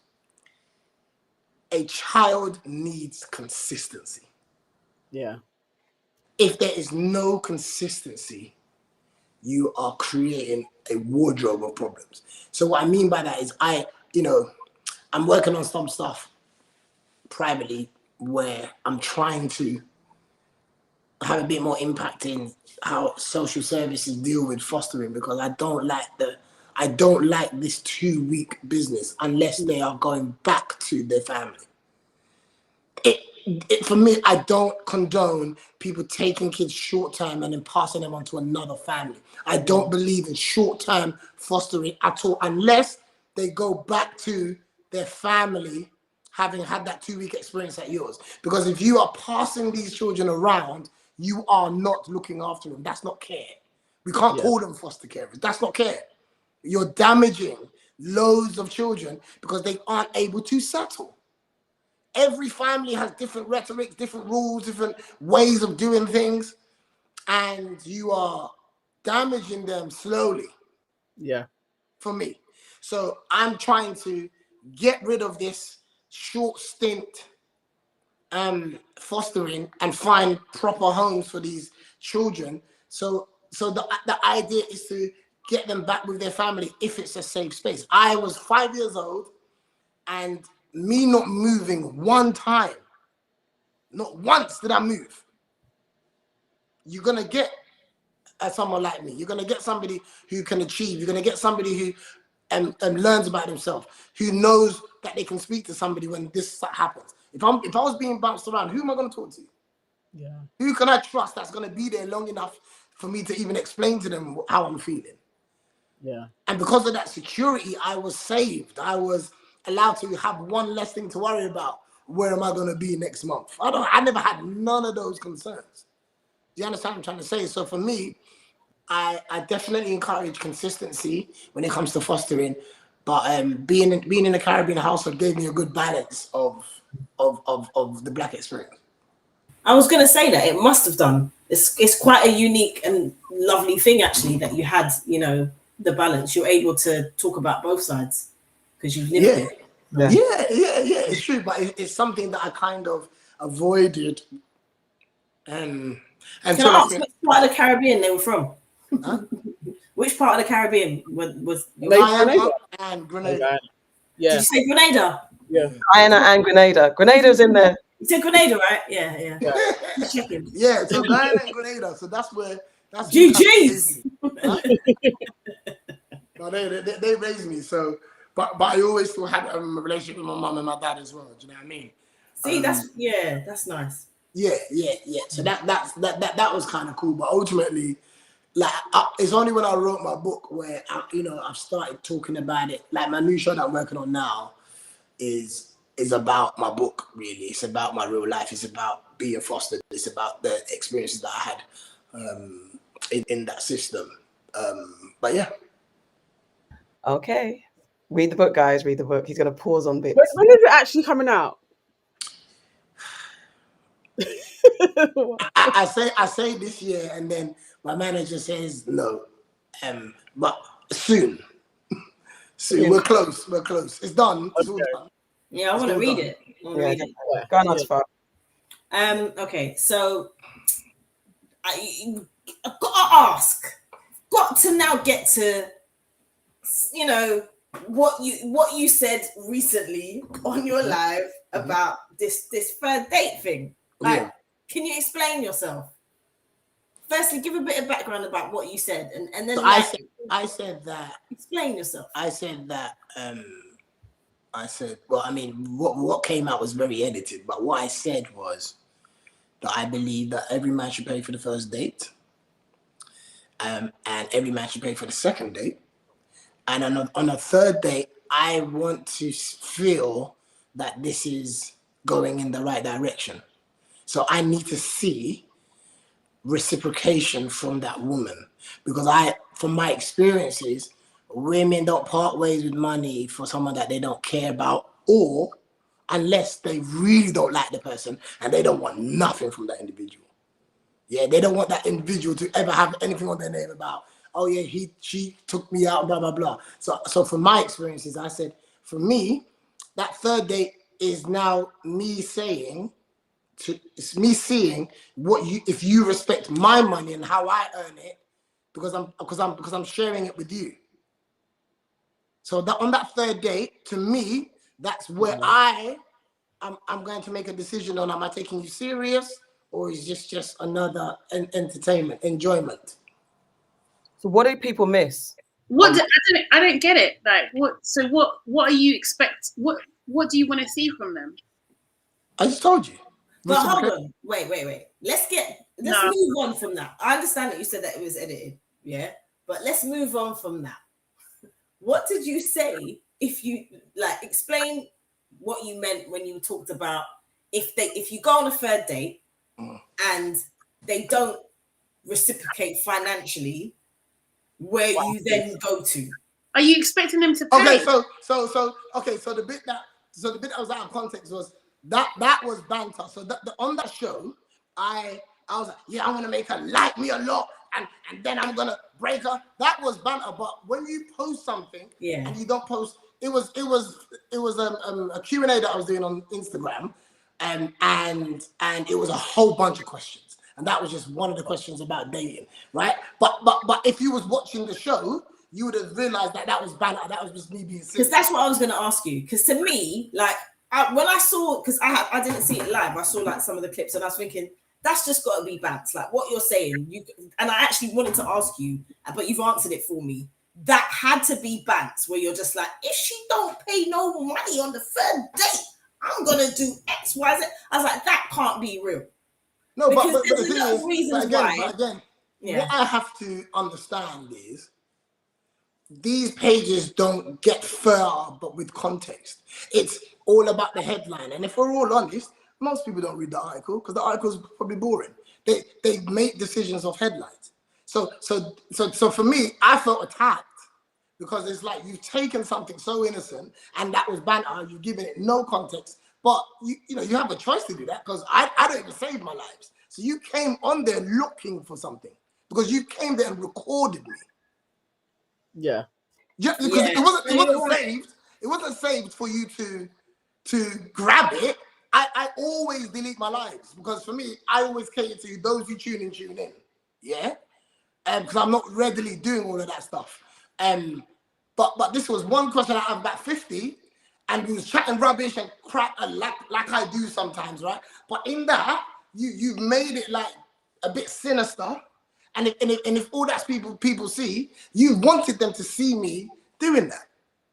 a child needs consistency. Yeah. If there is no consistency, you are creating a wardrobe of problems. So what I mean by that is I'm working on some stuff privately where I'm trying to have a bit more impact in how social services deal with fostering, because I don't like this 2-week business unless they are going back to their family. For me, I don't condone people taking kids short-term and then passing them on to another family. I don't believe in short-term fostering at all unless they go back to their family having had that 2-week experience at yours. Because if you are passing these children around, you are not looking after them. That's not care. We can't call them foster carers. That's not care. You're damaging loads of children because they aren't able to settle. Every family has different rhetoric, different rules, different ways of doing things, and you are damaging them slowly. Yeah. For me. So I'm trying to get rid of this short stint fostering and find proper homes for these children. So the idea is to get them back with their family if it's a safe space. I was 5 years old, and me not moving one time, not once did I move. You're gonna get someone like me. You're gonna get somebody who can achieve. You're gonna get somebody who learns about himself, who knows that they can speak to somebody when this happens. If I was being bounced around, who am I gonna talk to? Yeah. Who can I trust that's gonna be there long enough for me to even explain to them how I'm feeling? Yeah. And because of that security, I was saved. I was allowed to have one less thing to worry about. Where am I gonna be next month? I never had none of those concerns. Do you understand what I'm trying to say? So for me, I definitely encourage consistency when it comes to fostering, but being in a Caribbean household gave me a good balance of the Black experience. I was going to say that it must have done. It's quite a unique and lovely thing actually that you had, you know, the balance. You're able to talk about both sides because you've lived it. Yeah, it's true, but it's something that I kind of avoided. Can I ask which part of the Caribbean they were from? Huh? Which part of the Caribbean was Guyana and Grenada? Yeah. Did you say Grenada? Yeah. Guyana and Grenada. Grenada's in there. You said Grenada, right? Yeah. Yeah, so Guyana and Grenada. So that's GG's. Huh? No, they raised me. So, but I always still had a relationship with my mum and my dad as well. Do you know what I mean? See, that's nice. Yeah. So that was kind of cool. But ultimately, like, it's only when I wrote my book where I've started talking about it. Like my new show that I'm working on now is about my book. Really, it's about my real life. It's about being fostered. It's about the experiences that I had in that system. But yeah. Okay. Read the book, guys. Read the book. He's gonna pause on bits. When is it actually coming out? I say this year, and then my manager says no. But soon. Yeah. We're close. It's done. It's all done. Yeah, I want to read it. Go on, Aunty Farrah. Okay, so I've got to now get to, what you said recently on your live about this third date thing. Like, can you explain yourself? Firstly, give a bit of background about what you said, and then So I said that. Explain yourself. I said that. Well, I mean, what came out was very edited, but what I said was that I believe that every man should pay for the first date, and every man should pay for the second date, and on a third date, I want to feel that this is going in the right direction. So I need to see reciprocation from that woman, because from my experiences, women don't part ways with money for someone that they don't care about, or unless they really don't like the person and they don't want nothing from that individual. Yeah, they don't want that individual to ever have anything on their name about, oh yeah, she took me out, blah blah blah. So from my experiences, I said, for me, that third date is now me saying, it's me seeing if you respect my money and how I earn it, because I'm sharing it with you. So that on that third date, to me, that's where I'm going to make a decision on, am I taking you serious, or is this just another entertainment, enjoyment? So what do people miss? I don't get it. Like what? So what are you expect? What do you want to see from them? I just told you. But hold on, wait. Let's move on from that. I understand that you said that it was edited, yeah. But let's move on from that. What did you say? If you explain what you meant when you talked about if you go on a third date and they don't reciprocate financially, where you then go to? Are you expecting them to pay? Okay, so the bit that was out of context was that was banter. So on that show, I was like, yeah, I'm gonna make her like me a lot, and then I'm gonna break her. That was banter. But when you post something, and you don't post, it was a Q&A that I was doing on Instagram, and it was a whole bunch of questions, and that was just one of the questions about dating, right? But if you was watching the show, you would have realized that that was banter. That was just me being silly. Because that's what I was going to ask you. Because to me, like, when I saw, because I didn't see it live, I saw like some of the clips, and I was thinking, that's just got to be bants. Like what you're saying, and I actually wanted to ask you, but you've answered it for me. That had to be bants, where you're just like, if she don't pay no money on the third date, I'm gonna do X, Y, Z. I was like, that can't be real. No, because but there's the a lot of reasons why. But again, Yeah. what I have to understand is these pages don't get further, but with context. It's all about the headline, and if we're all honest, most people don't read the article because the article is probably boring. They make decisions off headlines. So for me, I felt attacked because it's like you've taken something so innocent and that was banter. You've given it no context, but you know you have a choice to do that because I don't even save my lives. So you came on there looking for something because you came there and recorded me. Yeah. Because it wasn't saved. It wasn't saved for you to grab it. I always delete my lives because for me, I always cater to those who tune in. Yeah. Because I'm not readily doing all of that stuff. But this was one question out of about 50, and we was chatting rubbish and crap like I do sometimes, right? But in that, you've made it like a bit sinister. And if all that's people see, you wanted them to see me doing that.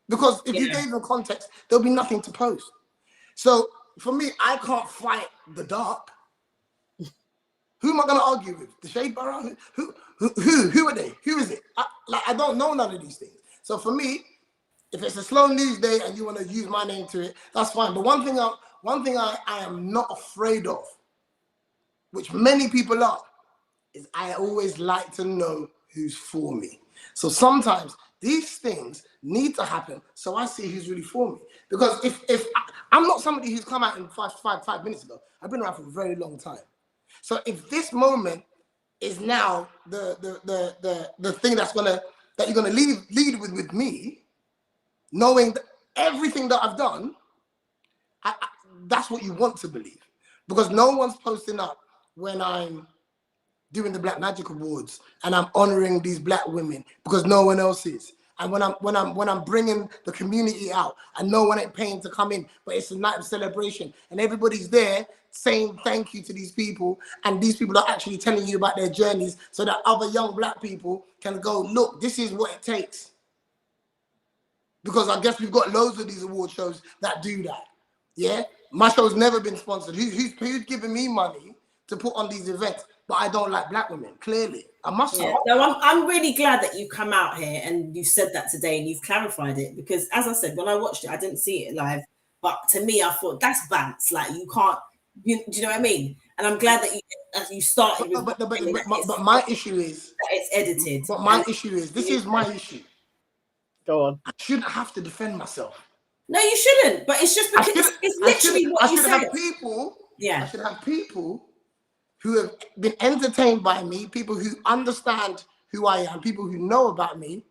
Because if you gave them context, there'll be nothing to post. So for me, I can't fight the dark. Who am I going to argue with? The Shade Borough? Who are they? Who is it? I don't know none of these things. So for me, if it's a slow news day and you want to use my name to it, that's fine. But one thing I am not afraid of, which many people are, is I always like to know who's for me. So sometimes these things need to happen so I see who's really for me. Because if I'm not somebody who's come out in five minutes ago, I've been around for a very long time. So if this moment is now the thing that you're gonna lead with me, knowing that everything that I've done, that's what you want to believe. Because no one's posting up when I'm doing the Black Magic Awards and I'm honoring these Black women because no one else is. And when I'm bringing the community out and no one ain't paying to come in, but it's a night of celebration and everybody's there saying thank you to these people, and these people are actually telling you about their journeys so that other young Black people can go, look, this is what it takes. Because I guess we've got loads of these award shows that do that. Yeah, my show's never been sponsored. Who's giving me money to put on these events? But I don't like Black women, clearly. I must say. No, I'm really glad that you come out here and you said that today and you've clarified it, because as I said, when I watched it, I didn't see it live, but to me, I thought that's bants. Like you can't, do you know what I mean? And I'm glad that you started with. But my issue is that it's edited. But my issue is this is my issue. Go on. I shouldn't have to defend myself. No, you shouldn't. But it's just because it's literally what you said. I should have people who have been entertained by me, people who understand who I am, people who know about me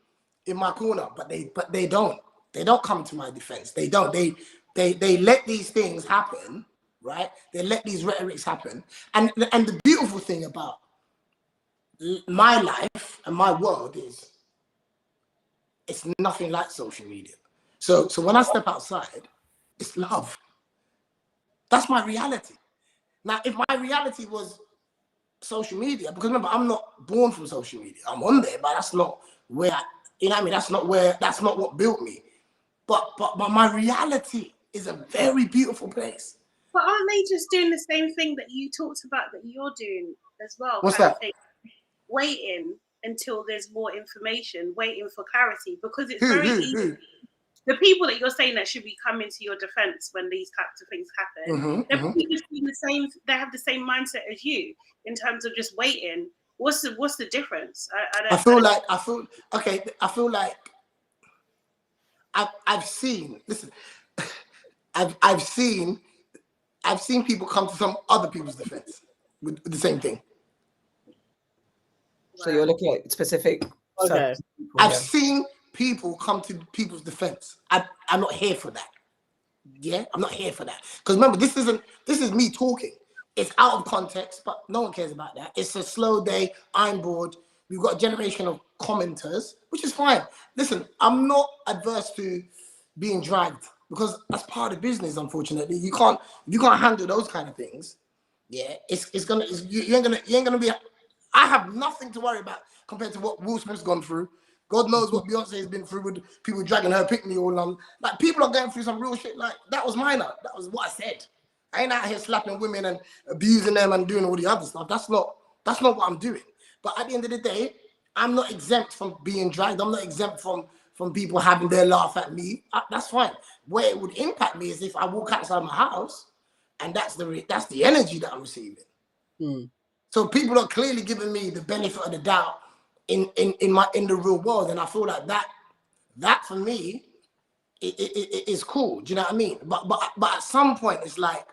in my corner, but they don't come to my defense. They don't. They let these things happen, right? They let these rhetorics happen. And the beautiful thing about my life and my world is it's nothing like social media. So when I step outside, it's love. That's my reality. Now, if my reality was social media, because remember, I'm not born from social media. I'm on there, but that's not where, you know what I mean? That's not what built me. But my reality is a very beautiful place. But aren't they just doing the same thing that you talked about that you're doing as well? What's that? Waiting until there's more information, waiting for clarity, because it's very easy. The people that you're saying that should be coming to your defense when these types of things happen, they're probably just doing the same. They have the same mindset as you in terms of just waiting. What's the difference? I feel like I've seen. Listen, I've seen people come to some other people's defense with the same thing. So you're looking at specific. Okay. I've seen people come to people's defense. I'm not here for that. Yeah, I'm not here for that. Because remember, this is me talking. It's out of context, but no one cares about that. It's a slow day. I'm bored. We've got a generation of commenters, which is fine. Listen, I'm not adverse to being dragged because that's part of the business. Unfortunately, you can't handle those kind of things. Yeah, you ain't gonna be. I have nothing to worry about compared to what Will Smith's gone through. God knows what Beyonce has been through with people dragging her pick me all on. Like, people are going through some real shit. Like, that was minor. That was what I said. I ain't out here slapping women and abusing them and doing all the other stuff. That's not what I'm doing. But at the end of the day, I'm not exempt from being dragged. I'm not exempt from people having their laugh at me. That's fine. Where it would impact me is if I walk outside my house and that's the energy that I'm receiving. So people are clearly giving me the benefit of the doubt in the real world, and I feel like that for me it is cool. Do you know what I mean? But at some point it's like,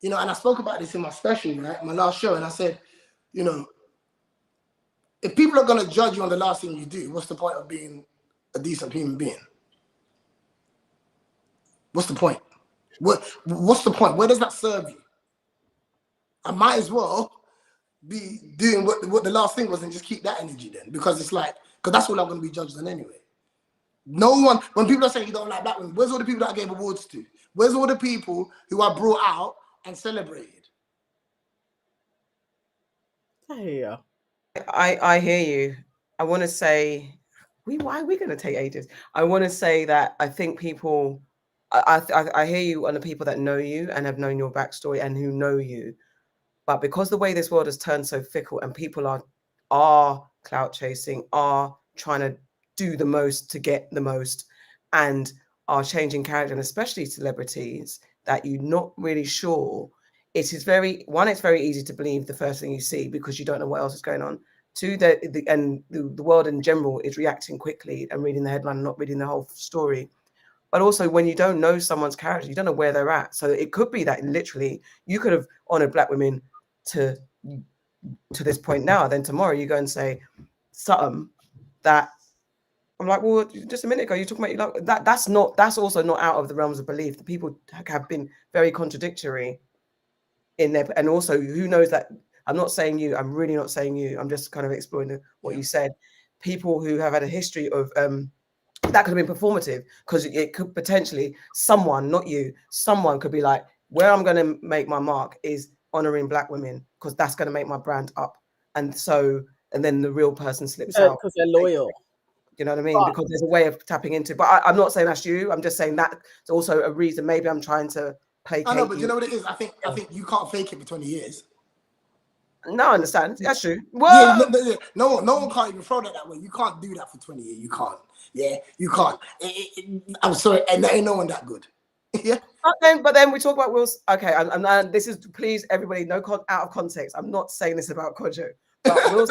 you know, and I spoke about this in my special, right, my last show, and I said, you know, if people are going to judge you on the last thing you do, what's the point of being a decent human being? What's the point? What's the point? Where does that serve you? I might as well be doing what the last thing was and just keep that energy then, because it's like, because that's what I'm going to be judged on anyway. No one, when people are saying you don't like black women, where's all the people that I gave awards to? Where's all the people who I brought out and celebrated? Yeah. I hear you. I want to say, why are we going to take ages? I want to say that I think people, I hear you on the people that know you and have known your backstory and who know you. But because the way this world has turned so fickle and people are clout chasing, are trying to do the most to get the most, and are changing character, and especially celebrities that you're not really sure. It is it's very easy to believe the first thing you see because you don't know what else is going on. Two, the world in general is reacting quickly and reading the headline and not reading the whole story. But also, when you don't know someone's character, you don't know where they're at. So it could be that literally you could have honored black women to this point now, then tomorrow you go and say something that I'm like, well, just a minute ago you're talking about that's also not out of the realms of belief. The people have been very contradictory in there, and also who knows that I'm not saying you, I'm really not saying you, I'm just kind of exploring what you said. People who have had a history of that could have been performative, because it could potentially someone, not you, someone could be like, where I'm going to make my mark is honoring black women because that's going to make my brand up, and then the real person slips out because they're loyal. You know what I mean? Because there's a way of tapping into. But I'm not saying that's you. I'm just saying that's also a reason. Maybe I'm trying to placate. I know, but you know what it is? I think you can't fake it for 20 years. No, I understand. That's true. Well, yeah, no one can't even throw that way. You can't do that for 20 years. You can't. Yeah, you can't. I'm sorry, and there ain't no one that good. Yeah. But then we talk about Will's. Okay, I'm this is, please everybody, no out of context. I'm not saying this about Kojo, but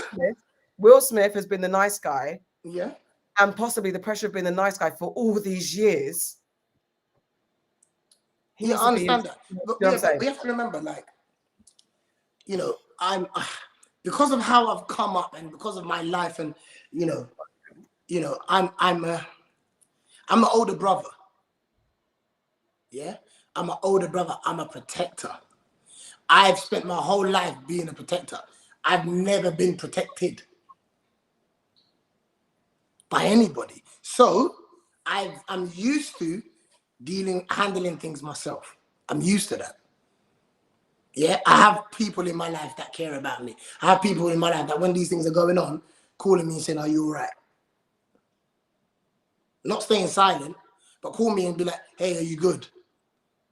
Will Smith has been the nice guy. Yeah. And possibly the pressure of being the nice guy for all these years. I understand that. But we have to remember, like, you know, I'm because of how I've come up and because of my life, and you know, I'm an older brother. Yeah, I'm an older brother. I'm a protector. I've spent my whole life being a protector. I've never been protected by anybody. So I'm used to handling things myself. I'm used to that. Yeah, I have people in my life that care about me. I have people in my life that when these things are going on, calling me and saying, are you all right? Not staying silent, but call me and be like, hey, are you good?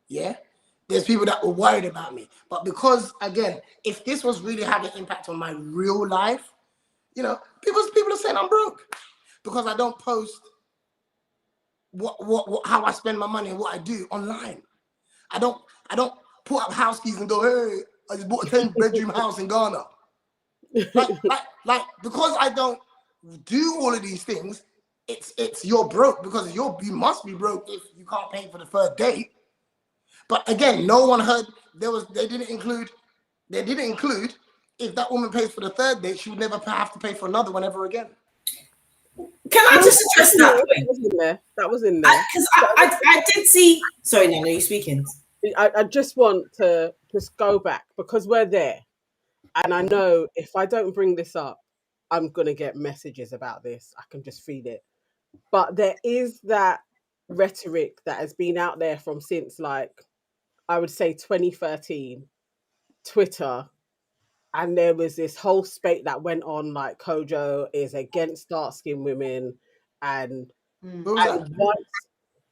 Yeah? There's people that were worried about me. But because, again, if this was really having an impact on my real life, you know, people are saying I'm broke because I don't post how I spend my money and what I do online. I don't put up house keys and go, hey, I just bought a 10-bedroom house in Ghana. Like because I don't do all of these things, it's you're broke because you must be broke if you can't pay for the third date. But again, no one heard they didn't include if that woman pays for the third date, she would never have to pay for another one ever again. Can I just address that point? That was in there. Because I did see. Sorry, Nana, you're speaking. I just want to just go back because we're there. And I know if I don't bring this up, I'm going to get messages about this. I can just feel it. But there is that rhetoric that has been out there from since, like, I would say 2013, Twitter. And there was this whole spate that went on, like, Kojo is against dark-skinned women. And, once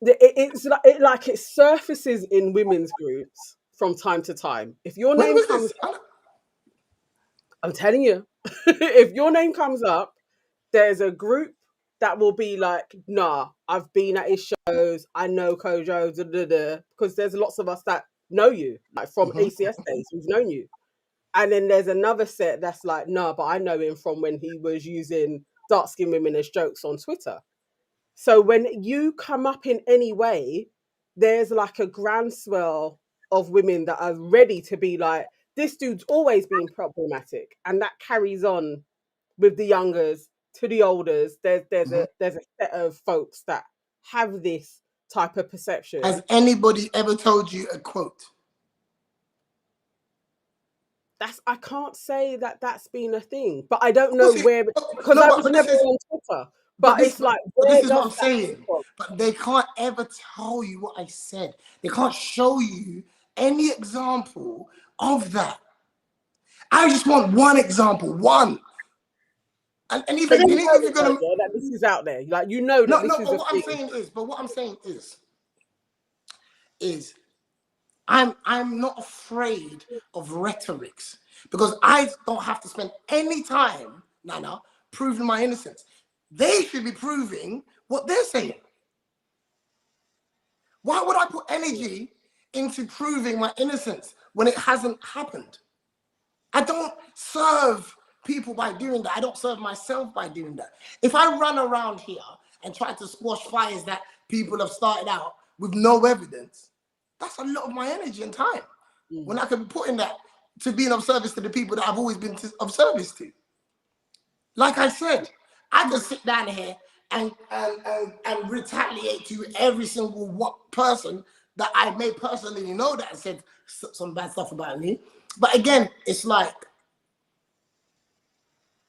it surfaces in women's groups from time to time. If your name comes up, I'm telling you, if your name comes up, there's a group that will be like, nah, I've been at his shows, I know Kojo, because there's lots of us that know you, like from ACS days, who've known you. And then there's another set that's like, nah, but I know him from when he was using dark-skinned women as jokes on Twitter. So when you come up in any way, there's like a groundswell of women that are ready to be like, this dude's always been problematic. And that carries on with the youngers to the olders. There's a set of folks that have this type of perception. Has anybody ever told you a quote? I can't say that that's been a thing, but I don't know where, because I was never on Twitter. But it's like, this is what I'm saying. But they can't ever tell you what I said. They can't show you any example of that. I just want one example, one. And even if you're gonna, that this is out there, like, you know that this is a thing. What I'm saying is, I'm not afraid of rhetorics, because I don't have to spend any time, Nana, proving my innocence. They should be proving what they're saying. Why would I put energy into proving my innocence when it hasn't happened? I don't serve people by doing that. I don't serve myself by doing that. If I run around here and try to squash fires that people have started out with no evidence, that's a lot of my energy and time. When I could be putting that to being of service to the people that I've always been of service to. Like I said, I could sit down here and retaliate to every single person that I may personally know that said some bad stuff about me. But again, it's like,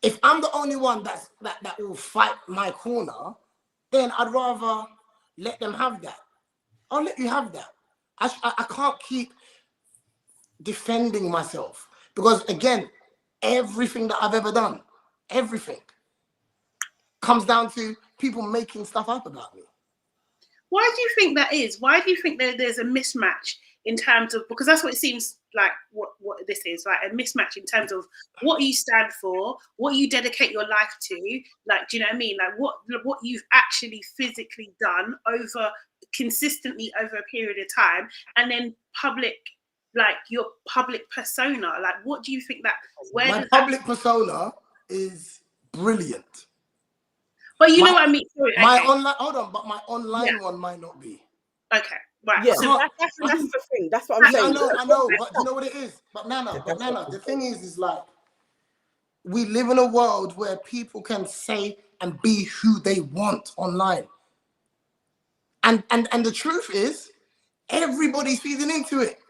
if I'm the only one that will fight my corner, then I'd rather let them have that. I'll let you have that. I can't keep defending myself, because again, everything that I've ever done, everything comes down to people making stuff up about me. Why do you think that is? Why do you think there's a mismatch in terms of, because that's what it seems like what this is, like a mismatch in terms of what you stand for, what you dedicate your life to, like, do you know what I mean? Like what you've actually physically done consistently over a period of time, and then public, like your public persona. Like, what do you think that, my public persona is brilliant. But you know what I mean? Sorry, my online, hold on, but my online one might not be. Okay, right. Yeah, so that's the thing. That's what I'm saying. I know, but you know what it is? But Nana, the thing is like, we live in a world where people can say and be who they want online. And the truth is, everybody's feeding into it.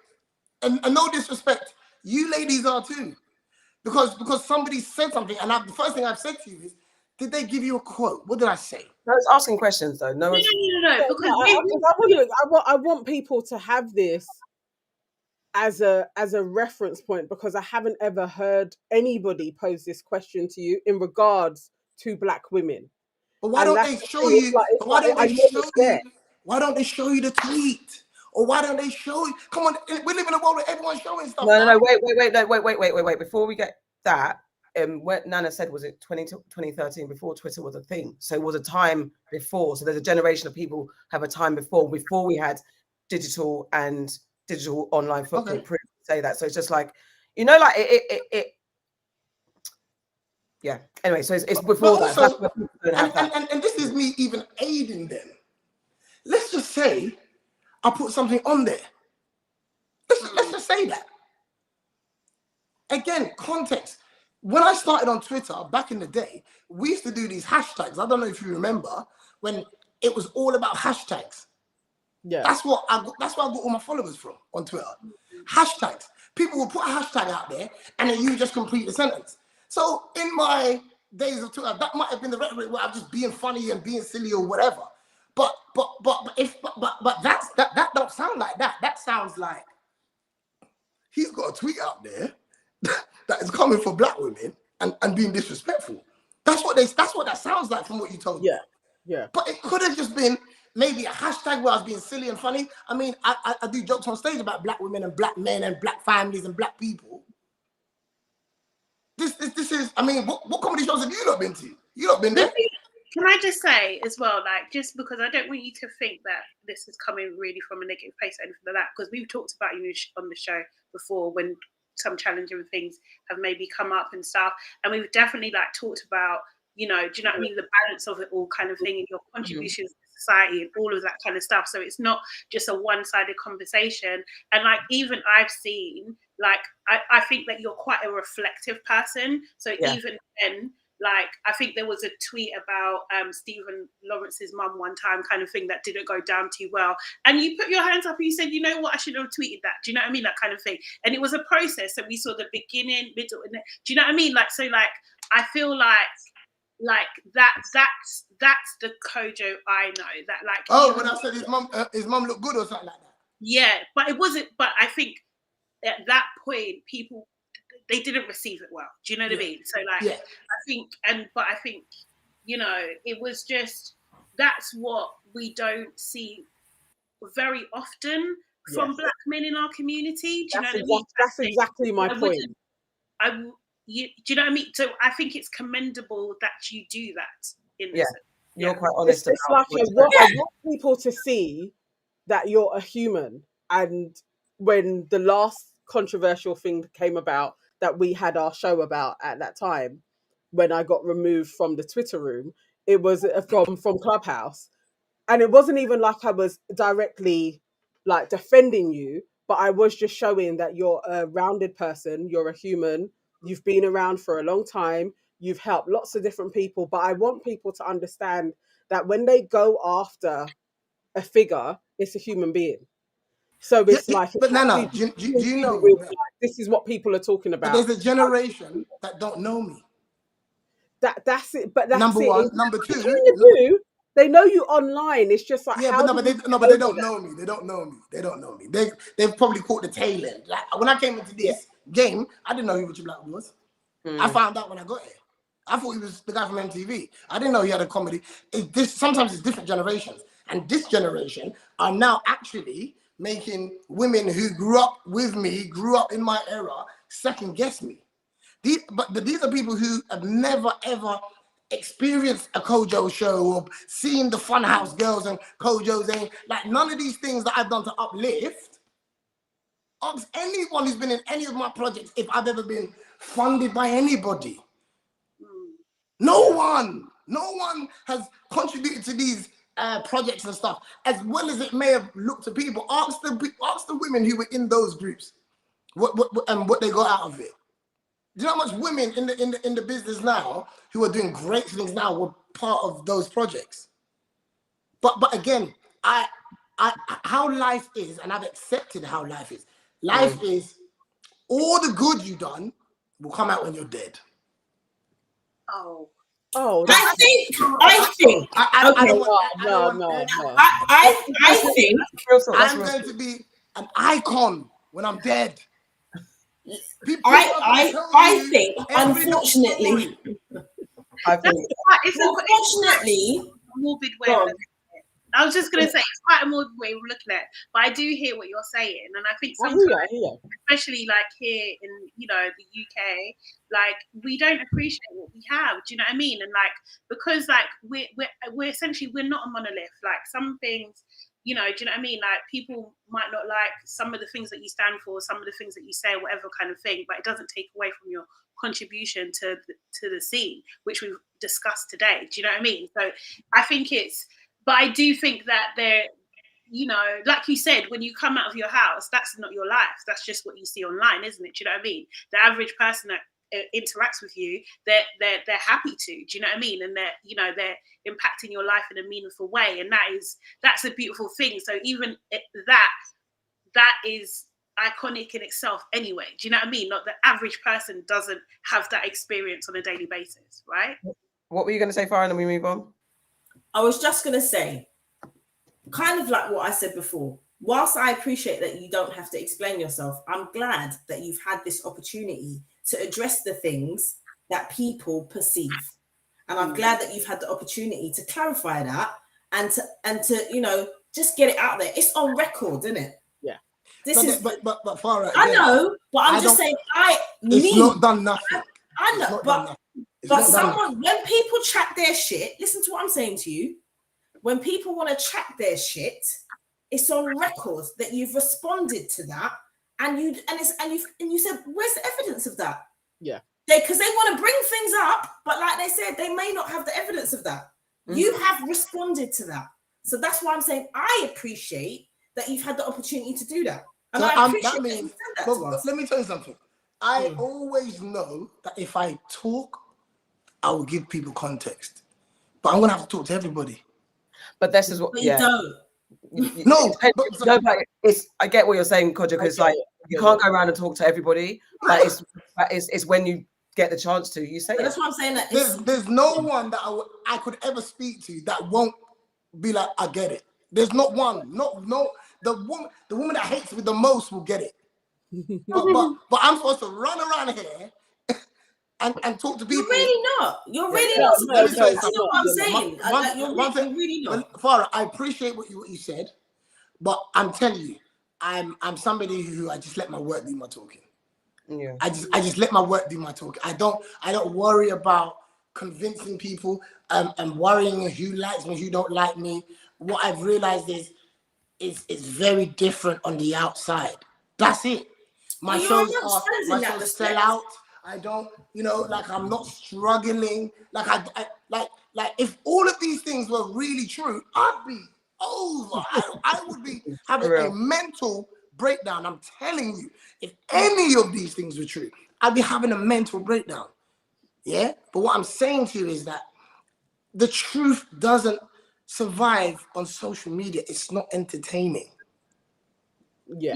And no disrespect, you ladies are too. Because somebody said something, and the first thing I've said to you is, did they give you a quote? What did I say? I was asking questions though. No. Because I want people to have this as a reference point, because I haven't ever heard anybody pose this question to you in regards to Black women. But why don't they show you? Why don't they show you the tweet? Or why don't they show you? Come on, we live in a world where everyone's showing stuff. No, wait. Before we get that, what Nana said, was it 2013, before Twitter was a thing? So it was a time before. So there's a generation of people have a time before we had digital and digital online footprint. Okay. Say that. So it's just like, you know, like it yeah. Anyway, so it's before that. Also, and this is me even aiding them. Let's just say I put something on there. Let's just say that. Again, context. When I started on Twitter back in the day, we used to do these hashtags. I don't know if you remember when it was all about hashtags. Yeah, that's where I got all my followers from on Twitter. Hashtags. People will put a hashtag out there, and then you just complete the sentence. So in my days of Twitter, that might have been the rhetoric where I'm just being funny and being silly or whatever. But that don't sound like that. That sounds like he's got a tweet out there that is coming for black women and being disrespectful. That's what that sounds like from what you told me. Yeah. But it could have just been maybe a hashtag where I was being silly and funny. I mean, I do jokes on stage about black women and black men and black families and black people. This is, I mean, what comedy shows have you not been to? You not been there? Can I just say as well, like, just because I don't want you to think that this is coming really from a negative place or anything like that, because we've talked about you on the show before when some challenging things have maybe come up and stuff, and we've definitely like talked about, you know, do you know what I mean, the balance of it all kind of thing and your contributions to society and all of that kind of stuff. So it's not just a one-sided conversation. And like, even I've seen, like, I think that you're quite a reflective person. So even then, like, I think there was a tweet about Stephen Lawrence's mum one time kind of thing that didn't go down too well. And you put your hands up and you said, you know what, I should have tweeted that. Do you know what I mean? That kind of thing. And it was a process. So we saw the beginning, middle, and do you know what I mean? Like, so like, I feel like that's the Kojo I know. That like. Oh, when I said his mum looked good or something like that. Yeah, but it wasn't. But I think at that point, people, they didn't receive it well. Do you know what I mean? So like, I think, you know, it was just, that's what we don't see very often from black men in our community. Do you know what I mean? That's exactly my point. Do you know what I mean? So I think it's commendable that you do that. You're quite honest. It's like I want people to see that you're a human. And when the last controversial thing came about that we had our show about at that time, when I got removed from the Twitter room, it was from Clubhouse, and it wasn't even like I was directly like defending you, but I was just showing that you're a rounded person, you're a human, you've been around for a long time, you've helped lots of different people. But I want people to understand that when they go after a figure, it's a human being. So it's but Nana, do you know like, this is what people are talking about? But there's a generation that don't know me. That's it. But that's number it. one. Number two, they know you online. It's just like, but they don't know me. They don't know me. They've probably caught the tail end. Like when I came into this game, I didn't know who Richard Black was. I found out when I got here. I thought he was the guy from MTV. I didn't know he had a comedy. Sometimes it's different generations, and this generation are now actually making women who grew up with me, grew up in my era, second guess me. But these are people who have never ever experienced a Kojo show or seen the Funhouse Girls and Kojo's Aim. Like none of these things that I've done to uplift. Ask anyone who's been in any of my projects if I've ever been funded by anybody. No one has contributed to these projects and stuff, as well as it may have looked to people. Ask the women who were in those groups what they got out of it. Do you know how much women in the business now who are doing great things now were part of those projects? But again, I how life is, and I've accepted how life is. Life is all the good you done will come out when you're dead. I think I'm going to be an icon when I'm dead. I think, unfortunately, unfortunately, a morbid way of looking at it. I was just going to say it's quite a morbid way of looking at it, but I do hear what you're saying, and I think sometimes, especially like here in the UK, like we don't appreciate what we have. Do you know what I mean? And like because like we're essentially we're not a monolith. Like some things, do you know what I mean? Like people might not like some of the things that you stand for, some of the things that you say, whatever kind of thing, but it doesn't take away from your contribution to the scene, which we've discussed today. Do you know what I mean? So I think but I do think that there, like you said, when you come out of your house, that's not your life. That's just what you see online, isn't it? Do you know what I mean? The average person that interacts with you, they're happy to. Do you know what I mean? And they're impacting your life in a meaningful way, and that's a beautiful thing. So even that is iconic in itself anyway. Do you know what I mean? Not the average person doesn't have that experience on a daily basis, right? What were you going to say, Farrah, and then we move on? I was just going to say, kind of like what I said before, whilst I appreciate that you don't have to explain yourself, I'm glad that you've had this opportunity to address the things that people perceive. And I'm glad that you've had the opportunity to clarify that and to you know, just get it out there. It's on record, isn't it? Yeah. But Farrah, I know, but I'm just saying, it's not done nothing. I know, but someone, when people chat their shit, listen to what I'm saying to you. When people want to chat their shit, it's on record that you've responded to that, and you said, where's the evidence of that? Yeah. Because they want to bring things up, but like they said, they may not have the evidence of that. Mm-hmm. You have responded to that. So that's why I'm saying I appreciate that you've had the opportunity to do that. And so I appreciate that means, that you said that to us. Let me tell you something. I always know that if I talk, I will give people context. But I'm going to have to talk to everybody. But this is what, but you don't. No, I get what you're saying, Kojo, because like you can't go around and talk to everybody. But it's when you get the chance to, you say. That's what I'm saying. That there's no one that I could ever speak to that won't be like, I get it. There's not one. No. The woman that hates me the most will get it. but I'm supposed to run around here and talk to people. You're really not. You're really not supposed to. That's what I'm saying. You're really not. Farrah, I appreciate what you said, but I'm telling you, I'm somebody who I just let my work do my talking. Yeah. I just let my work do my talking. I don't worry about convincing people and worrying who likes me, who don't like me. What I've realized is very different on the outside. That's it. My shows sell out. I don't, like I'm not struggling. Like like if all of these things were really true, I'd be over. I would be having a mental breakdown. I'm telling you, if any of these things were true, I'd be having a mental breakdown. Yeah. But what I'm saying to you is that the truth doesn't survive on social media. It's not entertaining. Yeah,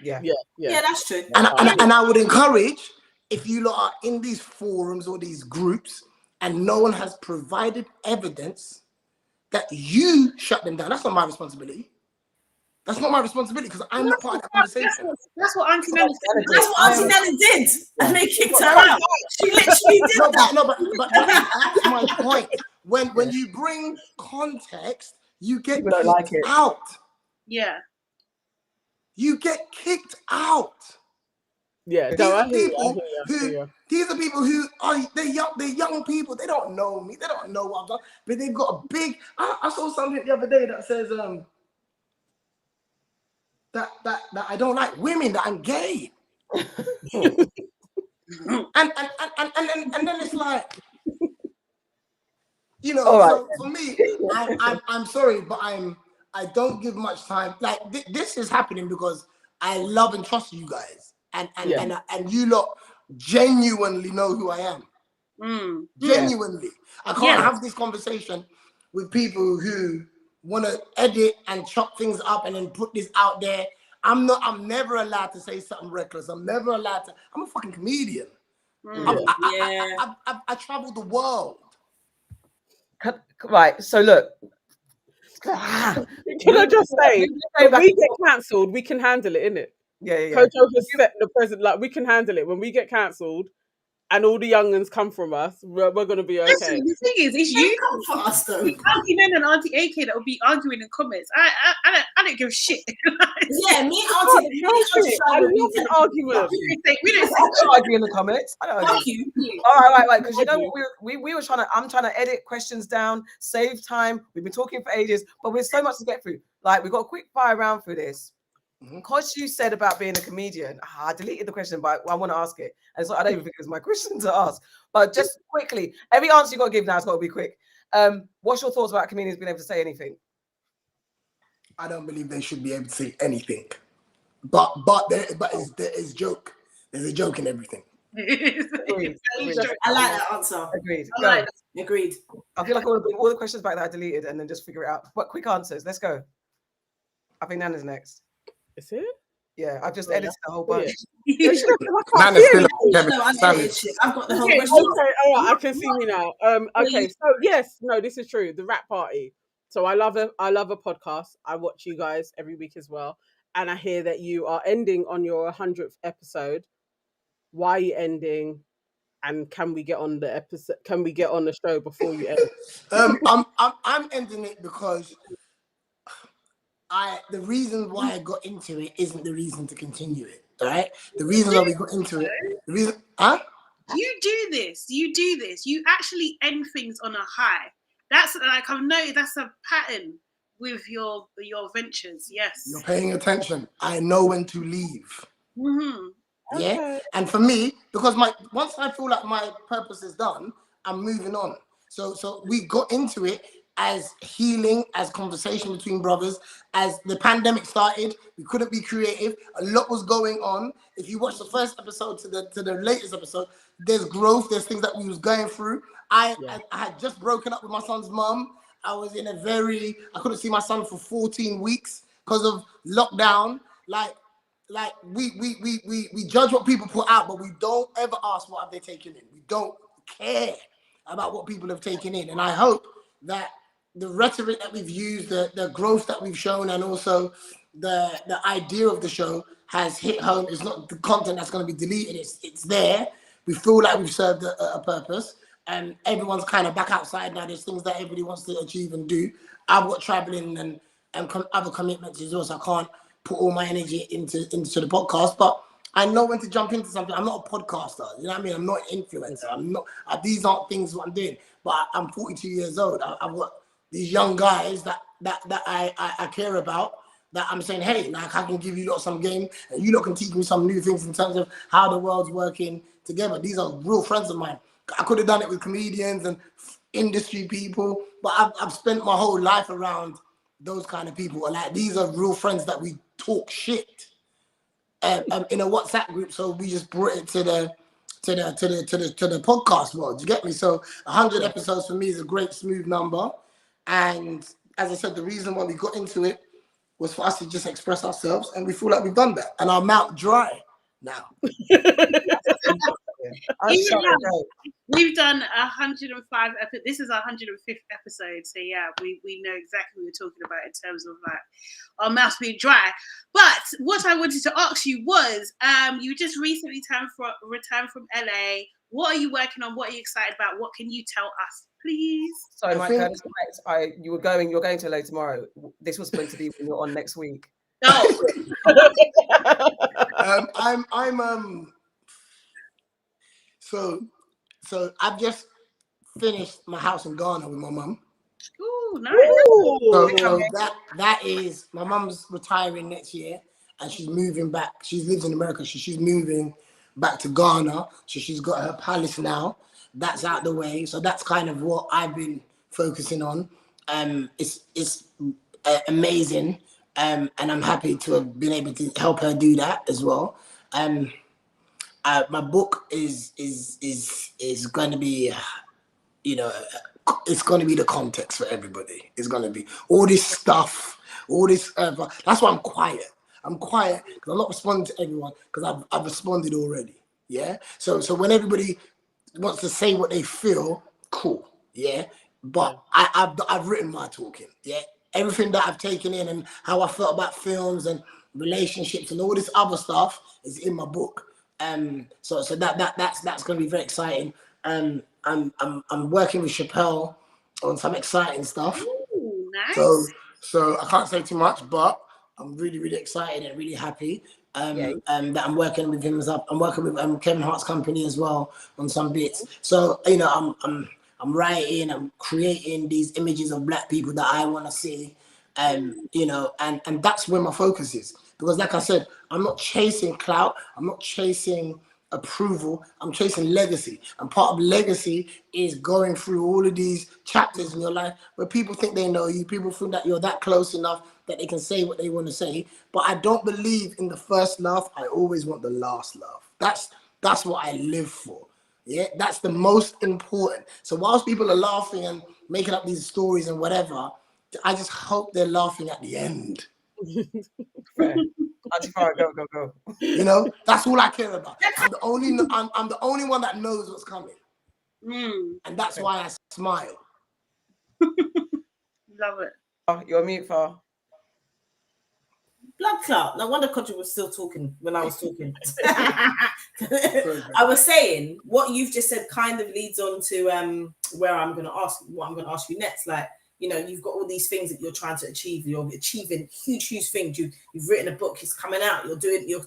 that's true. And I would encourage, if you lot are in these forums or these groups and no one has provided evidence, that you shut them down. That's not my responsibility. That's not my responsibility because I'm not part of the conversation. That's what Aunty Nana did. That's what Aunty Nana did. And they kicked her out. She literally did that. But that's my point. When you bring context, you get kicked out. Yeah. You get kicked out. Yeah, these are people who are they're young people. They don't know me. They don't know what I've done. But they've got a big. I saw something the other day that says that I don't like women, that I'm gay. and then it's like, so for me, I'm sorry, but I don't give much time. Like this is happening because I love and trust you guys, and you lot genuinely know who I am. Genuinely, I can't have this conversation with people who want to edit and chop things up and then put this out there. I'm never allowed to say something reckless. I'm never allowed to. I'm a fucking comedian. I travel the world. Right. So look. Can I just say, when we get cancelled, we can handle it, innit? Yeah. Kojo has set the present, like we can handle it. When we get cancelled and all the young uns come from us, we're going to be okay. Listen, the thing is, it's you come for us though. Aunty Nana and Aunty AK that will be arguing in comments. I don't give a shit. Yeah, me and Aunty. I love an argument. We don't argue in the comments. I don't argue. All right. Because we were I'm trying to edit questions down, save time. We've been talking for ages, but there's so much to get through. Like we've got a quick fire round through this. Because you said about being a comedian, I deleted the question, but I want to ask it. And so I don't even think it was my question to ask. But just quickly, every answer you got to give now has got to be quick. What's your thoughts about comedians being able to say anything? I don't believe they should be able to say anything. But there is joke. There's a joke in everything. Agreed. I like that answer. Agreed. I feel like all the questions back that I deleted and then just figure it out. But quick answers. Let's go. I think Nana's next. Is it? Yeah, I just edited the whole bunch. It's just, I can't Nana's see still anything. No, unedited shit. I've got the whole Okay, rest Okay, of all right, I can see me now. Okay, so yes, no, this is true. The rap party. So I love a podcast. I watch you guys every week as well, and I hear that you are ending on your 100th episode. Why are you ending? And can we get on the episode? Can we get on the show before you end? I'm ending it because the reason why I got into it isn't the reason to continue it. Right? The reason why we got into it, the reason, You do this. You actually end things on a high. That's like I've noticed. That's a pattern with your ventures. Yes. You're paying attention. I know when to leave. Mm-hmm. Yeah, Okay. and for me, because once I feel like my purpose is done, I'm moving on. So we got into it as healing, as conversation between brothers. As the pandemic started, we couldn't be creative. A lot was going on. If you watch the first episode to the latest episode, there's growth. There's things that we was going through. I had just broken up with my son's mum. I was in I couldn't see my son for 14 weeks because of lockdown. Like we judge what people put out, but we don't ever ask what have they taken in. We don't care about what people have taken in. And I hope that the rhetoric that we've used, the growth that we've shown, and also the idea of the show has hit home. It's not the content that's going to be deleted. It's there. We feel like we've served a purpose, and everyone's kind of back outside now. There's things that everybody wants to achieve and do. I've got traveling and other commitments as well, so I can't put all my energy into the podcast, but I know when to jump into something. I'm not a podcaster, you know what I mean? I'm not an influencer. I'm not. These aren't things what I'm doing. But I'm 42 years old. I've got these young guys that I care about. That I'm saying, hey, like I can give you lot some game, and you lot can teach me some new things in terms of how the world's working together. These are real friends of mine. I could have done it with comedians and industry people, but I've spent my whole life around those kind of people. And like these are real friends that we talk shit in a WhatsApp group. So we just brought it to the podcast world. You get me? So 100 episodes for me is a great smooth number. And as I said, the reason why we got into it was for us to just express ourselves, and we feel like we've done that. And our mouth dry now. We've done 105 episodes. This is our 105th episode. So yeah, we know exactly what we're talking about in terms of like our mouths being dry. But what I wanted to ask you was, you just recently returned from LA. What are you working on? What are you excited about? What can you tell us, please? Sorry, Mike, you're going to LA tomorrow. This was meant to be when you're on next week. No. So I've just finished my house in Ghana with my mum. Ooh, nice. So that is, my mum's retiring next year, and she's moving back. She lives in America, so she's moving back to Ghana. So she's got her palace now. That's out the way. So that's kind of what I've been focusing on. It's amazing, and I'm happy to have been able to help her do that as well. My book is going to be, it's going to be the context for everybody. It's going to be all this stuff, all this. That's why I'm quiet. I'm quiet because I'm not responding to everyone because I've responded already. Yeah. So when everybody wants to say what they feel, cool. Yeah. But I've written my talking. Yeah. Everything that I've taken in and how I felt about films and relationships and all this other stuff is in my book. So that's going to be very exciting. I'm working with Chappelle on some exciting stuff. Ooh, nice. So I can't say too much, but I'm really, really excited and really happy that I'm working with him. I'm working with Kevin Hart's company as well on some bits. So I'm writing, I'm creating these images of Black people that I want to see, and that's where my focus is. Because like I said, I'm not chasing clout, I'm not chasing approval, I'm chasing legacy. And part of legacy is going through all of these chapters in your life where people think they know you, people think that you're that close enough that they can say what they want to say. But I don't believe in the first laugh, I always want the last laugh. That's what I live for. Yeah, that's the most important. So whilst people are laughing and making up these stories and whatever, I just hope they're laughing at the end. Fair. Aunty Farrah, go. You know, that's all I care about. I'm the only one that knows what's coming. And that's why I smile. Love it. Oh, you're mute, Farrah. Blood clot. No wonder Kojo was still talking when I was talking. I was saying what you've just said kind of leads on to what I'm going to ask you next. Like, you know, you've got all these things that you're trying to achieve. You're achieving huge things. You've written a book. It's coming out. You're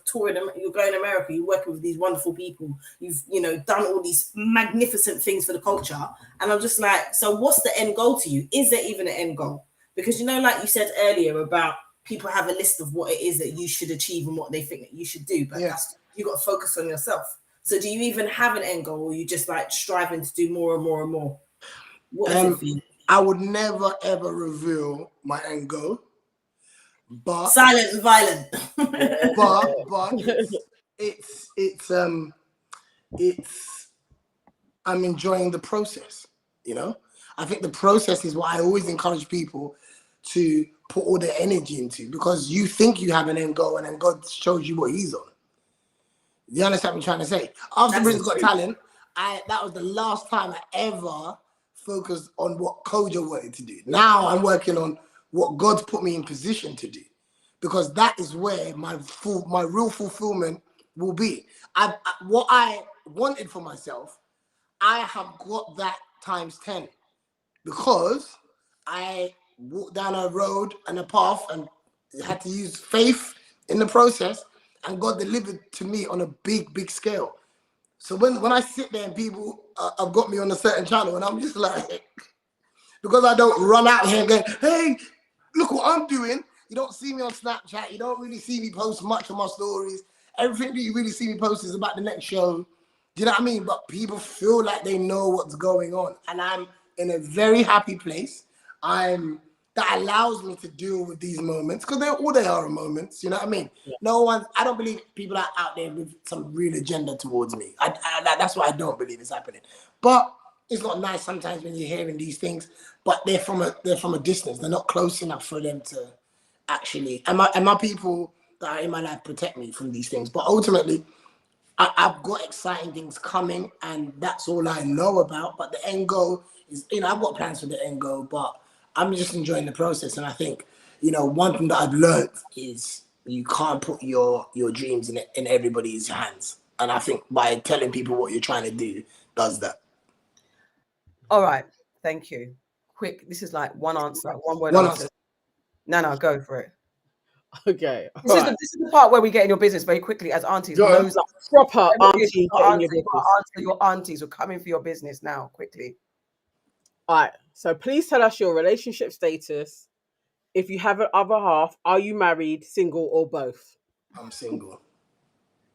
touring. You're going to America. You're working with these wonderful people. You've, you know, done all these magnificent things for the culture. And I'm just like, so what's the end goal to you? Is there even an end goal? Because, you know, like you said earlier about people have a list of what it is that you should achieve and what they think that you should do. But you got to focus on yourself. So do you even have an end goal, or are you just like striving to do more and more and more? What is it for you? I would never ever reveal my end goal, but silent and violent. but it's I'm enjoying the process. You know, I think the process is what I always encourage people to put all their energy into, because you think you have an end goal and then God shows you what He's on. You understand what I'm trying to say? After Britain's Got Talent, that was the last time I ever focused on what Kojo wanted to do. Now I'm working on what God's put me in position to do, because that is where my real fulfillment will be. What I wanted for myself, I have got that times 10, because I walked down a road and a path and had to use faith in the process, and God delivered to me on a big scale. So when I sit there and people have got me on a certain channel, and I'm just like, because I don't run out here and go, hey, look what I'm doing. You don't see me on Snapchat. You don't really see me post much of my stories. Everything that you really see me post is about the next show. Do you know what I mean? But people feel like they know what's going on. And I'm in a very happy place. That allows me to deal with these moments, because they are moments, you know what I mean? Yeah. I don't believe people are out there with some real agenda towards me. That's what I don't believe is happening. But it's not nice sometimes when you're hearing these things, but they're from a distance. They're not close enough for them to actually, and my people that are in my life protect me from these things. But ultimately, I've got exciting things coming, and that's all I know about. But the end goal is, you know, I've got plans for the end goal, but I'm just enjoying the process. And I think, you know, one thing that I've learned is you can't put your dreams in everybody's hands. And I think by telling people what you're trying to do does that. All right. Thank you. Quick. This is like one answer, one word answer. Nana, go for it. Okay. This is the part where we get in your business very quickly as aunties. Those are proper aunties. Your aunties are coming for your business now, quickly. All right. So please tell us your relationship status. If you have an other half, are you married, single, or both? I'm single.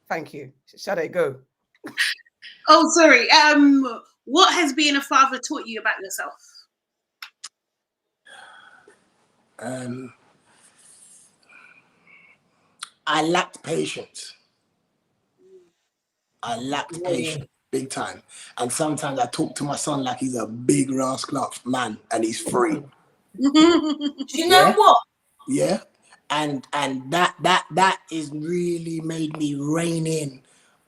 Thank you. Sade, go. Oh, sorry. What has being a father taught you about yourself? I lacked patience. Patience, big time. And sometimes I talk to my son like he's a big rascal man, and he's free. You know what? Yeah. And that is really made me rein in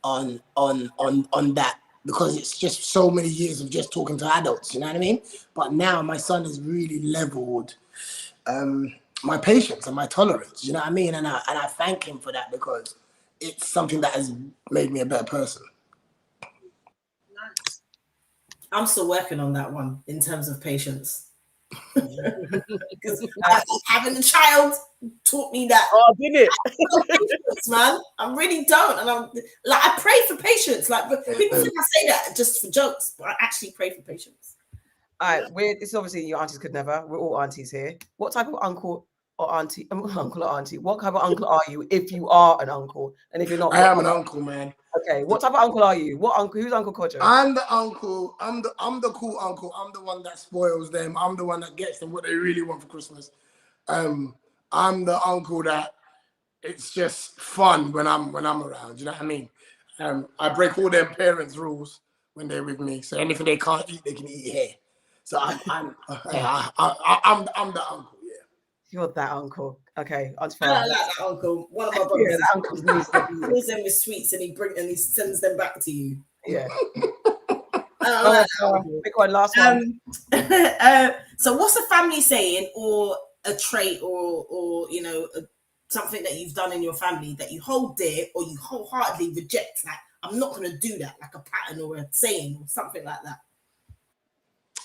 on that, because it's just so many years of just talking to adults, you know what I mean? But now my son has really leveled my patience and my tolerance, you know what I mean? And I thank him for that, because it's something that has made me a better person. Nice. I'm still working on that one in terms of patience. Because having a child taught me that. Oh, didn't it? Patience, man. I really don't. And I'm like, I pray for patience. Like, but people think I say that just for jokes, but I actually pray for patience. All right, it's obviously your aunties could never. We're all aunties here. What type of uncle or auntie? Uncle or auntie? What type of uncle are you if you are an uncle? And if you're not, I am an uncle, man. Okay, what type of uncle are you? What uncle? Who's Uncle Kojo? I'm the uncle. I'm the cool uncle. I'm the one that spoils them. I'm the one that gets them what they really want for Christmas. I'm the uncle that it's just fun when I'm around. You know what I mean? I break all their parents' rules when they're with me. So anything they can't eat, they can eat here. So I'm the uncle. Yeah. You're that uncle. Okay, Aunty I Farrah. like that uncle. One of my brothers. Yeah, the uncle's niece. fills them with sweets and he sends them back to you. Yeah. I like that uncle. Pick one, last one. So what's the family saying, or a trait, or you know, something that you've done in your family that you hold dear or you wholeheartedly reject? Like, I'm not going to do that, like a pattern or a saying or something like that.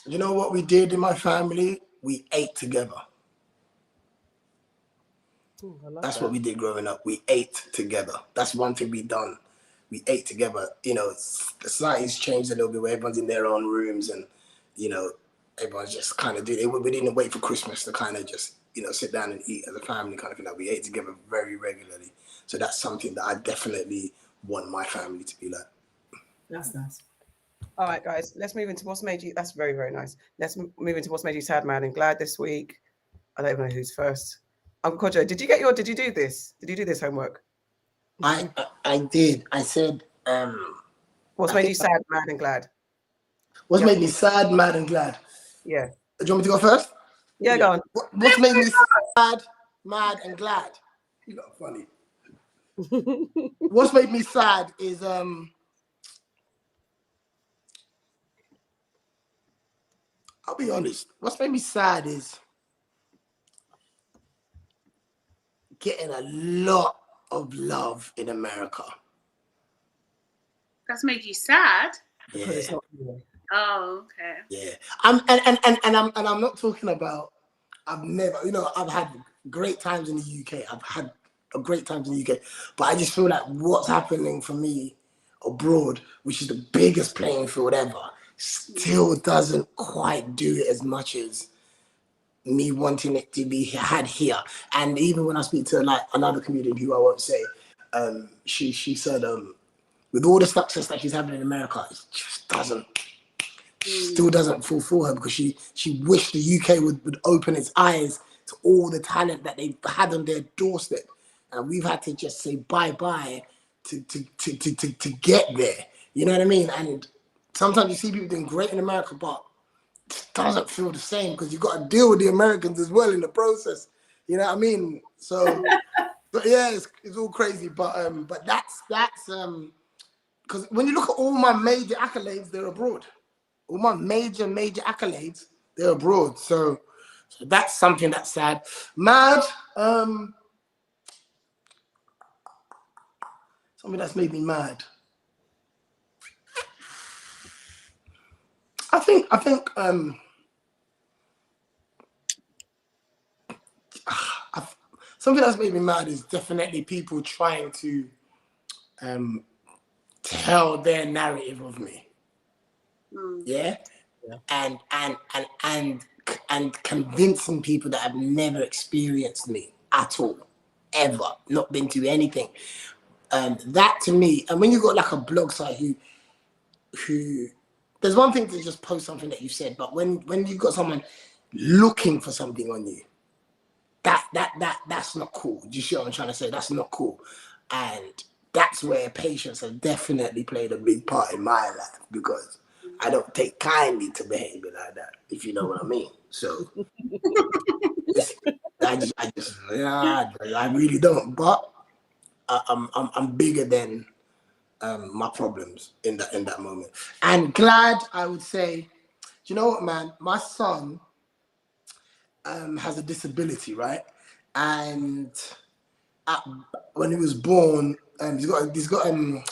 You know what we did in my family? We ate together. That's what we did growing up. We ate together. That's one thing we done. We ate together. You know, society's changed a little bit where everyone's in their own rooms and, you know, everyone's just kind of we didn't wait for Christmas to kind of just, you know, sit down and eat as a family kind of thing. Like, we ate together very regularly. So that's something that I definitely want my family to be like. That's nice. All right, guys, let's move into what's made you. That's very, very nice. Let's move into what's made you sad, mad, and glad this week. I don't even know who's first. Uncle Kojo, did you do this? Did you do this homework? I did. I said, what's made you sad, mad, and glad? What's made me sad, mad, and glad? Yeah. Do you want me to go first? Yeah, go on. What's made me sad, mad, and glad? You got funny. What's made me sad is I'll be honest. What's made me sad is getting a lot of love in America. That's made you sad? Yeah. It's not real. Oh, okay. Yeah. I'm not talking about, I've never, you know, I've had great times in the UK. I've had great times in the UK. But I just feel like what's happening for me abroad, which is the biggest playing field ever, still doesn't quite do it as much as me wanting it to be had here. And even when I speak to like another comedian who I won't say, she said with all the success that she's having in America, it just still doesn't fulfill her, because she wished the UK would open its eyes to all the talent that they've had on their doorstep, and we've had to just say bye-bye to get there. You know what I mean? And sometimes you see people doing great in America, but it doesn't feel the same because you've got to deal with the Americans as well in the process. You know what I mean? So, but yeah, it's all crazy. But that's because when you look at all my major accolades, they're abroad. All my major accolades, they're abroad. So that's something that's sad. Mad, something that's made me mad. I think something that's made me mad is definitely people trying to tell their narrative of me. Yeah? And convincing people that have never experienced me at all, ever, not been to anything. That to me, and when you got like a blog site who there's one thing to just post something that you said, but when you've got someone looking for something on you, that's not cool. Do you see what I'm trying to say? That's not cool. And that's where patience has definitely played a big part in my life, because I don't take kindly to behavior like that, if you know what I mean. So I really don't. But I'm bigger than my problems in that moment. And glad, I would say, do you know what, man? My son has a disability, right? And when he was born, he's got a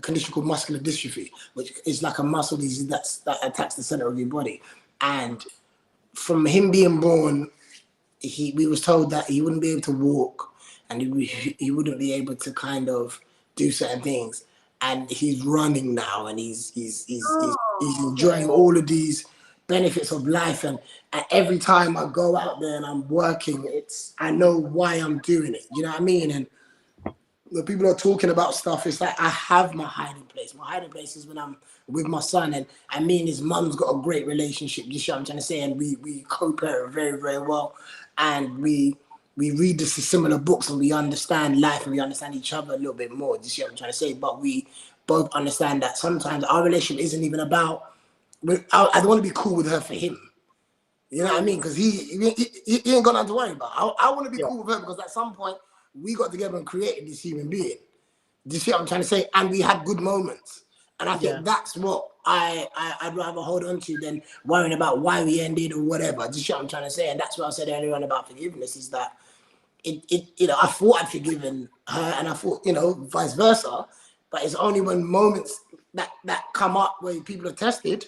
condition called muscular dystrophy, which is like a muscle disease that attacks the center of your body. And from him being born, we was told that he wouldn't be able to walk, and he wouldn't be able to kind of do certain things. And he's running now, and he's enjoying all of these benefits of life. And every time I go out there and I'm working, I know why I'm doing it. You know what I mean? And when people are talking about stuff, it's like I have my hiding place. My hiding place is when I'm with my son, and me and his mum's got a great relationship. You see what I'm trying to say? And we co-parent very, very well. And we read the similar books, and we understand life, and we understand each other a little bit more. Do you see what I'm trying to say? But we both understand that sometimes our relationship isn't even about, I don't want to be cool with her for him. You know what I mean? Because he ain't got nothing to worry about. I want to be Yeah. cool with her because at some point we got together and created this human being. Do you see what I'm trying to say? And we had good moments. And I think that's what I'd rather hold on to than worrying about why we ended or whatever. Do you see what I'm trying to say? And that's what I said earlier on about forgiveness is that I thought I'd forgiven her and I thought, vice versa. But it's only when moments that come up where people are tested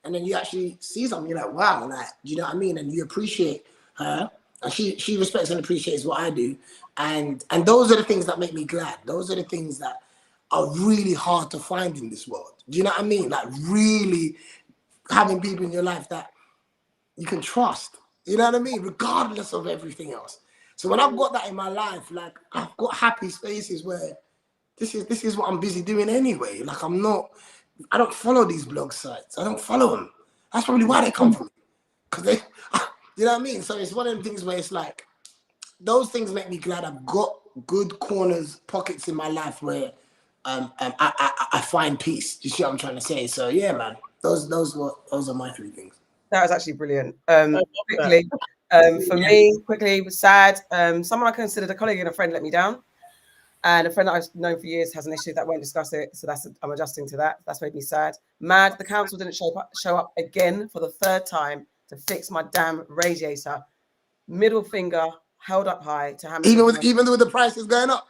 and then you actually see something, you're like, wow, like, do you know what I mean? And you appreciate her. And she respects and appreciates what I do. And those are the things that make me glad. Those are the things that are really hard to find in this world. Do you know what I mean? Like really having people in your life that you can trust. You know what I mean? Regardless of everything else. So when I've got that in my life, like I've got happy spaces where this is what I'm busy doing anyway. Like I don't follow these blog sites. I don't follow them. That's probably why they come from me. Because they, you know what I mean? So it's one of the things where it's like, those things make me glad I've got good corners, pockets in my life where I find peace. You see what I'm trying to say? So yeah, man, those are my three things. That was actually brilliant. Quickly, for me, was sad. Someone I considered a colleague and a friend let me down. And a friend that I've known for years has an issue that won't discuss it. So I'm adjusting to that. That's made me sad. Mad, the council didn't show up again for the third time to fix my damn radiator. Middle finger held up high to Hammersmith. Even though the price is going up.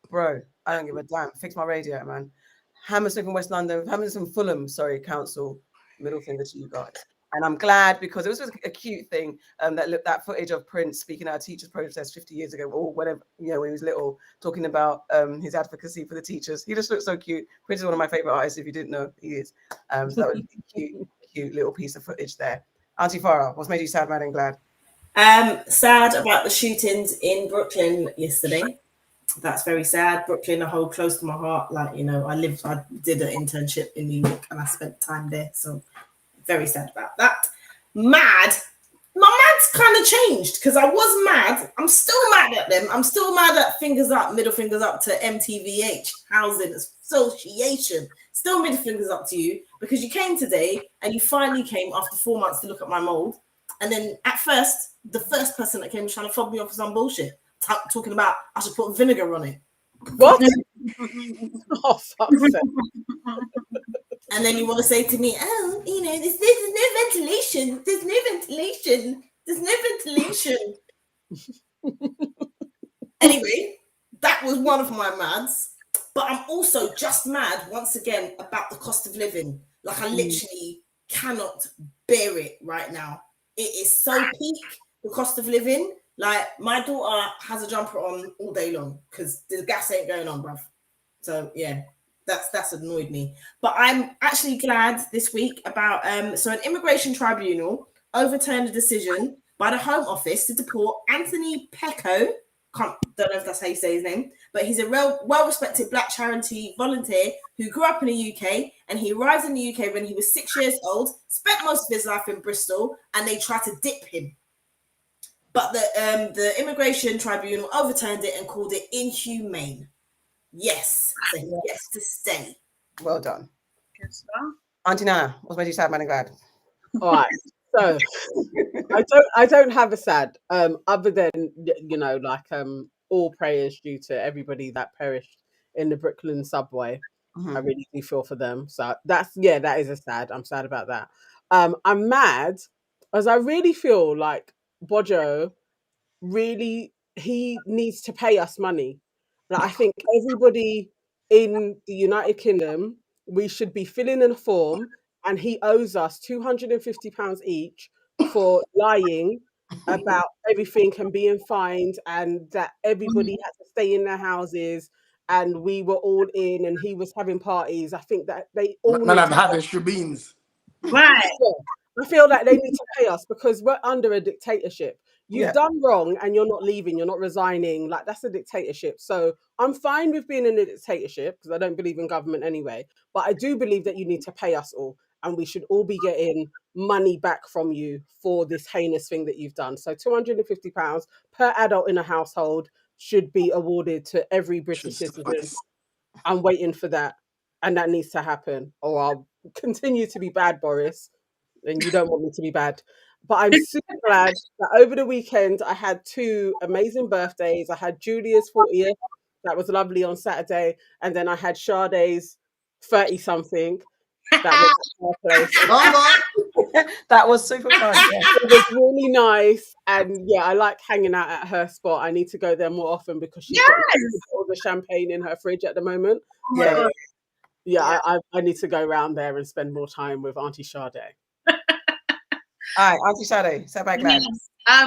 Bro, I don't give a damn. Fix my radiator, man. Hammersmith in West London, Hammersmith and Fulham, council. Middle finger to you guys. And I'm glad because it was a cute thing that footage of Prince speaking at a teachers' protest 50 years ago, or whatever, when he was little, talking about his advocacy for the teachers. He just looked so cute. Prince is one of my favorite artists. If you didn't know, he is. So that was a cute little piece of footage there. Aunty Farrah, what's made you sad, mad, and glad? Sad about the shootings in Brooklyn yesterday. That's very sad. Brooklyn, I hold close to my heart. Like, I did an internship in New York and I spent time there. So very sad about that. Mad. My mad's kind of changed because I was mad. I'm still mad at them. I'm still mad at fingers up, middle fingers up to MTVH, Housing Association. Still middle fingers up to you because you came today and you finally came after 4 months to look at my mold. And then at first, the first person that came was trying to fob me off for some bullshit, talking about I should put vinegar on it. What? Oh, fuck's sake. And then you want to say to me, oh, there's no ventilation. There's no ventilation. Anyway, that was one of my mads. But I'm also just mad once again about the cost of living. Like I literally cannot bear it right now. It is so peak, the cost of living. Like my daughter has a jumper on all day long because the gas ain't going on, bruv. So yeah, that's annoyed me. But I'm actually glad this week about so an immigration tribunal overturned a decision by the Home Office to deport Anthony Pecco. Don't know if that's how you say his name, but he's a well-respected Black charity volunteer who grew up in the UK, and he arrived in the UK when he was 6 years old, spent most of his life in Bristol, and they tried to dip him. But the immigration tribunal overturned it and called it inhumane. Yes, so he gets to stay. Well done. Aunty Nana, what's made you sad, man, and glad? All right. So I don't have a sad, other than all prayers due to everybody that perished in the Brooklyn subway. I really do feel for them. So that is a sad. I'm sad about that. I'm mad as I really feel like Bojo he needs to pay us money. Like I think everybody in the United Kingdom, we should be filling in a form, and he owes us £250 each for lying about everything and being fined, and that everybody had to stay in their houses and we were all in and he was having parties. I think that they all Man, I've had the beans. Right. I feel like they need to pay us because we're under a dictatorship. You've done wrong and you're not leaving, you're not resigning. Like, that's a dictatorship. So I'm fine with being in a dictatorship because I don't believe in government anyway. But I do believe that you need to pay us all, and we should all be getting money back from you for this heinous thing that you've done. So £250 per adult in a household should be awarded to every British citizen. I'm waiting for that. And that needs to happen, or I'll continue to be bad, Boris. And you don't want me to be bad. But I'm super glad that over the weekend I had 2 amazing birthdays. I had Julia's 40th, that was lovely on Saturday, and then I had Sade's 30-something. That was at her place. Come on. That was super fun. Yeah. It was really nice, and yeah, I like hanging out at her spot. I need to go there more often because she's got all the champagne in her fridge at the moment. Oh my Yeah. God. Yeah, I need to go around there and spend more time with Aunty Sade. All right, Aunty Sade, set back land.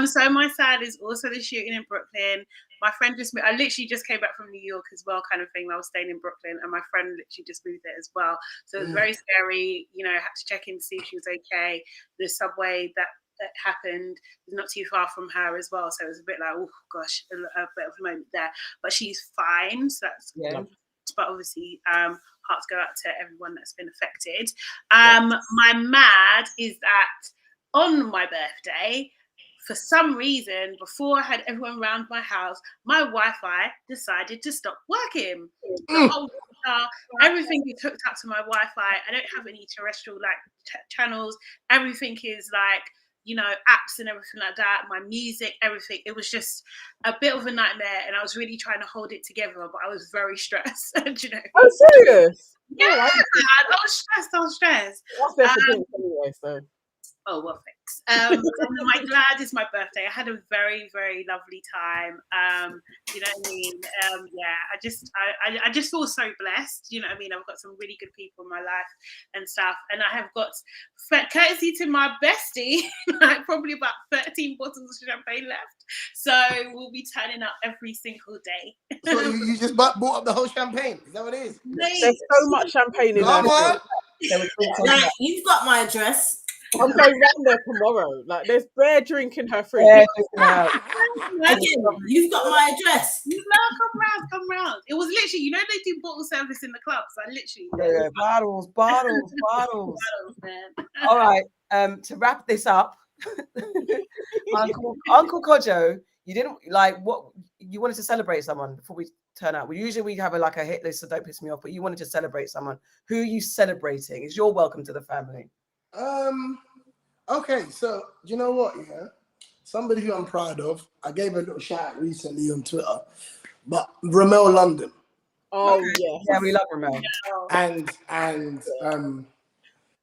So my side is also the shooting in Brooklyn. My friend I literally just came back from New York as well, kind of thing. I was staying in Brooklyn, and my friend literally just moved there as well. So it was very scary. You know, I had to check in to see if she was okay. The subway that happened was not too far from her as well, so it was a bit like, oh gosh, a bit of a moment there. But she's fine, so that's good. But obviously, hearts go out to everyone that's been affected. My mad is that on my birthday, for some reason, before I had everyone around my house, my Wi-Fi decided to stop working. The whole everything is hooked up to my Wi-Fi. I don't have any terrestrial channels. Everything is like, you know, apps and everything like that. My music, everything. It was just a bit of a nightmare, and I was really trying to hold it together, but I was very stressed. You know. Oh, serious? Yeah, I was stressed. What's there for drinks anyway? So. Oh, well, thanks. My glad is my birthday. I had a very, very lovely time. You know what I mean? Yeah, I just feel so blessed. You know what I mean? I've got some really good people in my life and stuff. And I have got, courtesy to my bestie, like probably about 13 bottles of champagne left. So we'll be turning up every single day. So you just bought up the whole champagne? Is that what it is? There's so much champagne in there. Like, you've got my address. I'm going round there tomorrow. Like, there's bare drink in her fridge. Again, you've got my address. No, come round. It was literally, you know, they do bottle service in the clubs. I literally bottles, man. All right. To wrap this up, Uncle Kojo, you didn't like what you wanted to celebrate someone before we turn out. We usually have a hit list, so don't piss me off. But you wanted to celebrate someone. Who are you celebrating? It's your welcome to the family. Okay, so you know what, yeah? Somebody who I'm proud of, I gave a little shout out recently on Twitter, but Ramel London. Oh, yeah. Yeah, we love Ramel. And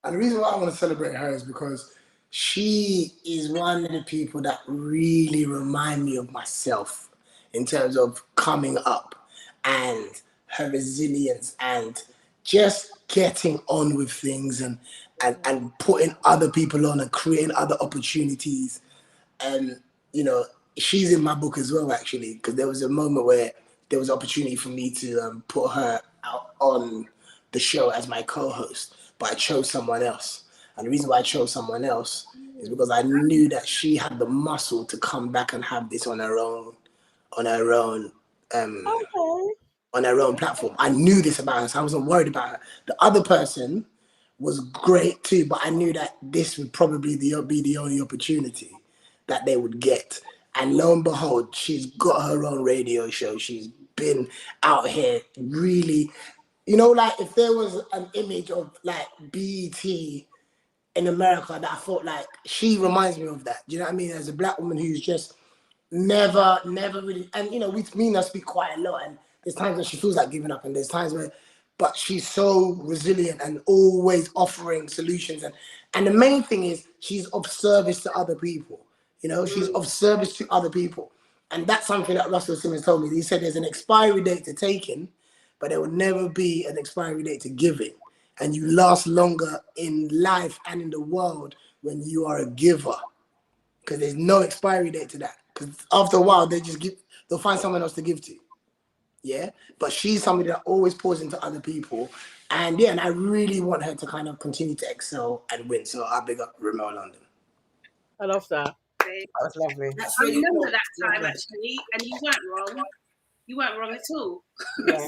the reason why I want to celebrate her is because she is one of the people that really remind me of myself in terms of coming up and her resilience and just getting on with things and putting other people on and creating other opportunities. And, you know, she's in my book as well, actually, because there was a moment where there was an opportunity for me to put her out on the show as my co-host, but I chose someone else. And the reason why I chose someone else is because I knew that she had the muscle to come back and have this on her own platform. I knew this about her, so I wasn't worried about her. The other person was great too, but I knew that this would probably be the only opportunity that they would get. And lo and behold, she's got her own radio show. She's been out here really, you know, like if there was an image of like BET in America that I thought like, she reminds me of that. Do you know what I mean? As a black woman who's just never really, and you know, me and her speak quite a lot, and there's times when she feels like giving up, and there's times where, but she's so resilient and always offering solutions. And the main thing is she's of service to other people. You know, she's of service to other people. And that's something that Russell Simmons told me. He said there's an expiry date to taking, but there will never be an expiry date to giving. And you last longer in life and in the world when you are a giver. Because there's no expiry date to that. Because after a while, they'll find someone else to give to. Yeah, but she's somebody that always pours into other people, and yeah, and I really want her to kind of continue to excel and win. So I big up Ramel London. I love that. That was lovely. I remember that time actually, and you weren't wrong. You weren't wrong at all. Yeah.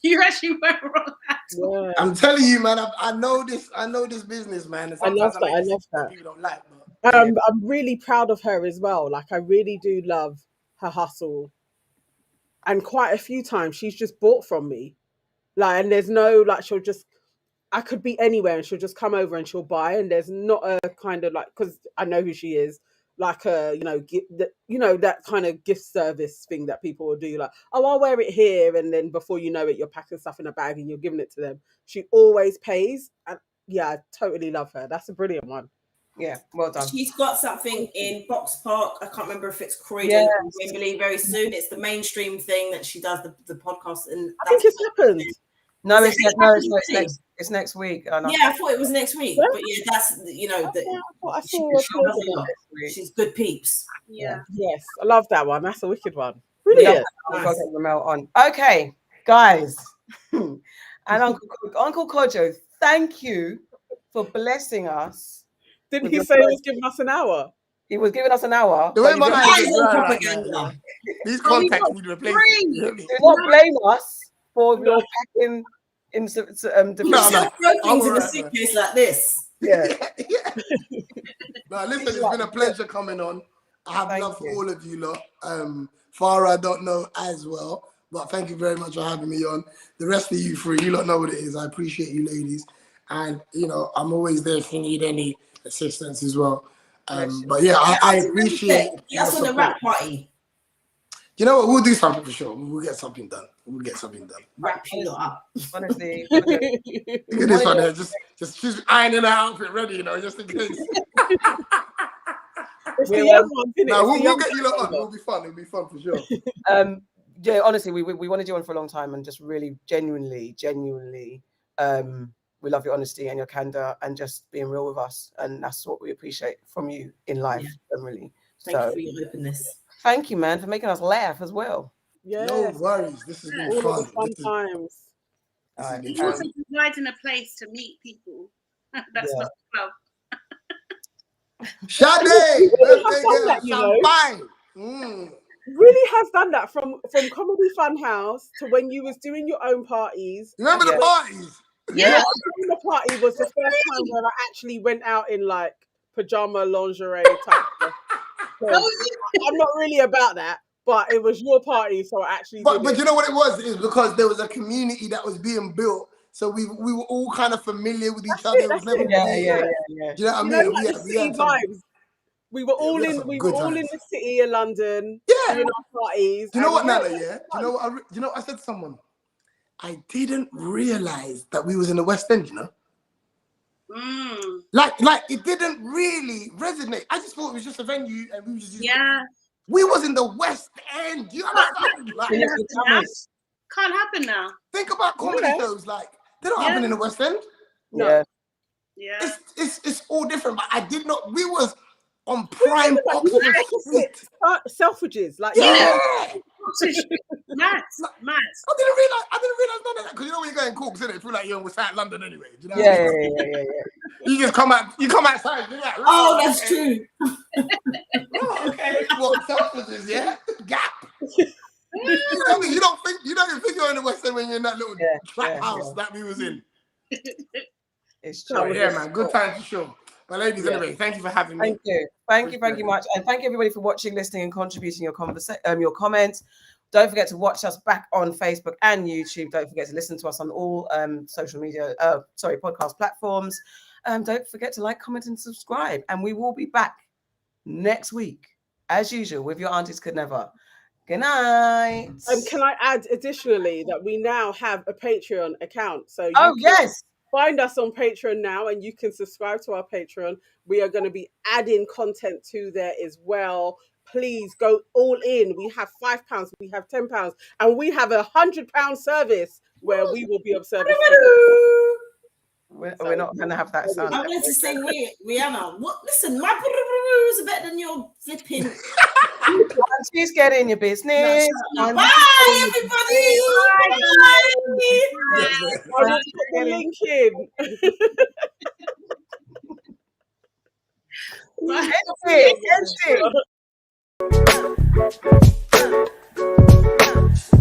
You actually weren't wrong at all. Yeah. I'm telling you, man. I know this business, man. I love that. People don't like, but I'm really proud of her as well. Like, I really do love her hustle. And quite a few times she's just bought from me. Like, and there's no, like, she'll just I could be anywhere and she'll just come over and she'll buy, and there's not a kind of like, because I know who she is, like a that kind of gift service thing that people will do, like, oh, I'll wear it here, and then before you know it, you're packing stuff in a bag and you're giving it to them. She always pays, and yeah, I totally love her. That's a brilliant one. Yeah, well done. She's got something in Box Park. I can't remember if it's Croydon or Wembley very soon. It's the mainstream thing that she does, the podcast. And I think it's happened. No, it's next week. Yeah, I thought it was next week. Yeah? But yeah, that's, she's good peeps. Yeah. Yes, I love that one. That's a wicked one. Brilliant. On. Okay, guys. And Uncle Kojo, thank you for blessing us. Didn't he say he was giving us an hour? He was giving us an hour. The way my these contacts need replacing. Do not blame us for your packing in things in a suitcase like this. Yeah. No, listen, it's been a pleasure coming on. I have love for all of you lot. Farrah, I don't know as well, but thank you very much for having me on. The rest of you three, you lot know what it is. I appreciate you ladies. And, I'm always there if you need any assistance as well. But yeah, I appreciate it. That's on the rap party. You know what? We'll do something for sure. We'll get something done. Wrap you up. Honestly. Look at this one there. Just she's ironing her outfit ready, just in case. We'll get you lot on. It'll be fun. It'll be fun for sure. Yeah, honestly, we wanted you on for a long time, and just really genuinely, we love your honesty and your candor and just being real with us. And that's what we appreciate from you in life, generally. Thank you for your openness. Thank you, man, for making us laugh as well. Yeah. No worries. This has been fun. Times. It's also providing a place to meet people. That's not love. Sade! Birthday girl, champagne! Really has done that from Comedy Funhouse to when you was doing your own parties. Remember the parties? Yeah, the party was the first time where I actually went out in like pajama lingerie type stuff. So, I'm not really about that, but it was your party, so I actually. But you know what it was? It was because there was a community that was being built, so we were all kind of familiar with each other. Yeah. Do you know what I mean? We were all in the city of London. Yeah. Doing our parties. Do you know what, Nana? Yeah. Do you know what I said to someone? I didn't realize that we was in the West End, Like it didn't really resonate. I just thought it was just a venue and we were just we was in the West End. You understand? Can't happen now. Think about comedy shows, like they don't happen in the West End. No. Yeah. It's all different, but I did not. We was on prime Oxford Street. Selfridges, like Mad. I didn't realize none of that, because you know when you go in Corks, innit? It feel like you're in West London anyway. Do you know Yeah. You just come outside. You're like, oh, that's true. Oh, okay. What, Selfridges, yeah? Gap. You don't even think you're in the West End when you're in that little trap house that we was in. It's true. So, yeah, man. Good time for sure. But ladies, anyway, thank you for having me. Thank you much. And thank you everybody for watching, listening, and contributing your comments. Don't forget to watch us back on Facebook and YouTube. Don't forget to listen to us on all social media, podcast platforms. Don't forget to like, comment, and subscribe. And we will be back next week, as usual, with your Aunties Could Never. Good night. Can I add additionally that we now have a Patreon account? So yes. Find us on Patreon now, and you can subscribe to our Patreon. We are going to be adding content to there as well. Please go all in. We have £5, we have £10, and we have £100 service where we will be of service. We're not going to have that sound. I wanted to say, Rihanna, what? Listen, my is better than your flipping. She's getting your business. Bye, everybody. Bye. I'll put the link in. End it.